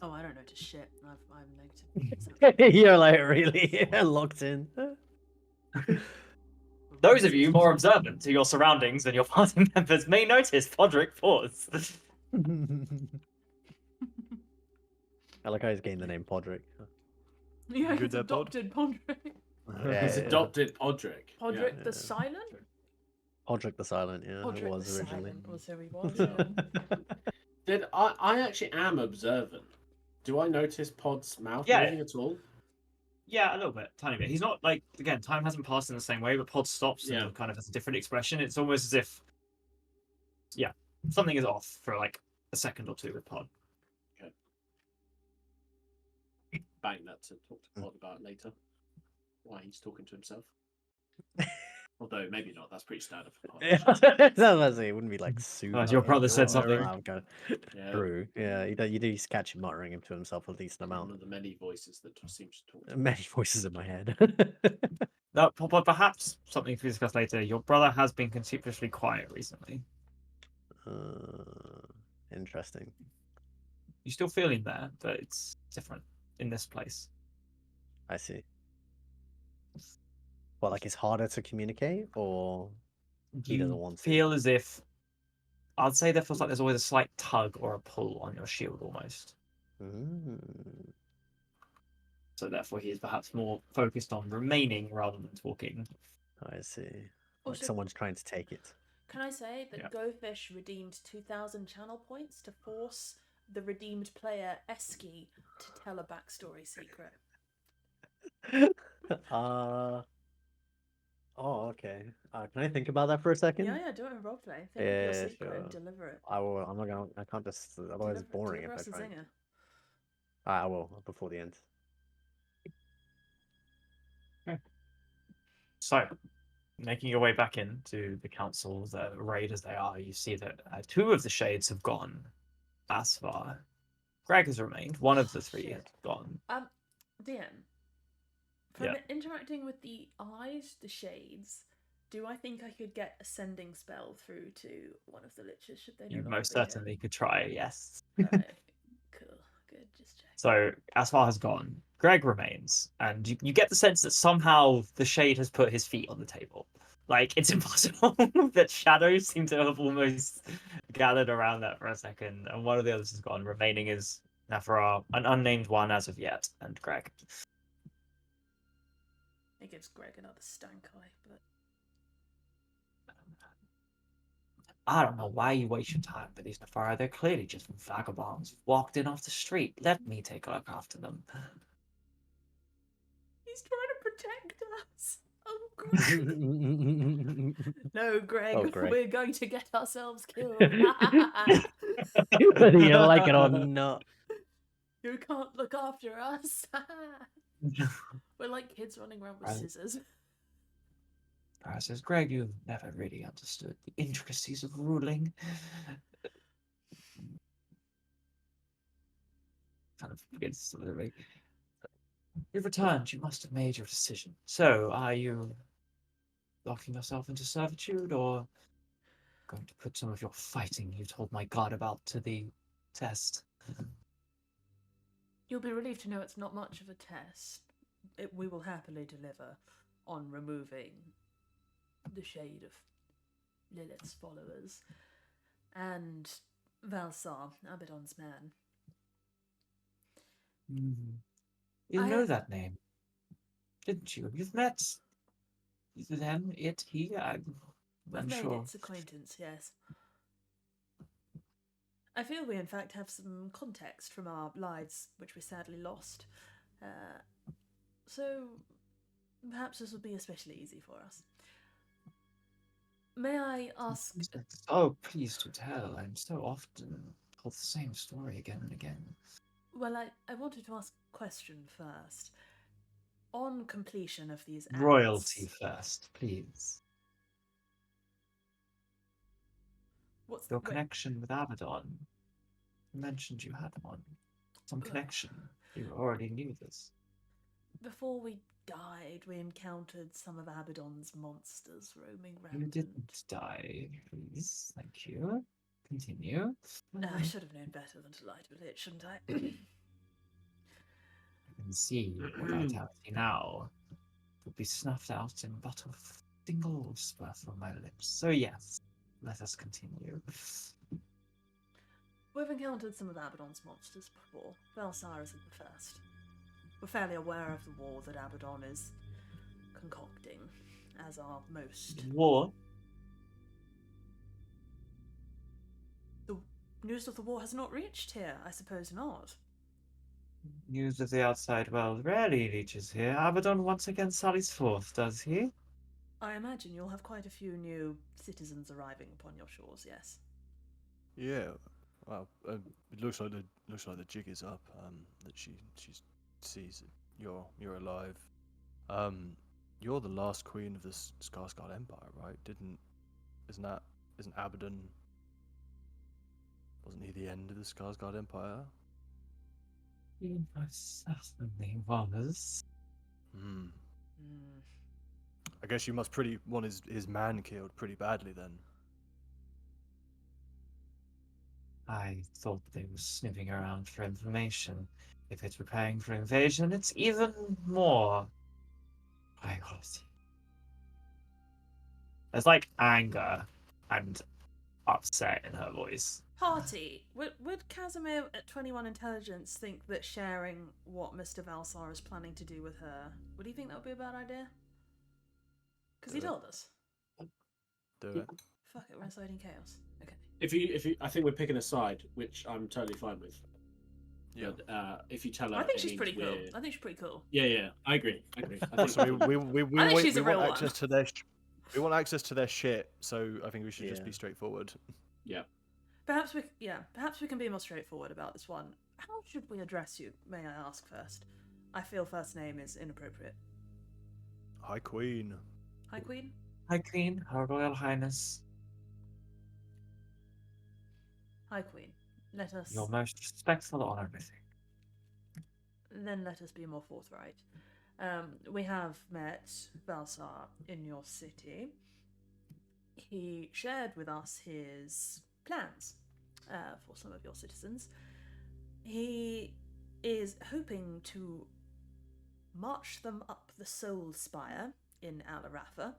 Oh, I don't notice shit. I'm negative. You're like really locked in. Those of you more observant to your surroundings and your party members may notice Podrick pause. I like how he's gained the name Podrick. Yeah, Good he's there, Pod? adopted Podrick. He's adopted Podrick. Podrick Yeah. the Silent? Podrick the Silent, yeah, Podrick it was the originally. Silent was who he was. Yeah. Did I actually am observant. Do I notice Pod's mouth Yeah. moving at all? Yeah, a little bit, tiny bit. He's not like, again, time hasn't passed in the same way, but Pod stops Yeah. and kind of has a different expression. It's almost as if, yeah, something is off for like a second or two with Pod. Bang that to talk to Pod about later. Why he's talking to himself. Although maybe not. That's pretty standard for Pod. It wouldn't be like super. Your brother said something. Yeah. True. Yeah, you do catch him muttering him to himself a decent One amount. of the many voices that seems to talk to Many voices in my head. No, but perhaps something to discuss later. Your brother has been conspicuously quiet recently. Interesting. You still feel him there, but it's different in this place. I see. Well, like it's harder to communicate, or he doesn't want to. Feel as if I'd say there feels like there's always a slight tug or a pull on your shield almost. Mm. So therefore he is perhaps more focused on remaining rather than talking. I see. Like Also- someone's trying to take it. Can I say that Yeah. GoFish redeemed 2,000 channel points to force the redeemed player Eski to tell a backstory secret? Oh, okay. Can I think about that for a second? Yeah, do it in roleplay. Think of your Yeah, secret and sure. deliver it. I will. I'm not gonna. I can't just. Otherwise, it's boring deliver if us I a try. zinger. I will before the end. So, making your way back into the council, the arrayed as they are, you see that two of the shades have gone as far. Greg has remained. One of the three Shit. has gone. DM. From Yeah. interacting with the eyes, the shades, do I think I could get a sending spell through to one of the liches? Should they no You longer most be here? certainly could try, yes. Alright, cool. Good, just check. So Asfar has gone. Greg remains, and you get the sense that somehow the shade has put his feet on the table. Like it's impossible that shadows seem to have almost gathered around that for a second, and one of the others has gone. Remaining is Nafra, an unnamed one as of yet, and Greg. It gives Greg another stank eye, but I don't know why you waste your time with these Nafara. They're clearly just vagabonds walked in off the street. Let me take a look after them. he's trying to protect us. Oh, Greg. No, Greg, Oh, Greg. we're going to get ourselves killed. Whether you like it or not. You can't look after us. We're like kids running around with Right. scissors. Says Greg, you've never really understood the intricacies of ruling. Kind of begins to literally. You've returned. You must have made your decision. So, are you locking yourself into servitude, or going to put some of your fighting you told my god about to the test? You'll be relieved to know it's not much of a test. We will happily deliver on removing the shade of Lilith's followers and Valsar, Abaddon's man. You I- know that name, didn't you? You've met them, it, he. I'm We've made sure. its acquaintance, yes. I feel we in fact have some context from our lives, which we sadly lost. So perhaps this will be especially easy for us. May I ask? So pleased to tell. I'm so often told the same story again and again. Well, I wanted to ask a question first. On completion of these acts, Royalty first, please. What's Your wait, connection with Abaddon. You mentioned you had one. Some connection. You already knew this. before we died, we encountered some of Abaddon's monsters roaming You rampant. didn't die, please. Thank you. Continue. I should have known better than to lie to it, shouldn't I? You can see your vitality now would be snuffed out in but a single whisper from my lips. So yes, let us continue. We've encountered some of Abaddon's monsters before. Valsar isn't the first. We're fairly aware of the war that Abaddon is concocting, as are most. War? The news of the war has not reached here, I suppose not. News of the outside world rarely reaches here. Abaddon once again sallies forth, does he? I imagine you'll have quite a few new citizens arriving upon your shores, yes. Yeah. Well, it looks like the jig is up. That she sees that you're alive. You're the last queen of the Skarsgård Empire, right? Isn't Abaddon? Wasn't he the end of the Skarsgård Empire? He most certainly was. Hmm. Hmm. I guess you must want his man killed pretty badly then. I thought they were sniffing around for information. If it's preparing for invasion, it's even more priority. There's like anger and upset in her voice. Party, would Casimir at 21 intelligence think that sharing what Mr. Valsar is planning to do with her, would he think that would be a bad idea? Because he Do it. told us. Do it. Fuck it, we're inciting chaos. Okay. If you, I think we're picking a side, which I'm totally fine with. Yeah. But if you tell her, I think it she's means pretty cool. we're- I think she's pretty cool. Yeah, I agree. I So think we I think she's a real want one. access to their we want access to their shit. So I think we should just Yeah. be straightforward. yeah. Perhaps we can be more straightforward about this one. How should we address you, may I ask first? I feel first name is inappropriate. Hi, Queen. Hi, Queen. Hi, Queen, Her Royal Highness. Hi, Queen. Let us Your most respectful on everything. then let us be more forthright. We have met Valsar in your city. He shared with us his plans for some of your citizens. He is hoping to march them up the Soul Spire in Al-Arafa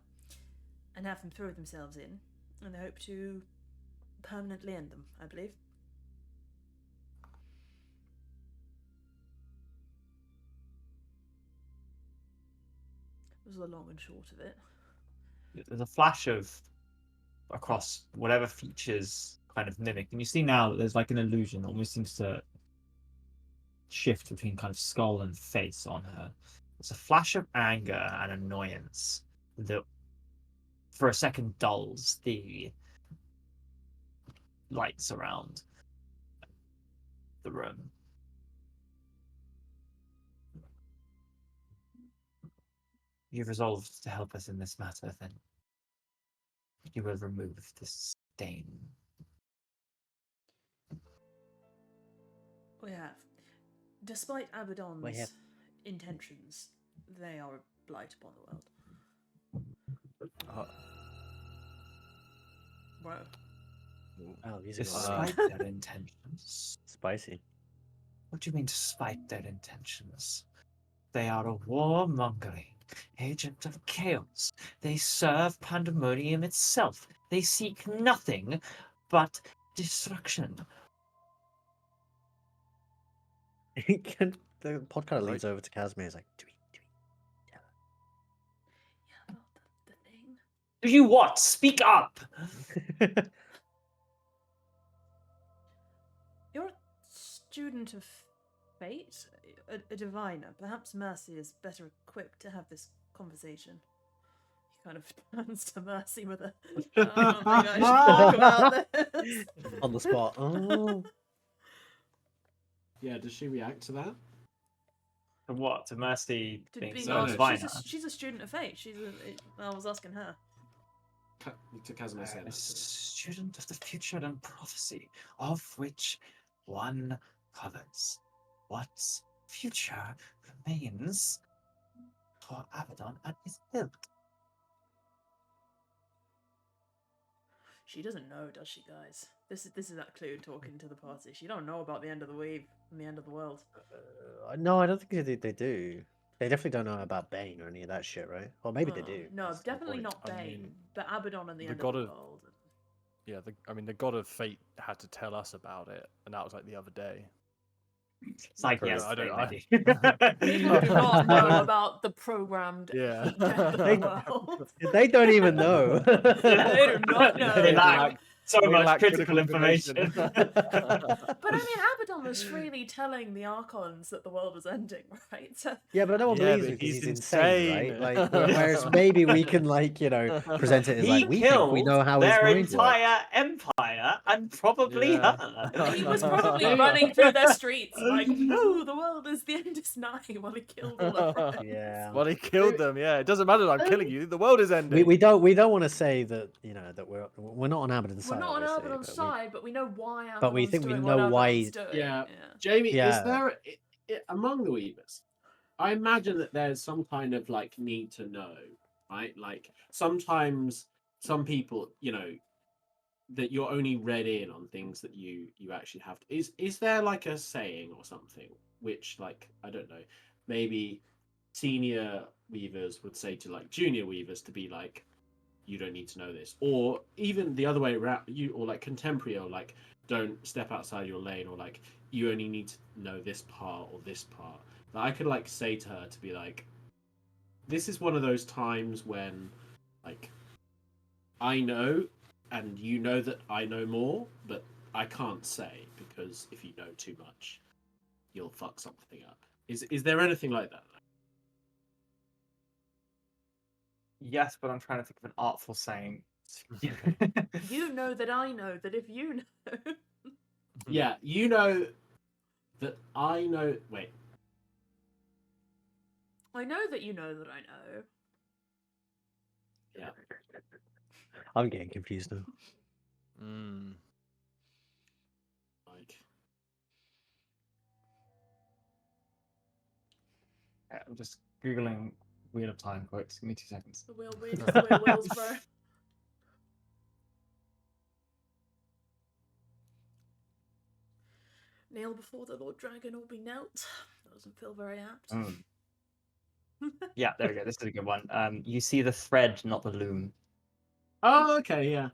and have them throw themselves in, and they hope to permanently end them, I believe. It was the long and short of it. There's a flash of across whatever features kind of mimic, and you see now that there's like an illusion that almost seems to shift between kind of skull and face on her. There's a flash of anger and annoyance that for a second dulls the lights around the room. You've resolved to help us in this matter, then you will remove this stain. We have. Despite Abaddon's have. intentions, they are a blight upon the world. Bro. Oh, music. Despite their intentions. Spicy. What do you mean, despite their intentions? They are a warmongering agent of chaos. They serve pandemonium itself. They seek nothing but destruction. The pod kind of Right. leans over to Casimir. He's like, Yeah, about the thing. Do you what? Speak up! You're a student of fate, a diviner. Perhaps Mercy is better equipped to have this conversation. kind of turns to Mercy with a, I don't think I should talk about this. On the spot. Oh. Yeah, does she react to that? To what? To Mercy To being be so no, diviner? she's a student of fate. I was asking her. To Kazuma say A that. student of the future and prophecy, of which one covers. What future remains for Abaddon and his ilk? She doesn't know, does she, guys? This is that clue talking to the party. She don't know about the end of the weave and the end of the world. No, I don't think they do. They definitely don't know about Bane or any of that shit, right? Or maybe they do. No, That's the whole definitely point. not I Bane, mean, but Abaddon and the the end god of the of- world. Yeah, the god of fate had to tell us about it, and that was like the other day. It's like, Correct. yes, I don't- People do not know about the programmed Yeah. end of They- the world. They don't even know. They do not know. They lack lack- so they much lack critical information. But I mean, Abaddon was freely telling the Archons that the world was ending, right? So, Yeah, but no one Yeah, believes but him because he's he's insane, insane. right? Like, whereas maybe we can, like, you know, present it as He like we think killed we know how his their mind works. entire empire and probably Yeah. her. he was probably running through their streets like, no, the world is the end is nigh, while he killed all the friends. Yeah. Well, he killed them. Yeah, it doesn't matter that I'm killing you. The world is ending. We don't want to say that, you know, that we're not on Abaddon's We're side. not on obviously, Abaddon's but we- side, but we know why Abaddon's but we think we doing know what why Abaddon's he's- doing. Yeah. Yeah. Jamie, Yeah. is there among the Weavers? I imagine that there's some kind of like need to know, right? Like sometimes some people, you know, that you're only read in on things that you actually have to. Is there like a saying or something which, like, I don't know, maybe senior weavers would say to like junior weavers to be like, you don't need to know this, or even the other way around, you, or like contemporary, or like, don't step outside your lane, or like, you only need to know this part or this part. That I could like say to her to be like, this is one of those times when like I know and you know that I know more, but I can't say because if you know too much, you'll fuck something up. Is there anything like that? Yes, but I'm trying to think of an artful saying. You know that I know that if you know. Yeah, you know that I know. Wait, I know that you know that I know. yeah. I'm getting confused now. Mm. Like, I'm just googling Wheel of Time quotes. Give me 2 seconds. The wheel just the way wheels, bro. Kneel before the Lord Dragon or be knelt. That doesn't feel very apt. Mm. Yeah, there we go. This is a good one. You see the thread, not the loom. oh, okay, yeah.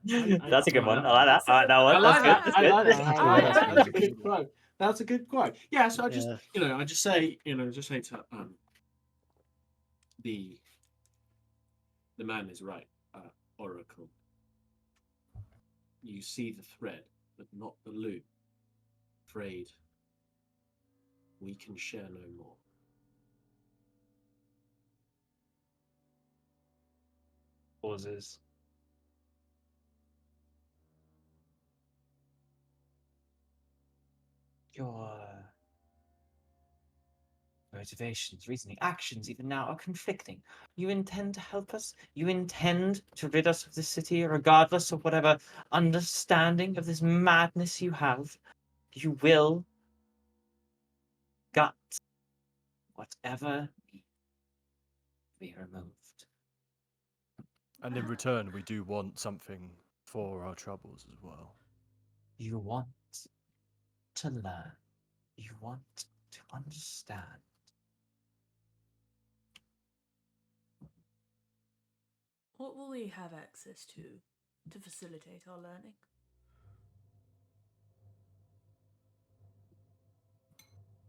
That's a good one. I like that. That's I like that one. I like That's that. good. I like That's that. good. I That's like a good quote. That's a good quote. Yeah. So I just, Yeah. I just say, just say to the man is right, Oracle. You see the thread, but not the loop. Afraid we can share no more. Pauses. Your motivations, reasoning, actions, even now, are conflicting. You intend to help us? You intend to rid us of this city, regardless of whatever understanding of this madness you have? You will gut whatever needs to be removed. And in return, we do want something for our troubles as well. You want to learn. You want to understand. What will we have access to facilitate our learning?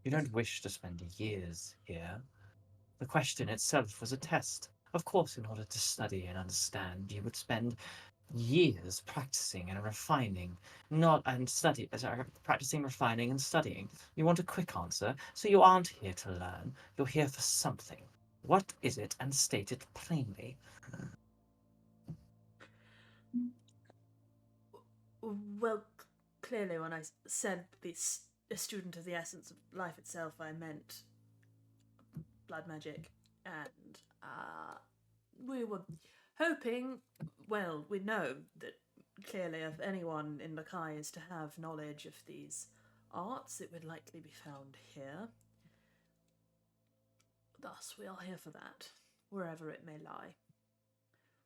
You don't wish to spend years here. The question itself was a test. Of course, in order to study and understand, you would spend years practicing and refining, practicing, refining, and studying. You want a quick answer, so you aren't here to learn. You're here for something. What is it? And state it plainly. Well, clearly, when I said this a student of the essence of life itself, I meant blood magic, and we were hoping. Well, we know that clearly, if anyone in Liches is to have knowledge of these arts, it would likely be found here. Thus, we are here for that, wherever it may lie.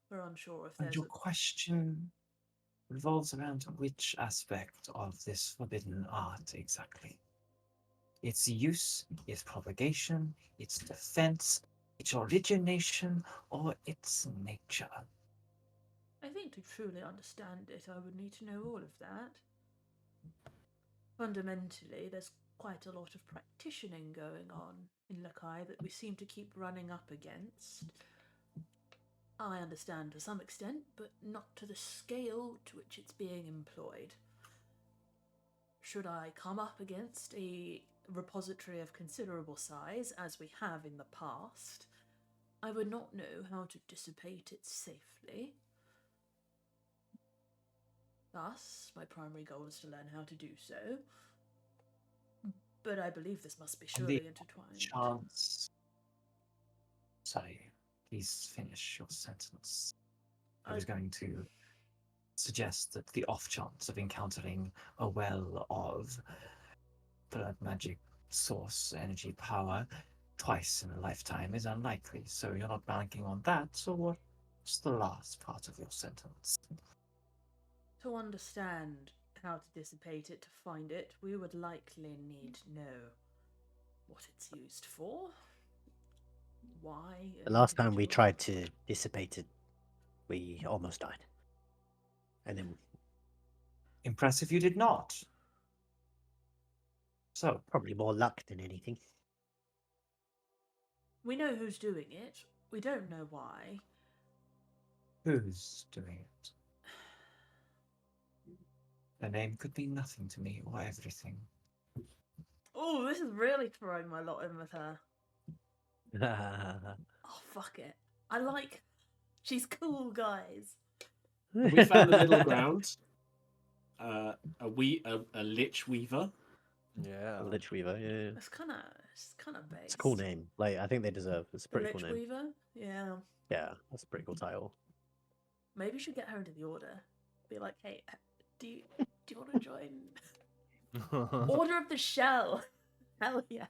We're unsure if And there's your question revolves around which aspect of this forbidden art exactly? Its use, its propagation, its defense, its origination, or its nature? I think to truly understand it, I would need to know all of that. Fundamentally, there's quite a lot of practicing going on in Liches that we seem to keep running up against. I understand to some extent, but not to the scale to which it's being employed. Should I come up against a repository of considerable size, as we have in the past, I would not know how to dissipate it safely. Thus, my primary goal is to learn how to do so. But I believe this must be surely intertwined. Chance. Sorry, please finish your sentence. I was going to suggest that the off chance of encountering a well of blood magic source energy power twice in a lifetime is unlikely. So you're not banking on that. So what's the last part of your sentence? To understand how to dissipate it, to find it, we would likely need to know what it's used for, why. The last time we tried to dissipate it, we almost died. And then Impressive you did not. So, probably more luck than anything. We know who's doing it. We don't know why. who's doing it? Their name could mean nothing to me or everything. Oh, this is really throwing my lot in with her. Oh, fuck it. I like. She's cool, guys. We found the middle ground. A lich weaver. Yeah. Lich Weaver, yeah. It's kind of base. It's a cool name. Like, I think they deserve. It's a The pretty cool Lich name. Weaver? Yeah. Yeah, that's a pretty cool title. Maybe you should get her into the order. Be like, hey, do you want to join? Order of the Shell. Hell yeah.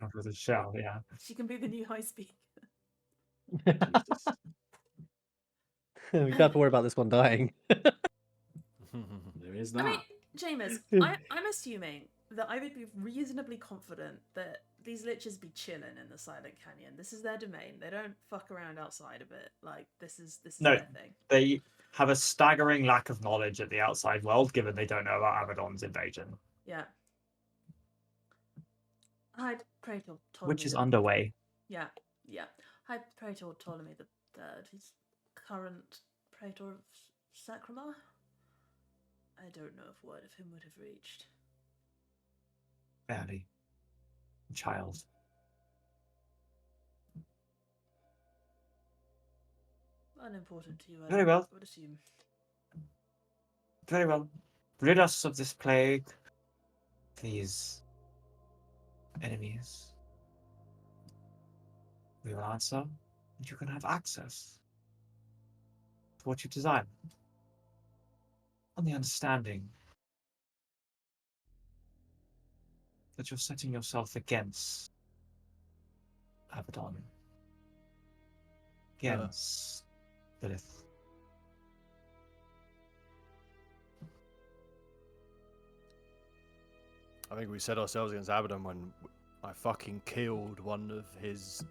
Over the shell, yeah. She can be the new high speaker. We don't have to worry about this one dying. There is that. I mean, Jameis, I'm assuming that I would be reasonably confident that these liches be chilling in the Silent Canyon. This is their domain. They don't fuck around outside of it. Like, this is No. their thing. They have a staggering lack of knowledge of the outside world, given they don't know about Abaddon's invasion, Yeah. Hi, Praetor Ptolemy. which is underway. Yeah. Hi, Praetor Ptolemy the Third. He's current Praetor of Sacramar. I don't know if word of him would have reached. Barely. Child. Unimportant to you, I Very well. would assume. Very well. Rid us of this plague, these enemies. We will answer, and you can have access to what you desire. On the understanding that you're setting yourself against Abaddon, against Lilith. I think we set ourselves against Abaddon when I fucking killed one of his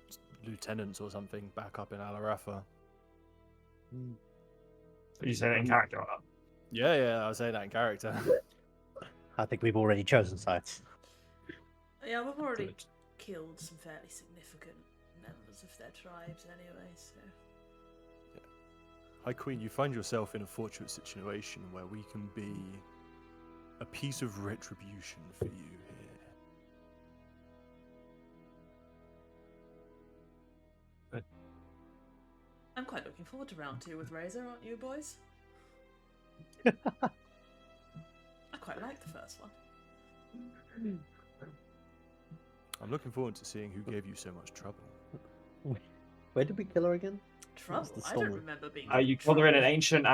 lieutenants or something back up in Alarafa. You say that in character or not? Yeah, I'll say that in character. I think we've already chosen sides. Yeah, we've already Good. killed some fairly significant members of their tribes anyway, so. Hi, Queen, you find yourself in a fortunate situation where we can be a piece of retribution for you here. I'm quite looking forward to round 2 with Razor, aren't you, boys? quite like the first one. I'm looking forward to seeing who gave you so much trouble. Where did we kill her again? Trouble? the I don't story? remember being. You killed her in an ancient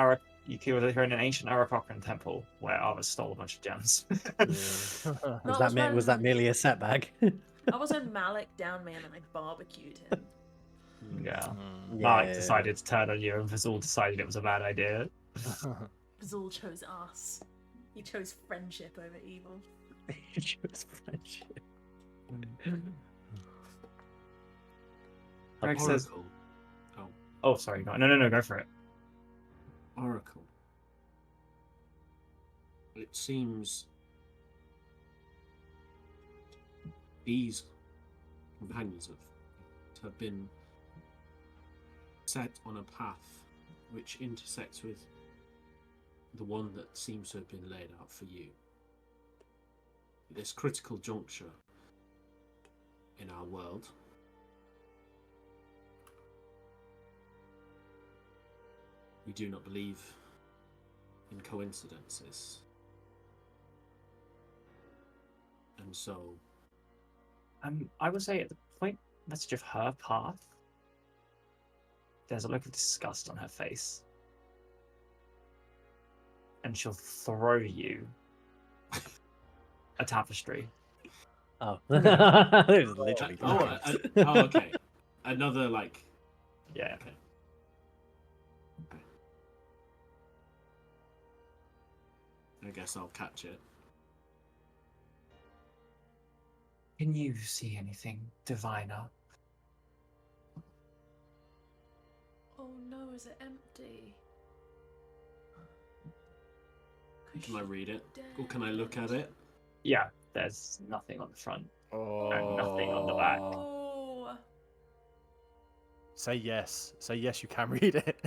You killed her in an ancient Arakocran temple where others stole a bunch of gems. Was No, that it was that when- merely a setback? I was when Malik down me and I barbecued him. Yeah. Mm. Malik decided to turn on you, and Vazul decided it was a bad idea. Bazul chose us. He chose friendship over evil. Just friendship. Greg says, Oracle. Oh, "Oh, sorry, no, go for it." Oracle. It seems these companions have been set on a path which intersects with the one that seems to have been laid out for you. At this critical juncture in our world, we do not believe in coincidences. And so, I would say at the point message of her path, there's a look of disgust on her face, and she'll throw you a tapestry. Oh, it was literally. okay. Another, like, Yeah. okay. I guess I'll catch it. Can you see anything diviner? Oh no, is it empty? Can I read it? Or can I look at it? Yeah, there's nothing on the front. And nothing on the back. Oh. Say yes. Say yes, you can read it.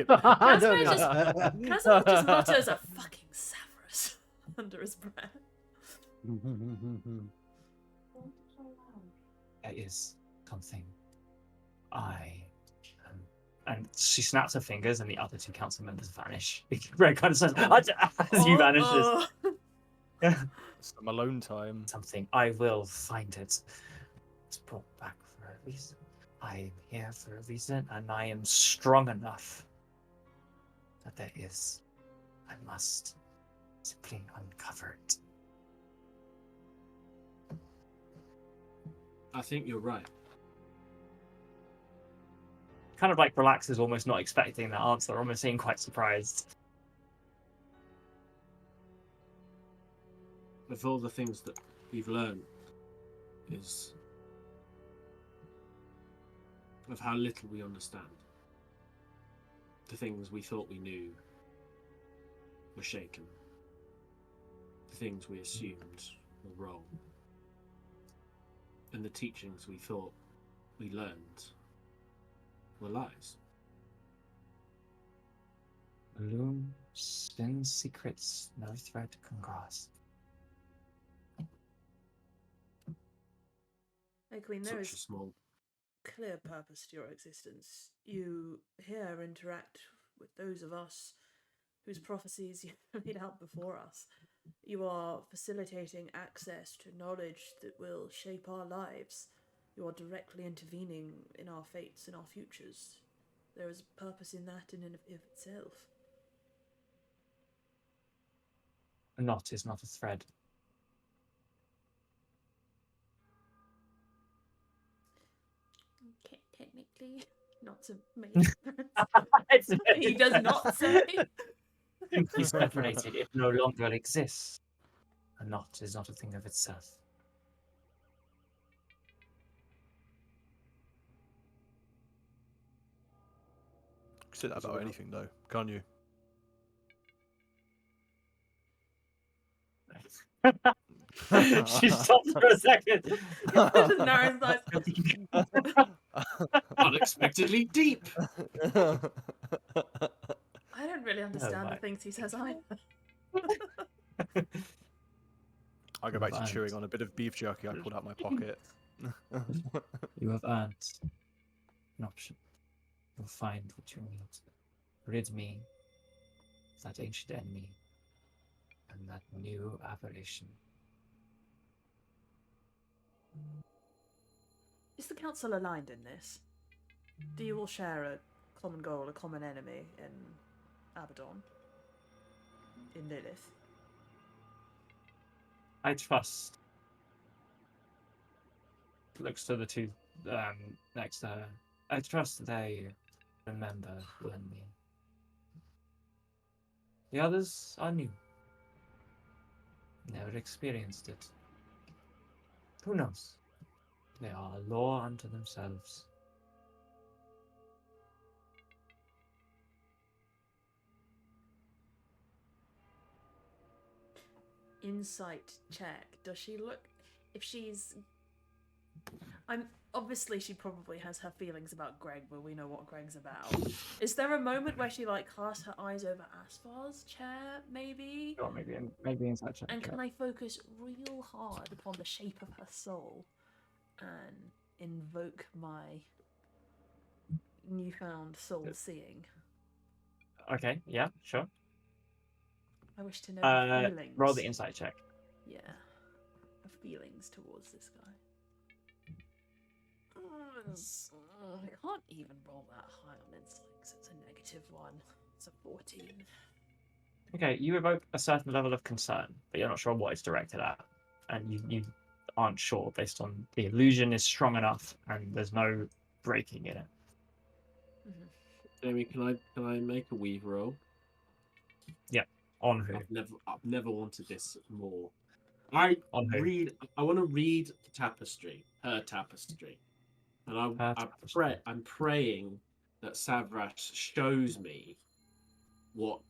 I don't don't know. know. Casimir just mutters a fucking Severus under his breath. There is something I am. And she snaps her fingers, and the other two council members vanish. Red kind of says, as you vanish. Oh. Some alone time. Something. I will find it. It's brought back for a reason. I am here for a reason, and I am strong enough that there is. I must simply uncover it. I think you're right. Kind of like relaxes, almost not expecting that answer, almost seeming quite surprised. Of all the things that we've learned is of how little we understand. The things we thought we knew were shaken. The things we assumed were wrong. And the teachings we thought we learned were lies. Blooms and secrets no thread can grasp. Hey, Queen, there Such a is small. clear purpose to your existence. You here interact with those of us whose prophecies you laid out before us. You are facilitating access to knowledge that will shape our lives. You are directly intervening in our fates and our futures. There is purpose in that in and of itself. A knot is not a thread. Okay, technically, not to make he does not say. Simply separated, it no longer exists. A knot is not a thing of itself. You can say that about anything, though, can't you? She stops for a second. Naren's eyes. Unexpectedly deep! I don't really understand the right. things he says either. I go back to Fine. chewing on a bit of beef jerky I pulled out my pocket. You have earned an option. You'll find what you need. Rid me of that ancient enemy, and that new apparition. Is the council aligned in this? Do you all share a common goal, a common enemy in Abaddon? In Lilith? I trust. Looks to the two next to her. I trust they remember when the others are new. Never experienced it. Who knows? They are a law unto themselves. Insight check. Does she look... If she's... Obviously, she probably has her feelings about Greg, but we know what Greg's about. Is there a moment where she, like, casts her eyes over Asfar's chair, maybe? Or maybe inside check. And can I focus real hard upon the shape of her soul and invoke my newfound soul seeing? Okay, yeah, sure. I wish to know her feelings. Roll the insight check. Yeah. Her feelings towards this guy. I can't even roll that high on insight because it's a negative one. It's a 14. Okay, you evoke a certain level of concern, but you're not sure what it's directed at. And you aren't sure based on the illusion is strong enough and there's no breaking in it. Jamie, can I make a weave roll? On who? I've never wanted this more. I On who? want to read the tapestry, her tapestry, and I'm praying that Savrash shows me what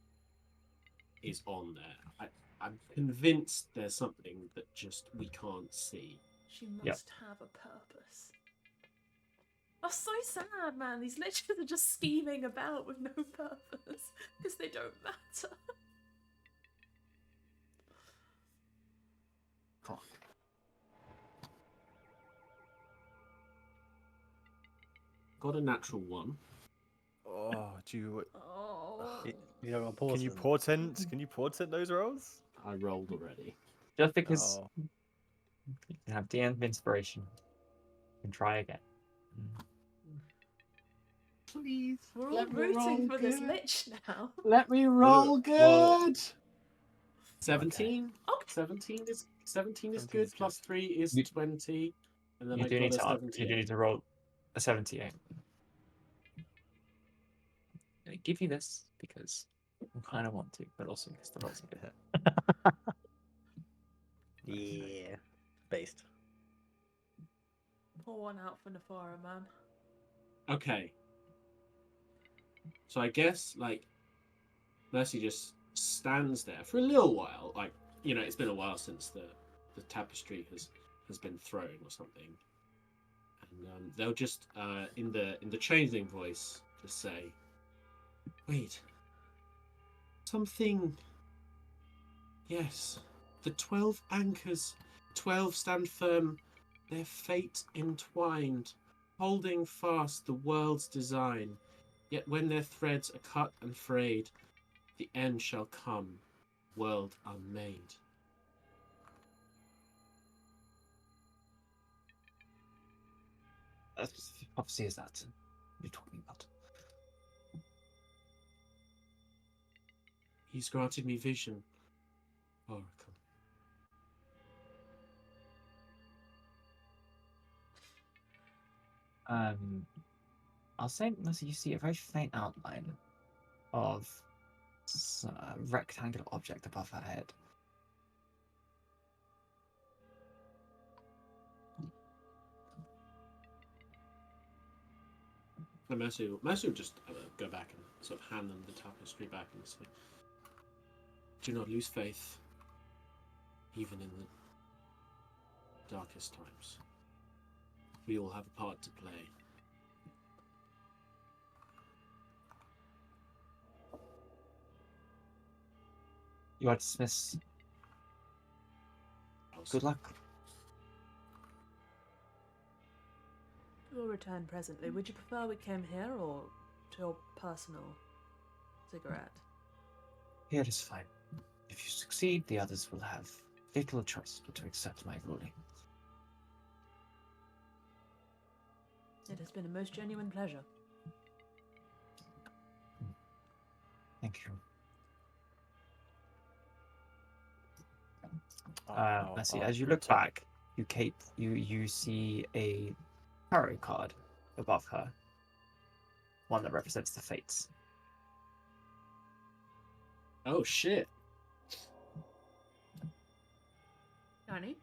is on there. I'm convinced there's something that just we can't see. She must have a purpose. That's so sad, man. These Liches are just scheming about with no purpose because they don't matter. Fuck. Got a natural one. Oh, do you? Oh. You don't want pause. Can you portent? Can you portent those rolls? I rolled already. Just because Oh. you can have the end of inspiration. You can try again. Please, We're all rooting for this Lich now. Let me roll Well- good. 17. Okay. 17 is 17 is good. Plus good. 3 is You- 20, and then You I do got need a to 78. you do need to roll a 78. I give you this because I kind of want to, but also because the rolls are good. Yeah. Based. Pour one out for Nefara, man. Okay. So I guess like Mercy just stands there for a little while. Like, you know, it's been a while since the tapestry has been thrown or something. And they'll just in the changeling voice just say, "Wait. Something. Yes. The 12 anchors. 12 stand firm, their fate entwined, holding fast the world's design. Yet when their threads are cut and frayed, the end shall come, world unmade." Obviously, is that you're talking about? He's granted me vision, Oracle. I'll say, Mercy, you see a very faint outline of a rectangular object above her head. And Mercy will just go back and sort of hand them the tapestry back and say, "Do not lose faith, even in the darkest times. We all have a part to play." You are dismissed. Good luck. We'll return presently. Would you prefer we came here or to your personal cigarette? Here is fine. If you succeed, the others will have little choice but to accept my ruling. It has been a most genuine pleasure. Thank you. Let's see. As you look back, you see a tarot card above her, one that represents the fates. Oh shit! Danny?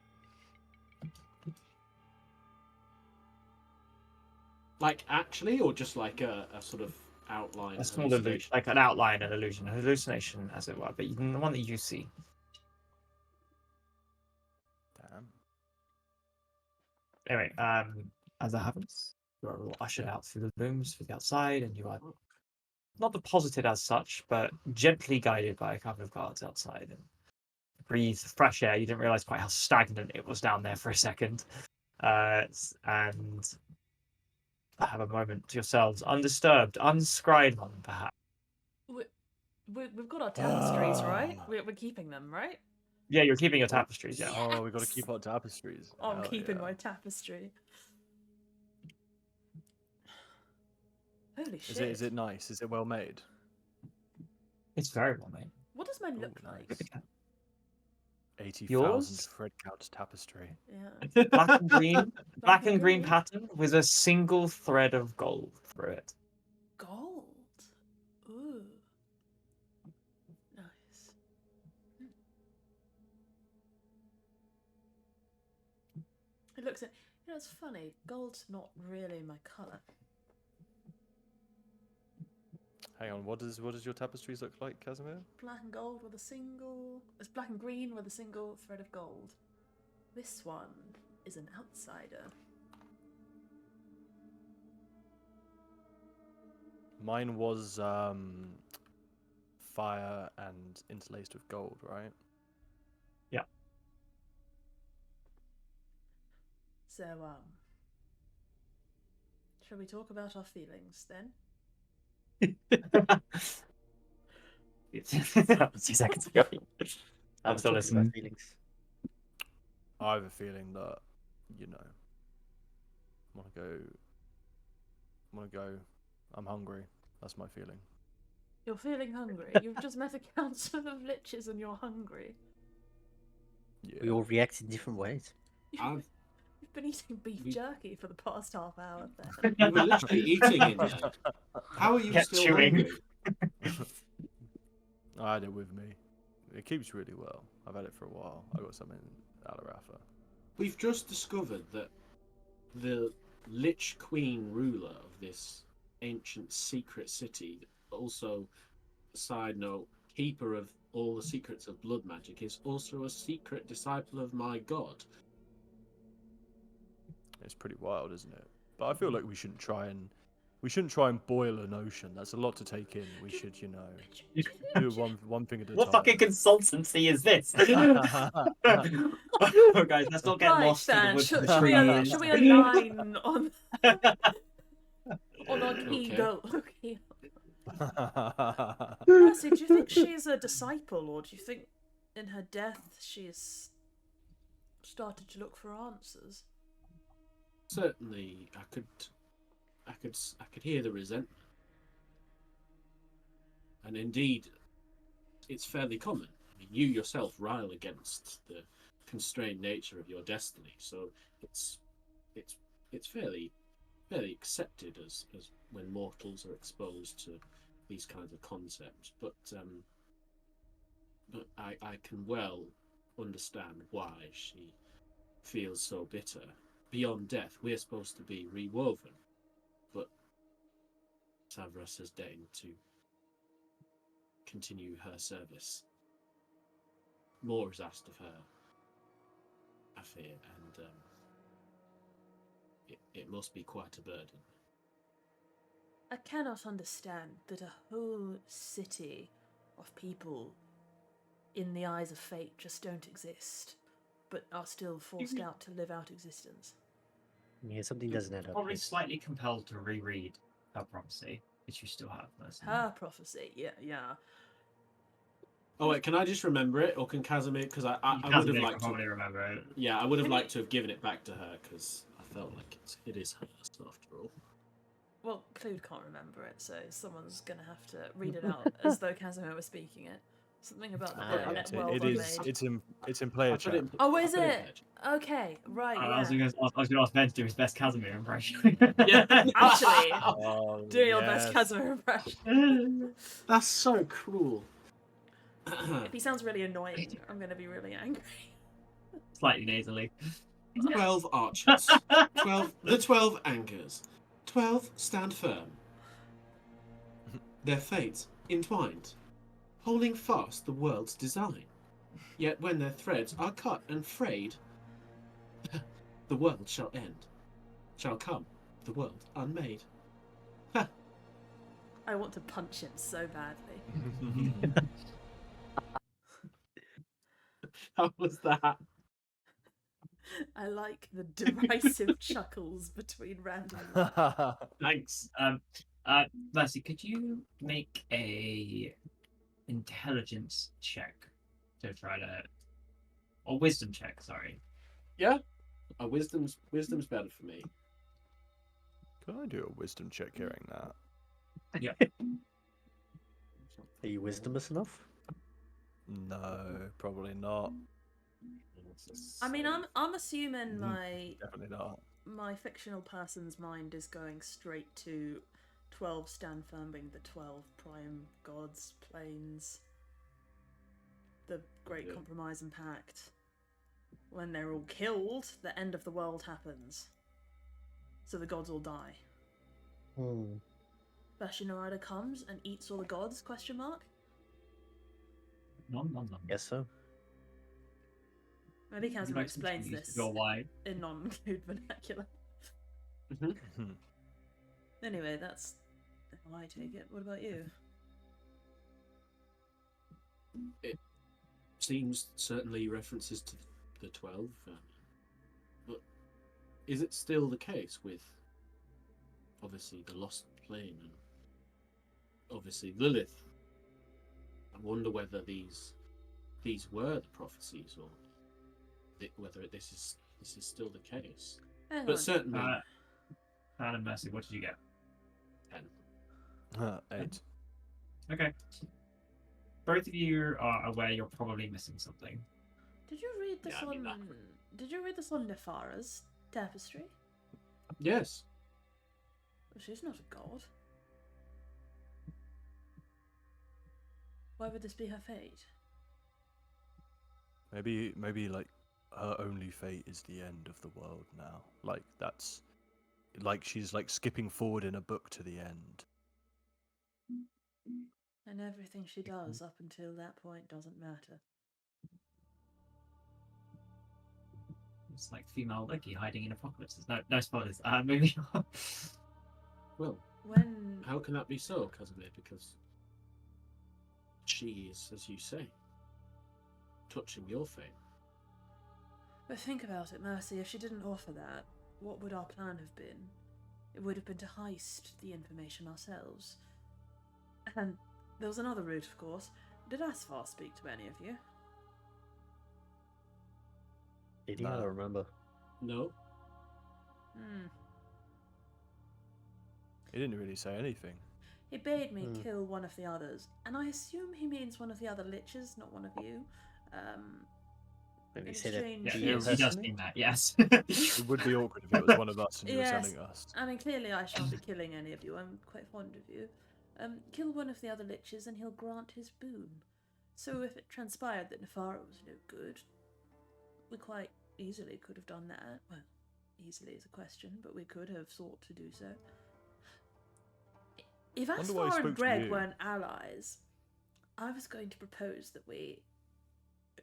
Like actually, or just like a sort of outline? A small illusion, hallucination? like an outline, an illusion, an hallucination, as it were, but the one that you see. Damn. Anyway, as that happens, you are all ushered out through the rooms for the outside, and you are not deposited as such, but gently guided by a couple of guards outside. And breathe fresh air. You didn't realize quite how stagnant it was down there for a second, and have a moment to yourselves, undisturbed, unscried one, perhaps. We've got our tapestries, right? We're keeping them, right? Yeah, you're keeping your tapestries. Yeah. Oh, we got to keep our tapestries. I'm Hell keeping yeah. my tapestry. Holy shit. Is it nice? Is it well made? It's very well made. What does mine look Ooh, like? nice. 80,000 Yours? thread count tapestry. Yeah. Black and green, black and green green. pattern with a single thread of gold through it. Gold. Ooh. Nice. It looks at it's funny, gold's not really my colour. Hang on, what does your tapestries look like, Casimir? Black and gold with a single it's black and green with a single thread of gold. This one is an outsider. Mine was fire and interlaced with gold, right? Yeah. So, shall we talk about our feelings then? 2 seconds ago. I'm still talking about listening. feelings. I have a feeling that, you know, I want to go. I'm hungry. That's my feeling. You're feeling hungry. You've just met a council of liches and you're hungry. Yeah. We all react in different ways. I've- You've been eating beef We- jerky for the past half hour then. You were literally eating in there. How are you Kept still chewing. hungry? I had it with me. It keeps really well. I've had it for a while. I got some in Alarafa. We've just discovered that the Lich Queen ruler of this ancient secret city, also, side note, keeper of all the secrets of blood magic, is also a secret disciple of my god. It's pretty wild, isn't it? But I feel like we shouldn't try and boil an ocean. That's a lot to take in. We should, you know, do it one thing at a What time. fucking consultancy is this? Guys, let's not get Right lost in the then, woods. should, of should, we, trees. should we align on our key Okay. goal? Okay. Percy, do you think she's a disciple, or do you think in her death she's started to look for answers? Certainly, I could hear the resentment, and indeed, it's fairly common. I mean, you yourself rile against the constrained nature of your destiny, so it's fairly accepted as when mortals are exposed to these kinds of concepts. But I can well understand why she feels so bitter. Beyond death, we're supposed to be rewoven, but Savras has deigned to continue her service. More is asked of her, I fear, and it must be quite a burden. I cannot understand that a whole city of people, in the eyes of fate, just don't exist, but are still forced out to live out existence. Yeah, something doesn't add up. Probably here. slightly compelled to reread her prophecy, which you still have. Personally. Her prophecy, yeah. Oh wait, can I just remember it, or can Casimir? Because I would have Casimir can liked to. probably remember it. Yeah, I would have liked to have given it back to her because I felt like it is hers after all. Well, Clued can't remember it, so someone's gonna have to read it out as though Casimir was speaking it. Something about the Ah, net It world I is. made. It's in player I put chat. it in- Oh, I is put in it? pledge. Okay, right, I was yeah. going to ask Ben to do his best Casimir impression. Yeah. Actually, Oh, do your best yes. Casimir impression. That's so cruel. If he sounds really annoying, I'm gonna be really angry. Slightly nasally. 12 archers. 12 anchors. 12 stand firm. Their fate entwined, holding fast the world's design. Yet when their threads are cut and frayed, the world shall end. Shall come the world unmade. I want to punch him so badly. How was that? I like the derisive chuckles between random. Thanks. Mercy, could you make a intelligence check to try to, or wisdom check? Sorry. Yeah. Wisdom's better for me. Can I do a wisdom check hearing that? Yeah. Are you wisdomous enough? No, probably not. I mean, I'm assuming Definitely not. my fictional person's mind is going straight to 12 stand firm being the 12 prime gods, planes, the Great Yeah. Compromise and Pact. When they're all killed, the end of the world happens. So the gods all die. Hmm. Bashina Rider comes and eats all the gods, question mark? Nom. Guess so. Maybe Would you Casimir like to explains introduce this your why? in non-clued vernacular. Anyway, that's how I take it. What about you? It seems certainly references to the 12. But is it still the case with obviously the Lost Plane and obviously Lilith? I wonder whether these were the prophecies or whether this is still the case. Hang But on. certainly, Adam Mercy, what did you get? 10. 8. Okay. Both of you are aware you're probably missing something. Did you read this Yeah, I mean, on? Did you read this on Nefara's tapestry? Yes. Well, she's not a god. Why would this be her fate? Maybe like her only fate is the end of the world now. Like that's like she's like skipping forward in a book to the end. And everything she does up until that point doesn't matter. It's like female Loki hiding in apocalypses. No spoilers. Moving on. Well, When how can that be so, Casimir? Because she is, as you say, touching your fate. But think about it, Mercy, if she didn't offer that, what would our plan have been? It would have been to heist the information ourselves. And there was another route, of course. Did Asfar speak to any of you? Did he? No. I don't remember. No. He didn't really say anything. He bade me Hmm. kill one of the others, and I assume he means one of the other Liches, not one of you. Maybe In he said exchange, Yeah, it. he you does personally? mean that, yes. It would be awkward if it was one of us and you were Yes. telling us. I mean, clearly I shan't be killing any of you. I'm quite fond of you. Kill one of the other Liches and he'll grant his boon. So if it transpired that Nefara was no good, we quite easily could have done that. Well, easily is a question, but we could have sought to do so. If Wonder why he Asfar spoke and to Greg you. weren't allies, I was going to propose that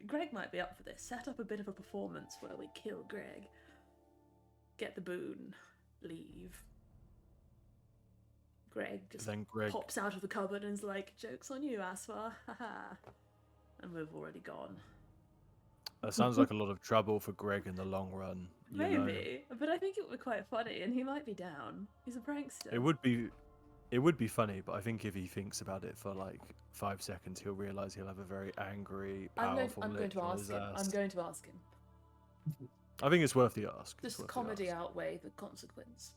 Greg might be up for this. Set up a bit of a performance where we kill Greg, get the boon, leave. Greg just Then Greg pops out of the cupboard and is like, "Joke's on you, Asfar." Haha. And we've already gone. That sounds like a lot of trouble for Greg in the long run. You know? Maybe, but I think it would be quite funny, and he might be down. He's a prankster. It would be It would be funny, but I think if he thinks about it for like 5 seconds, he'll realize he'll have a very angry, powerful I'm going lich to on ask his him. ass. I'm going to ask him. I think it's worth the ask. Does It's the worth comedy the ask. outweigh the consequence?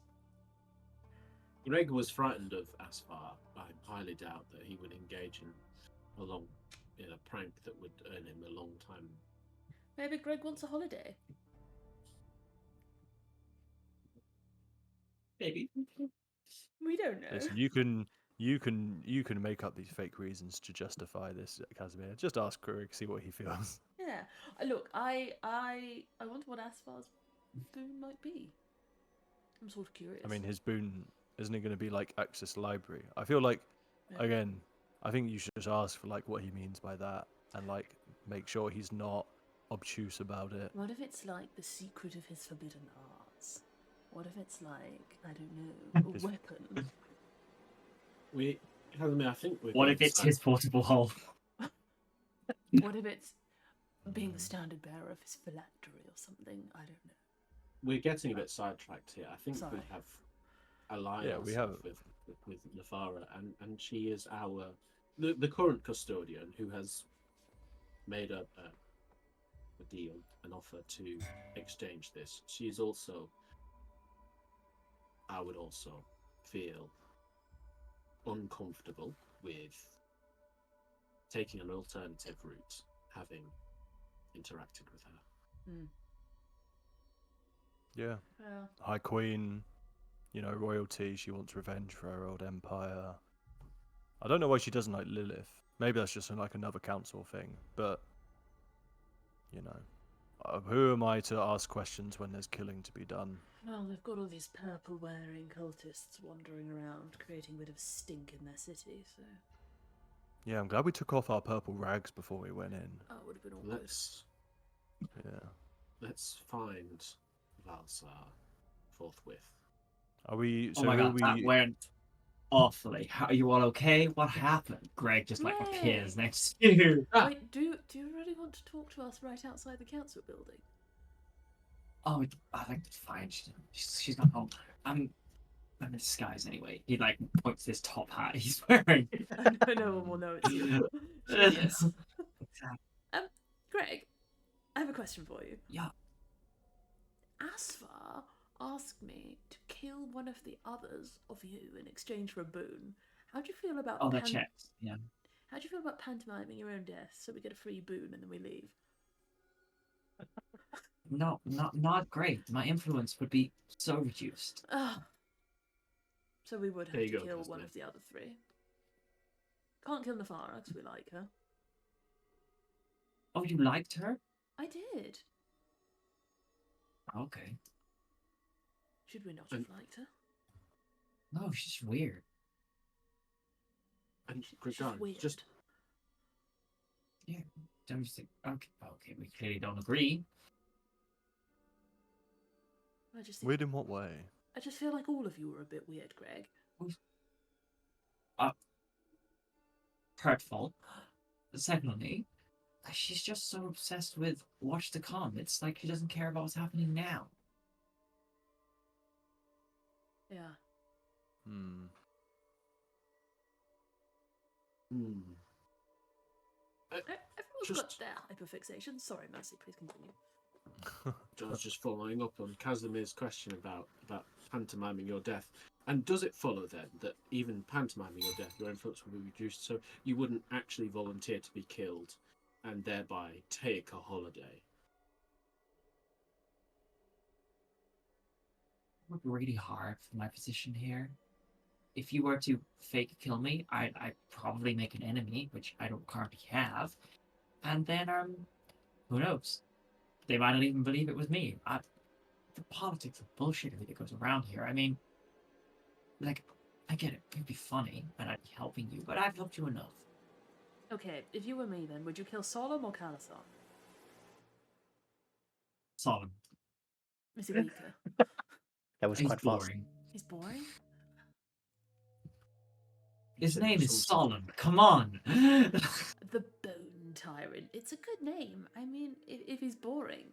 Greg was frightened of Asfar. I highly doubt that he would engage in a prank that would earn him a long time. Maybe Greg wants a holiday. Maybe. We don't know. Listen, you can make up these fake reasons to justify this, Casimir. Just ask Greg, see what he feels. Yeah. Look, I wonder what Asfar's boon might be. I'm sort of curious. I mean, his boon isn't it going to be like access to library? I feel like, Yeah. again, I think you should just ask for like what he means by that, and like make sure he's not obtuse about it. What if it's like the secret of his forbidden arts? What if it's like, I don't know, a His- weapon? I think we're. What being if it's side- his portable hole? What if it's being the standard bearer of his phylactery or something? I don't know. We're getting a bit sidetracked here. I think Sorry. we have allied Yeah, we ourselves with Nefara, and she is the current custodian who has made a deal, an offer to exchange this. She is also, I would also feel uncomfortable with taking an alternative route, having interacted with her. Yeah, Well, High Queen, royalty. She wants revenge for her old empire. I don't know why she doesn't like Lilith. Maybe that's just like another council thing. But who am I to ask questions when there's killing to be done? well, they've got all these purple-wearing cultists wandering around, creating a bit of stink in their city, so... Yeah, I'm glad we took off our purple rags before we went in. Oh, it would have been all good. Let's find Valsar forthwith. Are we? So Oh my who god, are that we? went awfully. Are you all okay? What happened? Greg just like appears Greg! next to you. Wait, do you really want to talk to us right outside the council building? Oh, I think it's fine. She's not home. I'm in disguise anyway. He like points to this top hat he's wearing. No one will know it's you. Genius. Greg, I have a question for you. Yeah. Asfar asked me to kill one of the others of you in exchange for a boon. How do you feel about Oh, that checks. Yeah. How do you feel about pantomiming your own death so we get a free boon and then we leave? No, not great. My influence would be so reduced. Ah. So we would have There you to go, kill Casimir. one of the other three. Can't kill Nefara because we like her. Oh, you liked her? I did. Okay. Should we not have liked her? No, she's weird. And She's Gregan, weird. just Yeah. Don't you think? Okay. We clearly don't agree. I just think, Weird in what way? I just feel like all of you are a bit weird, Greg. Hurtful. Secondly, she's just so obsessed with what's to come. It's like she doesn't care about what's happening now. Yeah. Hmm. Everyone's got Just- their hyperfixation. Sorry, Mercy, please continue. I was just following up on Casimir's question about pantomiming your death. And does it follow then that even pantomiming your death, your influence will be reduced, so you wouldn't actually volunteer to be killed and thereby take a holiday? It would be really hard for my position here. If you were to fake kill me, I'd probably make an enemy, which I don't currently have. And then, who knows? They might not even believe it was me. The politics of bullshit that goes around here. I mean, like, I get it. It'd be funny, and I'd be helping you, but I've helped you enough. Okay, if you were me then, would you kill Solemn or Kalasar? Solemn. Is he weaker? That was He's quite fast. boring. He's boring? His said name is some- Solemn. Come on. The Bone Tyrant. It's a good name. I mean, if he's boring.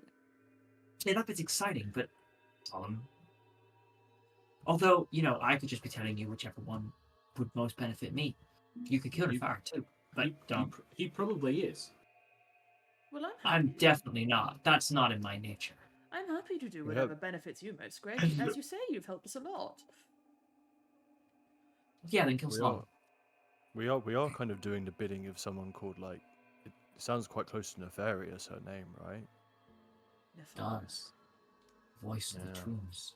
It up is exciting, but Solemn. Although, I could just be telling you whichever one would most benefit me. You could kill You- Nefara too, but don't. He probably is. Well, I'm definitely not. That's not in my nature. I'm happy to do We whatever have- benefits you most, Greg. As you say, you've helped us a lot. Yeah, then kill We someone. we are kind of doing the bidding of someone called like. It sounds quite close to Nefarious, her name, right? Does. Voice of the Yeah. tombs.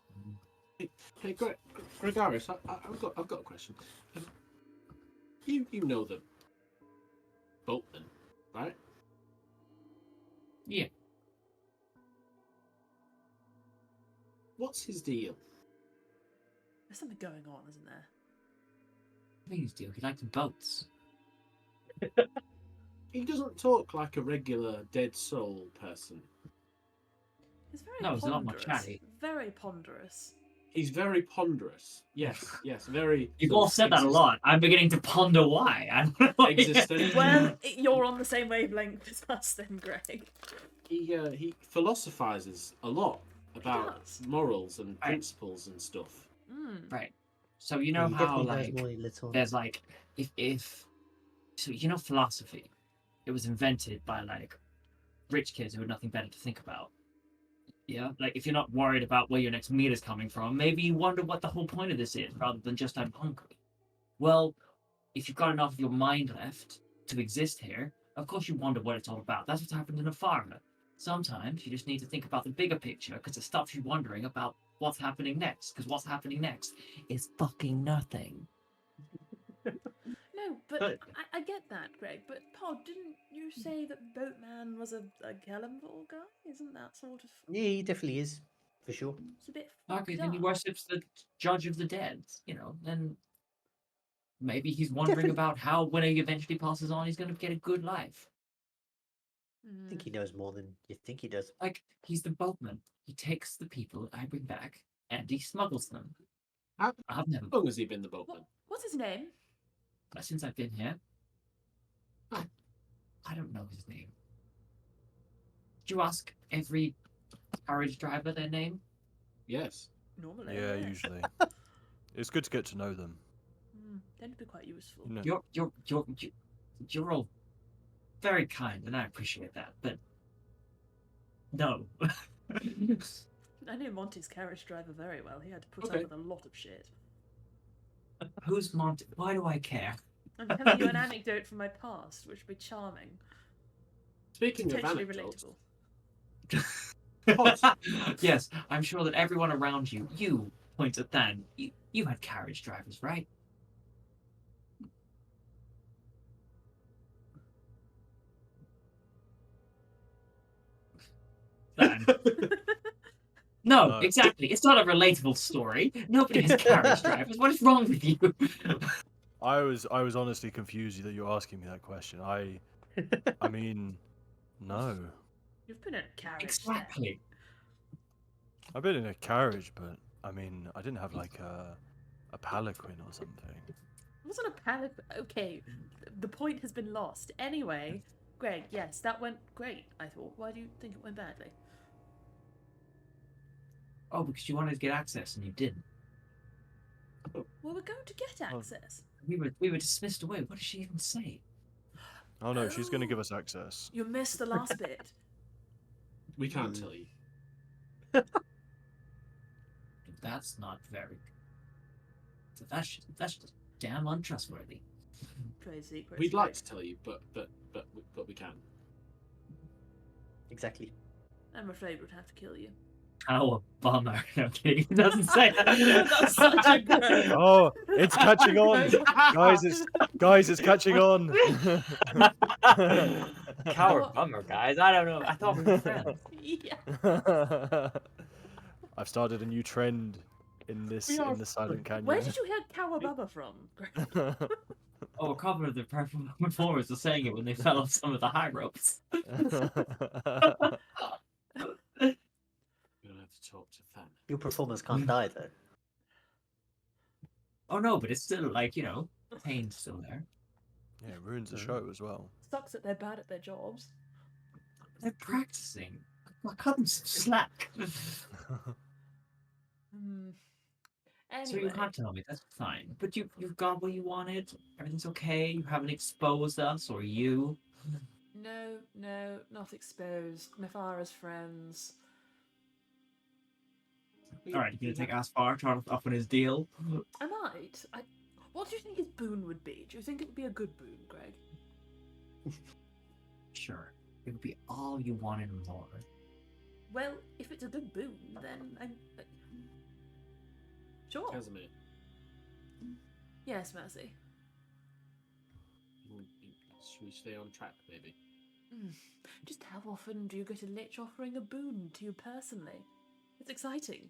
Hey, Gregarious, I've got a question. You know the boatman, right? Yeah. What's his deal? There's something going on, isn't there? Please do. He likes boats. He doesn't talk like a regular dead soul person. He's very No, he's a lot more ponderous. chatty. Very ponderous. He's very ponderous. Yes, very. You've sort all of said that a lot. I'm beginning to ponder why. I don't know. Existential. Well, you're on the same wavelength as us then, Greg. He philosophizes a lot about does. morals and Right. principles and stuff. Mm. Right. So you know He how definitely knows like more little. there's like if so you know philosophy, it was invented by like rich kids who had nothing better to think about. Yeah, like if you're not worried about where your next meal is coming from, maybe you wonder what the whole point of this is, rather than just I'm hungry. Well, if you've got enough of your mind left to exist here, of course you wonder what it's all about. That's what's happened in Nefara. Sometimes you just need to think about the bigger picture because it stops you wondering about what's happening next. Because what's happening next is fucking nothing. No, but But- I get that, Greg. But Pod, didn't you say that Boatman was a Kellenvall guy? Isn't that sort of? Yeah, he definitely is, for sure. It's a bit. Okay, then he dark. worships the judge of the dead. You know, then maybe he's wondering Definitely. about how when he eventually passes on, he's going to get a good life. I think he knows more than you think he does. Like he's the boatman. He takes the people I bring back and he smuggles them. How I've never long has he been the boatman? What's his name? since I've been here. Oh. I don't know his name. Did you ask every carriage driver their name? Yes. Normally. Yeah, usually. It's good to get to know them. Tend to be quite useful. You know, You're all very kind, and I appreciate that. But no. I knew Monty's carriage driver very well. He had to put Okay. up with a lot of shit. Who's Monty? Why do I care? I'm telling you an anecdote from my past, which would be charming, Speaking of potentially anecdotes, relatable. Yes, I'm sure that everyone around you, you point at Than, you had carriage drivers, right? Than. No, No. exactly. It's not a relatable story. Nobody has carriage drivers. What is wrong with you? I was honestly confused that you're asking me that question. I mean, no. You've been in a carriage. then. Exactly. I've been in a carriage, but I mean, I didn't have like a palanquin or something. It wasn't a panic. Okay, the point has been lost. Anyway, Greg, yes, that went great, I thought. Why do you think it went badly? Oh, because you wanted to get access and you didn't. Well, we're going to get Oh. access. We were dismissed away. What did she even say? Oh no, she's going to Oh. give us access. You missed the last bit. we can't tell you. That's not very. That's just damn untrustworthy. Trade secrets. We'd right? like to tell you, but we can't. Exactly. I'm afraid we'd have to kill you. Oh, a bummer. No, I'm kidding. It doesn't say that. That's such a good. Oh, it's catching on, guys! It's catching on. Coward bummer, guys. I don't know. I thought we were friends. Yeah. I've started a new trend in this We are in the Silent Canyon. Where did you hear Kawababa from? Greg? Oh, a couple of the performers were saying it when they fell off some of the high ropes. We're gonna have to talk to Than. Your performers can't die, though. Oh no, but it's still like, you know, pain's still there. Yeah, it ruins the show as well. Sucks that they're bad at their jobs. They're practicing. I cut them some slack. Hmm. So you Anyway, can't tell me. That's fine. But you've got what you wanted. Everything's okay. You haven't exposed us or you. no, not exposed. Nefara's friends. All right, you gonna take Aspar to up on his deal? I might. What do you think his boon would be? Do you think it would be a good boon, Greg? Sure. It would be all you wanted and more. Well, if it's a good boon, then sure. Casimir, Yes, Mercy. should we stay on track, maybe? Just how often do you get a lich offering a boon to you personally? It's exciting.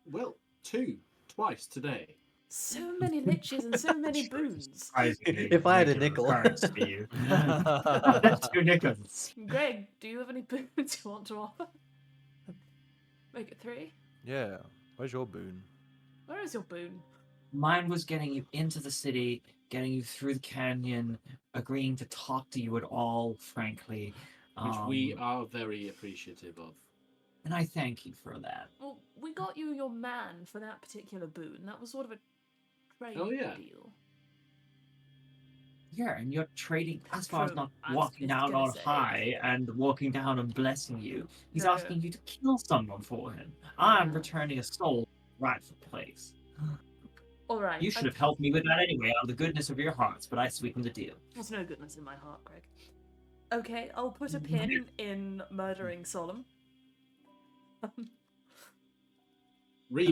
Well, twice today. So many liches and so many boons. Surprisingly If I had a regular nickel. occurrence for you. That's 2 nickels. Greg, do you have any boons you want to offer? Make it 3. Yeah. Where's your boon? Where is your boon? Mine was getting you into the city, getting you through the canyon, agreeing to talk to you at all, frankly. Which we are very appreciative of. And I thank you for that. Well, we got you your man for that particular boon. That was sort of a trade deal. Yeah, and you're trading as far as True. not I was walking just down gonna on say. high and walking down and blessing you. He's No. asking you to kill someone for him. I'm returning a soul to the rightful place. All right. You should have helped me with that anyway, out of the goodness of your hearts, but I sweetened the deal. There's no goodness in my heart, Greg. Okay, I'll put a pin in murdering Solemn. Don't say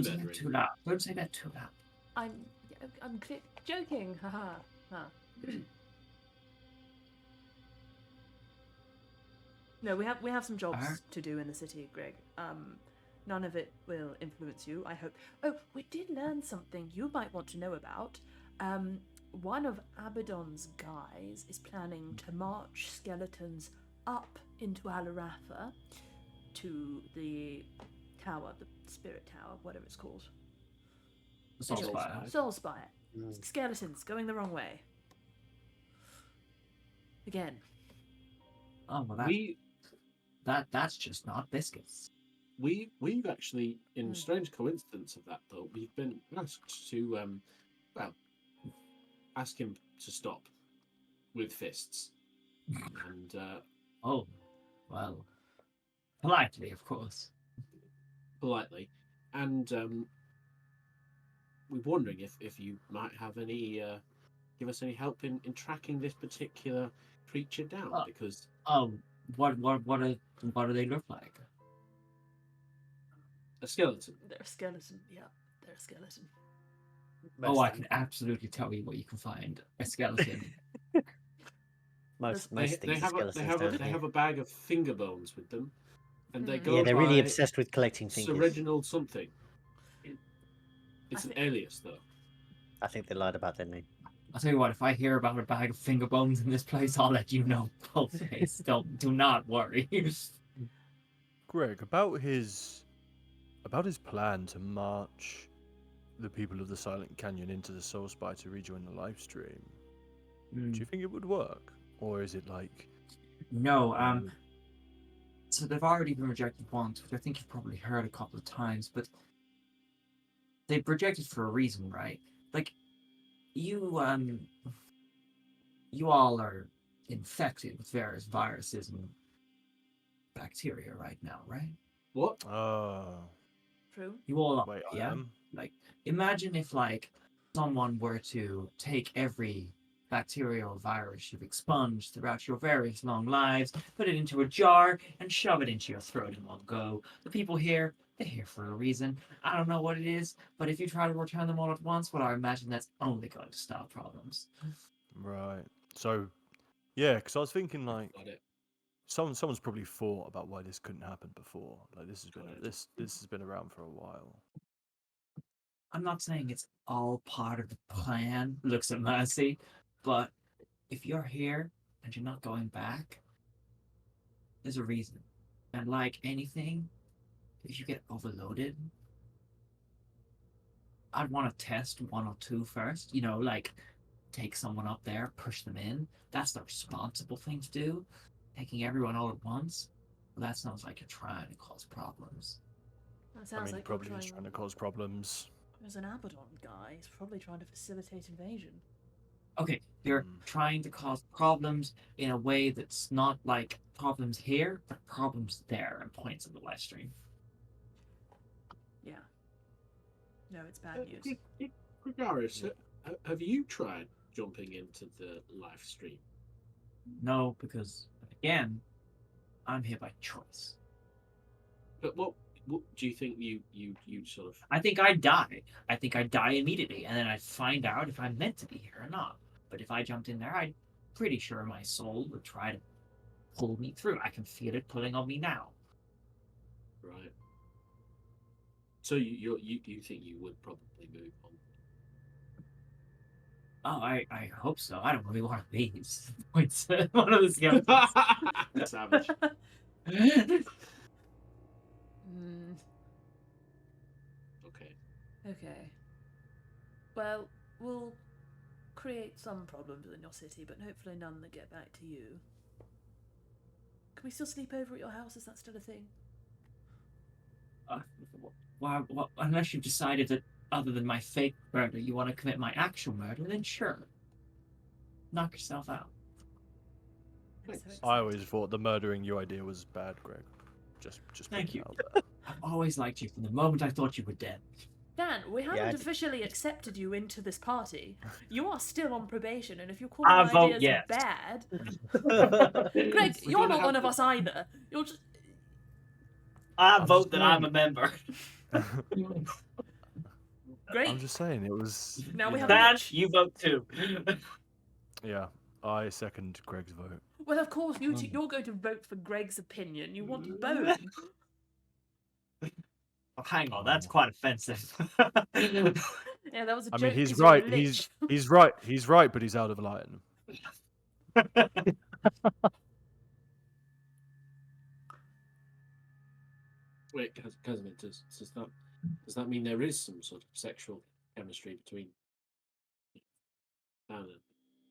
that Remurdering. too loud. Don't say that too loud. I'm joking. Haha. Ha. No, we have some jobs Alright. to do in the city, Greg. None of it will influence you, I hope. Oh, we did learn something you might want to know about. One of Abaddon's guys is planning to march skeletons up into Alaratha to the tower, the spirit tower, whatever it's called. The Soul Anyway, Spire. Soul Spire. Skeletons going the wrong way. Again. Oh, well, that's just not biscuits. We've actually, in strange coincidence of that though, we've been asked to ask him to stop with fists. And Oh, well, politely, of course. politely. And we're wondering if you might have any give us any help in tracking this particular creature down, because What do they look like? a skeleton. They're a skeleton. Yeah, they're a skeleton. Oh, I can absolutely tell you what you can find. A skeleton. Most They things are have skeletons down they here. have a bag of finger bones with them, and they go Yeah, they're really by obsessed with collecting Sir fingers. Reginald something. It's an think- alias though. I think they lied about their name. I'll tell you what, if I hear about a bag of finger bones in this place, I'll let you know. Face. Do not worry. Greg, about his plan to march the people of the Silent Canyon into the Soul Spire to rejoin the live stream. Do you think it would work? Or is it like No, so they've already been rejected once, which I think you've probably heard a couple of times, but they've rejected for a reason, right? Like, you all are infected with various viruses and bacteria right now, right? What? True. You all are, wait, I yeah? am? Like, imagine if, like, someone were to take every bacterial virus you've expunged throughout your various long lives, put it into a jar, and shove it into your throat in one go. The people here, they're here for a reason. I don't know what it is, but if you try to return them all at once, well, I imagine that's only going to stop problems. Right. So, yeah, because I was thinking like Got it. someone's probably thought about why this couldn't happen before. Like this has been Got it. this has been around for a while. I'm not saying it's all part of the plan, looks at Mercy, but if you're here and you're not going back, there's a reason. And like anything, if you get overloaded, I'd want to test 1 or 2 first. You know, like take someone up there, push them in. That's the responsible thing to do. Taking everyone all at once, well, that sounds like you're trying to cause problems. That I sounds mean, like probably you're is trying to cause problems. There's an Abaddon guy. He's probably trying to facilitate invasion. Okay, you're Mm. trying to cause problems in a way that's not like problems here, but problems there, and points in the live stream. Yeah. No, it's bad news. Gregarious, have you tried jumping into the live stream? No, because again, I'm here by choice. But what do you think you sort of? I think I die. I think I die immediately, and then I find out if I'm meant to be here or not. But if I jumped in there, I'm pretty sure my soul would try to pull me through. I can feel it pulling on me now. Right. So you think you would probably move on? Oh, I hope so. I don't really want to these. Points. One of the skeletons. Savage. Mm, Okay. okay. Well, we'll create some problems in your city, but hopefully none that get back to you. Can we still sleep over at your house? Is that still a thing? Well, unless you've decided that other than my fake murder, you want to commit my actual murder, then sure. Knock yourself out. I'm so Thanks. I excited. always thought the murdering you idea was bad, Greg. Just Thank putting you. it out there. I've always liked you from the moment I thought you were dead. Dan, we haven't I- officially accepted you into this party. You are still on probation, and if you're I calling vote ideas yes. bad, We're Greg, you're gonna not have one of to- us either. You're just I I'm vote just that I'm a saying. member. great. I'm just saying it was. Now you we have know, a Dan, match. you vote too. Yeah, I second Greg's vote. Well, of course, you're going to vote for Greg's opinion. You want Bone. Oh, hang on, that's quite offensive. Yeah, that was a I joke. mean, he's 'cause you're a right. lich. He's right. He's right, but he's out of line. Wait, Casimir, does that mean there is some sort of sexual chemistry between Dan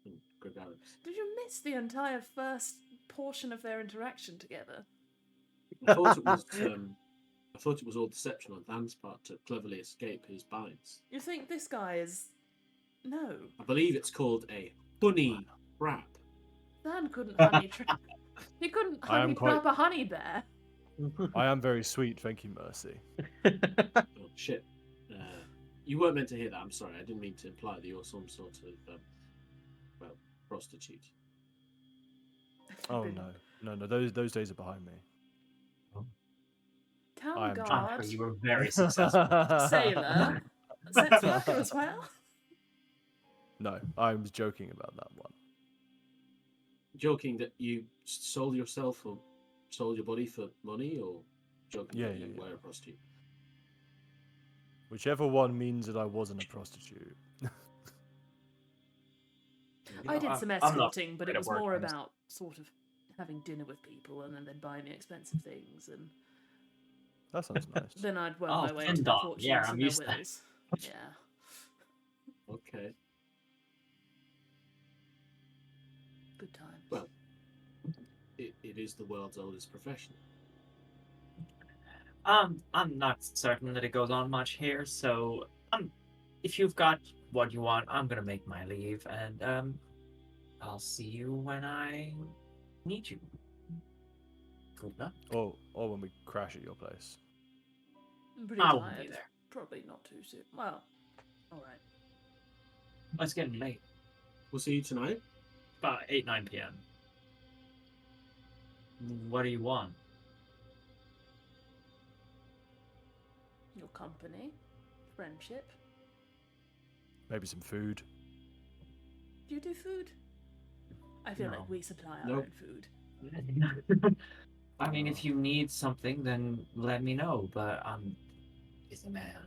and Gregarious? Did you miss the entire first portion of their interaction together? I thought it was. I thought it was all deception on Dan's part to cleverly escape his binds. You think this guy is? No, I believe it's called a honey trap. Dan couldn't honey trap. He couldn't I am honey quite- trap a honey bear. I am very sweet, thank you, Mercy. Oh shit! You weren't meant to hear that. I'm sorry. I didn't mean to imply that you're some sort of well, prostitute. Oh no, those days are behind me. Town I'm I'm guard, sure you were very successful. sailor, sex worker as well. No, I was joking about that one. Joking that you sold yourself or sold your body for money, or joking Yeah, that yeah, you yeah. were a prostitute. Whichever one means that I wasn't a prostitute. I did some I'm not escorting, but good it at was work more on this. about sort of having dinner with people and then they'd buy me expensive things, and That sounds nice. then I'd work Oh, my way into their Findom. fortunes Yeah, I'm and their used to that. wills. Yeah. Okay. Good times. Well, it is the world's oldest profession. I'm not certain that it goes on much here, so if you've got what you want, I'm gonna make my leave, and I'll see you when I need you. Good luck. Or when we crash at your place. I'm pretty I won't be tired. there. Probably not too soon. Well, alright. It's getting late. We'll see you tonight. About 9 p.m. What do you want? Your company, friendship. Maybe some food. Do you do food? I feel No. like we supply our Nope. own food. I mean, if you need something, then let me know. But I'm busy man.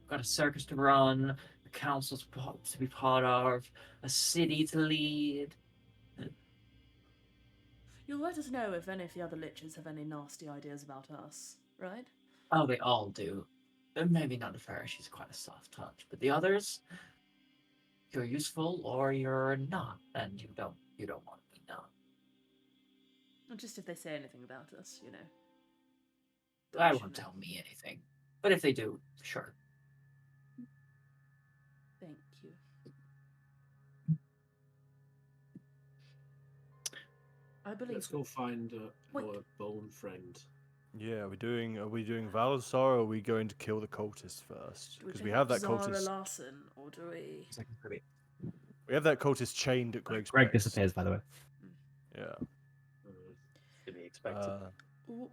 Got a circus to run, a council to be part of, a city to lead. You'll let us know if any of the other liches have any nasty ideas about us, right? Oh, they all do. Maybe not Nefera, she's quite a soft touch. But the others, you're useful or you're not, and you don't want to be known. Or just if they say anything about us, you know. I Should won't know. tell me anything. But if they do, sure. I believe. Let's go find Wait. our bone friend. Yeah, are we doing Valazar, or are we going to kill the cultist first? Do Because pick we have up that Zara cultist. Larson, or do we? Second maybe. We have that cultist chained at Greg's Greg place. disappears, by the way. Yeah. Uh, To be expected. Ooh,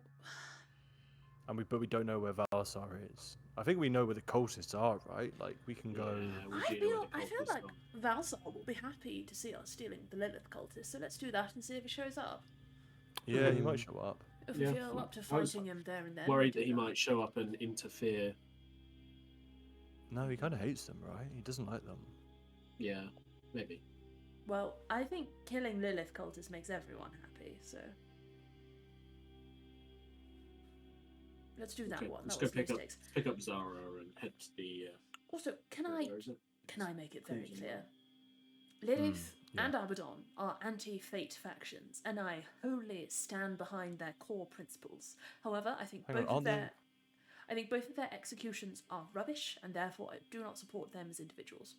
But we don't know where Valazar is. I think we know where the cultists are, right? Like we can go. yeah, we I do know where feel the I feel cultists like are. Valsar will be happy to see us stealing the Lilith cultist, so let's do that and see if he shows up. Yeah, he might show up. If we Yeah, feel up to I was fighting him there and then. Worried we'll that do he might show up and interfere. No, he kind of hates them, right? He doesn't like them. Yeah, maybe. Well, I think killing Lilith cultists makes everyone happy, so let's do that Okay, one. let's That go was pick up, mistakes. pick up Zara and head to the. Also, can where I is it? make it very Crimson clear? Dawn. Lilith yeah. and Abaddon are anti-fate factions, and I wholly stand behind their core principles. However, I think Hang on, both of aren't they- their executions are rubbish, and therefore I do not support them as individuals.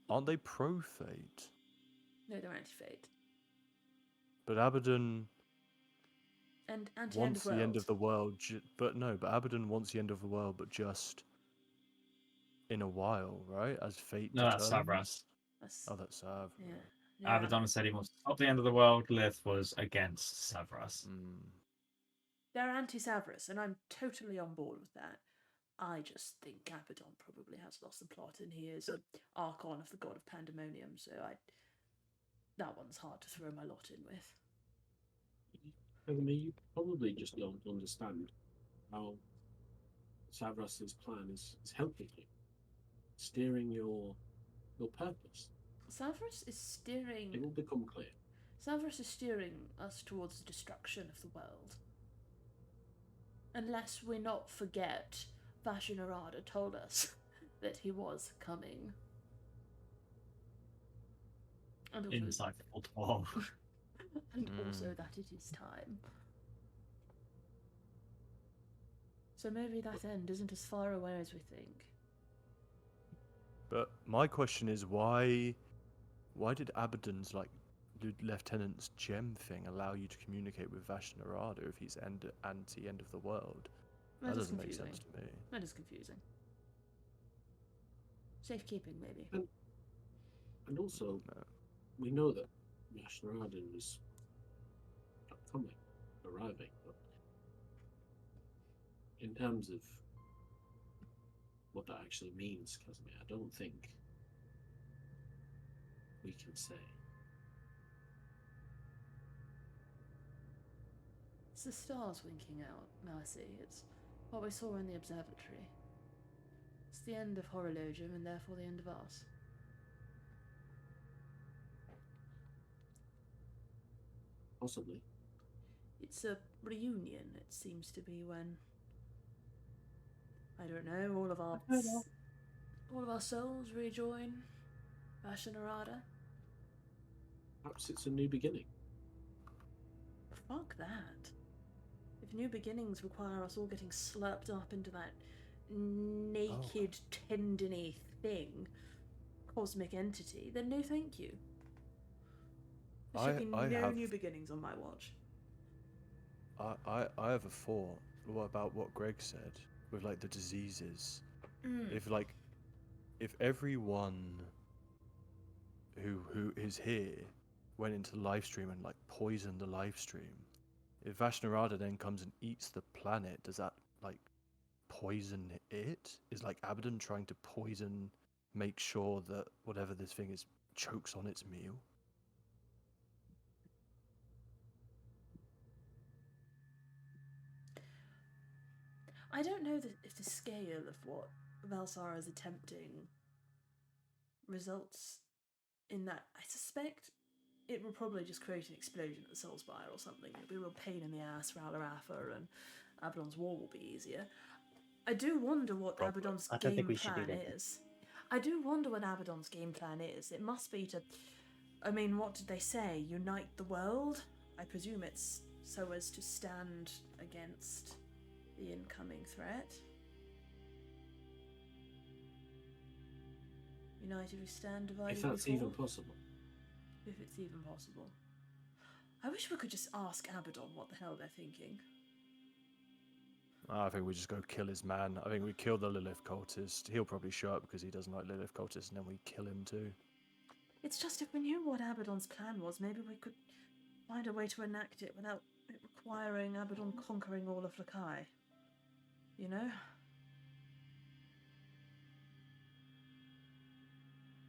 Aren't they pro-fate? No, they're anti-fate But Abaddon and anti-end wants of the end of the world. world. But Abaddon wants the end of the world, but just in a while, right? As fate No, that's determines. Savras. That's, Oh, that's Sav. yeah. right. Yeah. Abaddon said he wants to stop the end of the world. Lilith was against Savras. Mm. They're anti-Savras, and I'm totally on board with that. I just think Abaddon probably has lost the plot, and he is an Archon of the God of Pandemonium, so that one's hard to throw my lot in with. I mean, you probably just don't understand how Savras's plan is helping you, steering your purpose. Savras is steering. It will become clear. Savras is steering us towards the destruction of the world. Unless we not forget, Vashinarada told us that he was coming. And also, Insightful 12. and also that it is time. So maybe that end isn't as far away as we think. But my question is, why did Abaddon's lieutenant's gem thing allow you to communicate with Vashnarada if he's anti-end of the world? That is doesn't make confusing. sense to me. That is confusing. Safekeeping, maybe. And also, No. we know that Vashnarada is arriving, but in terms of what that actually means, Casimir, I don't think we can say. It's the stars winking out, Mercy. It's what we saw in the observatory. It's the end of Horologium and therefore the end of us. Possibly. It's a reunion, it seems to be, when I don't know, all of our souls rejoin Vashinarada. Perhaps it's a new beginning. Fuck that. If new beginnings require us all getting slurped up into that naked, tendony thing, cosmic entity, then no thank you. There should be no new beginnings on my watch. I have a thought. What about what Greg said with the diseases? If everyone who is here went into the live stream and poisoned the live stream, if Vashnarada then comes and eats the planet, does that poison it? Is Abaddon trying to make sure that whatever this thing is chokes on its meal? I don't know if the scale of what Valsara is attempting results in that. I suspect it will probably just create an explosion at the Soul Spire or something. It'll be a real pain in the ass for Alarafa, and Abaddon's war will be easier. I do wonder what Abaddon's game plan is. I do wonder what Abaddon's game plan is. It must be to... I mean, what did they say? Unite the world? I presume it's so as to stand against the incoming threat. United we stand, divided we fall. If that's even possible. If it's even possible. I wish we could just ask Abaddon what the hell they're thinking. I think we just go kill his man. I think we kill the Lilith cultist. He'll probably show up because he doesn't like Lilith cultists, and then we kill him too. It's just if we knew what Abaddon's plan was, maybe we could find a way to enact it without it requiring Abaddon conquering all of Likai. You know?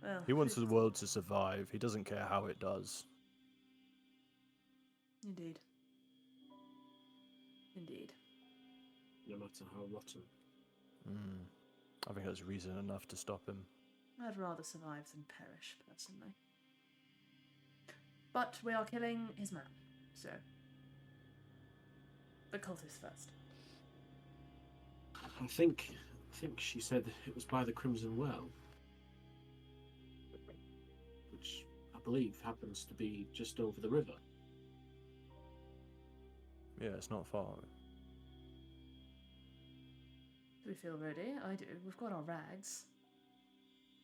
Well, He wants the world to survive. He doesn't care how it does. Indeed. Indeed. No matter how rotten. I think that's reason enough to stop him. I'd rather survive than perish, personally. But we are killing his man, so... The cultist first. I think she said it was by the Crimson Well, which I believe happens to be just over the river. Yeah, it's not far. Do we feel ready? I do. We've got our rags.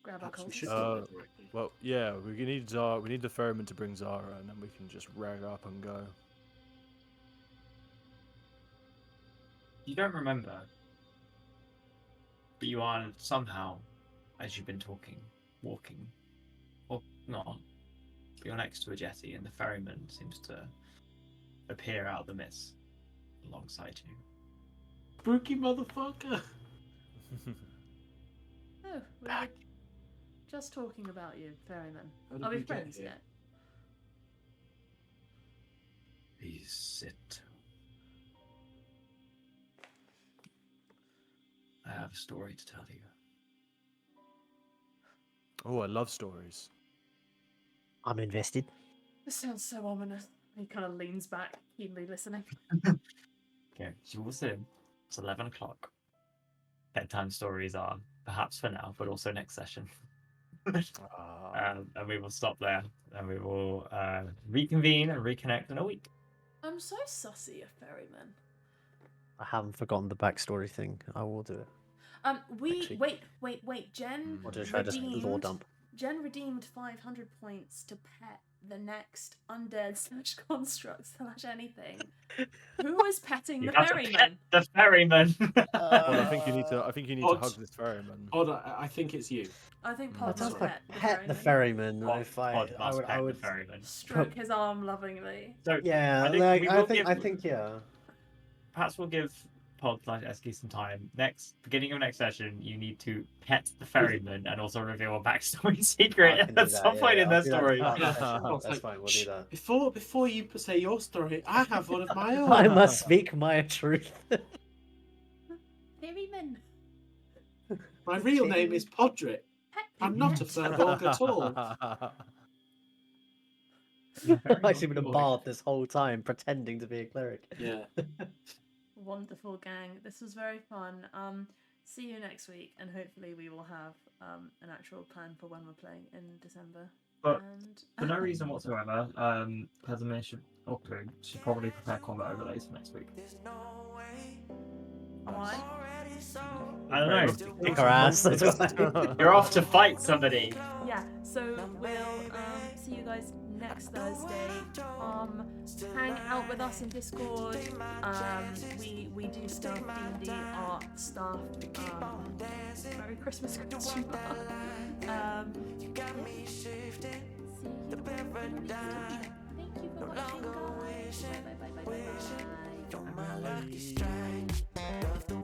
Grab our Perhaps we cultist. should go there directly. Well, yeah, we need Zara. We need the ferryman to bring Zara, and then we can just rag up and go. You don't remember, but you are somehow, as you've been walking, or not, you're next to a jetty, and the ferryman seems to appear out of the mist alongside you. Spooky motherfucker! Oh, we were just talking about you, ferryman. How did Are we we get friends here? yet? Please sit. I have a story to tell you. Oh, I love stories. I'm invested. This sounds so ominous. He kind of leans back, keenly listening. Okay, she walks in. It's 11 o'clock. Bedtime stories are perhaps for now, but also next session. And we will stop there, and we will reconvene and reconnect in a week. I'm so sussy a ferryman. I haven't forgotten the backstory thing. I will do it. Actually, wait. Jen Or just try to lore dump. Jen redeemed 500 points to pet the next undead / construct / anything. Who was petting You the have to pet ferryman? the ferryman. Well, I think you need to. I think you need to Odd. hug this ferryman. Hold on, I think it's you. I think I Pod That's must for pet the pet ferryman. the ferryman. Pod- If I Pod must would, pet I the would. ferryman. Stroke his arm lovingly. So Yeah, I think like we I will think. give- I think yeah. perhaps we'll give Pod / Eski some time. Beginning of next session, you need to pet the ferryman and also reveal a backstory I secret can do at that, some point in I'll their do that story. after Yeah. session. I was That's like, fine. We'll "Shh, do that. Before you say your story, I have one of my own. I must speak my truth. Ferryman. My real name is Podrick. Pet I'm not a Furbolg at all. I've actually been a bard this whole time, pretending to be a cleric. Yeah. Wonderful gang. This was very fun. See you next week, and hopefully we will have an actual plan for when we're playing in December. But And for no reason whatsoever, Casimir should probably prepare combat overlays for next week. why? I don't know. Kick our ass. That's why. You're off to fight somebody. Yeah. So we'll see you guys next Thursday. Hang out with us in Discord. We do stuff, D&D art stuff. Merry Christmas, Christian. Yeah. See you next week. Thank you for watching, guys. Bye. Bye.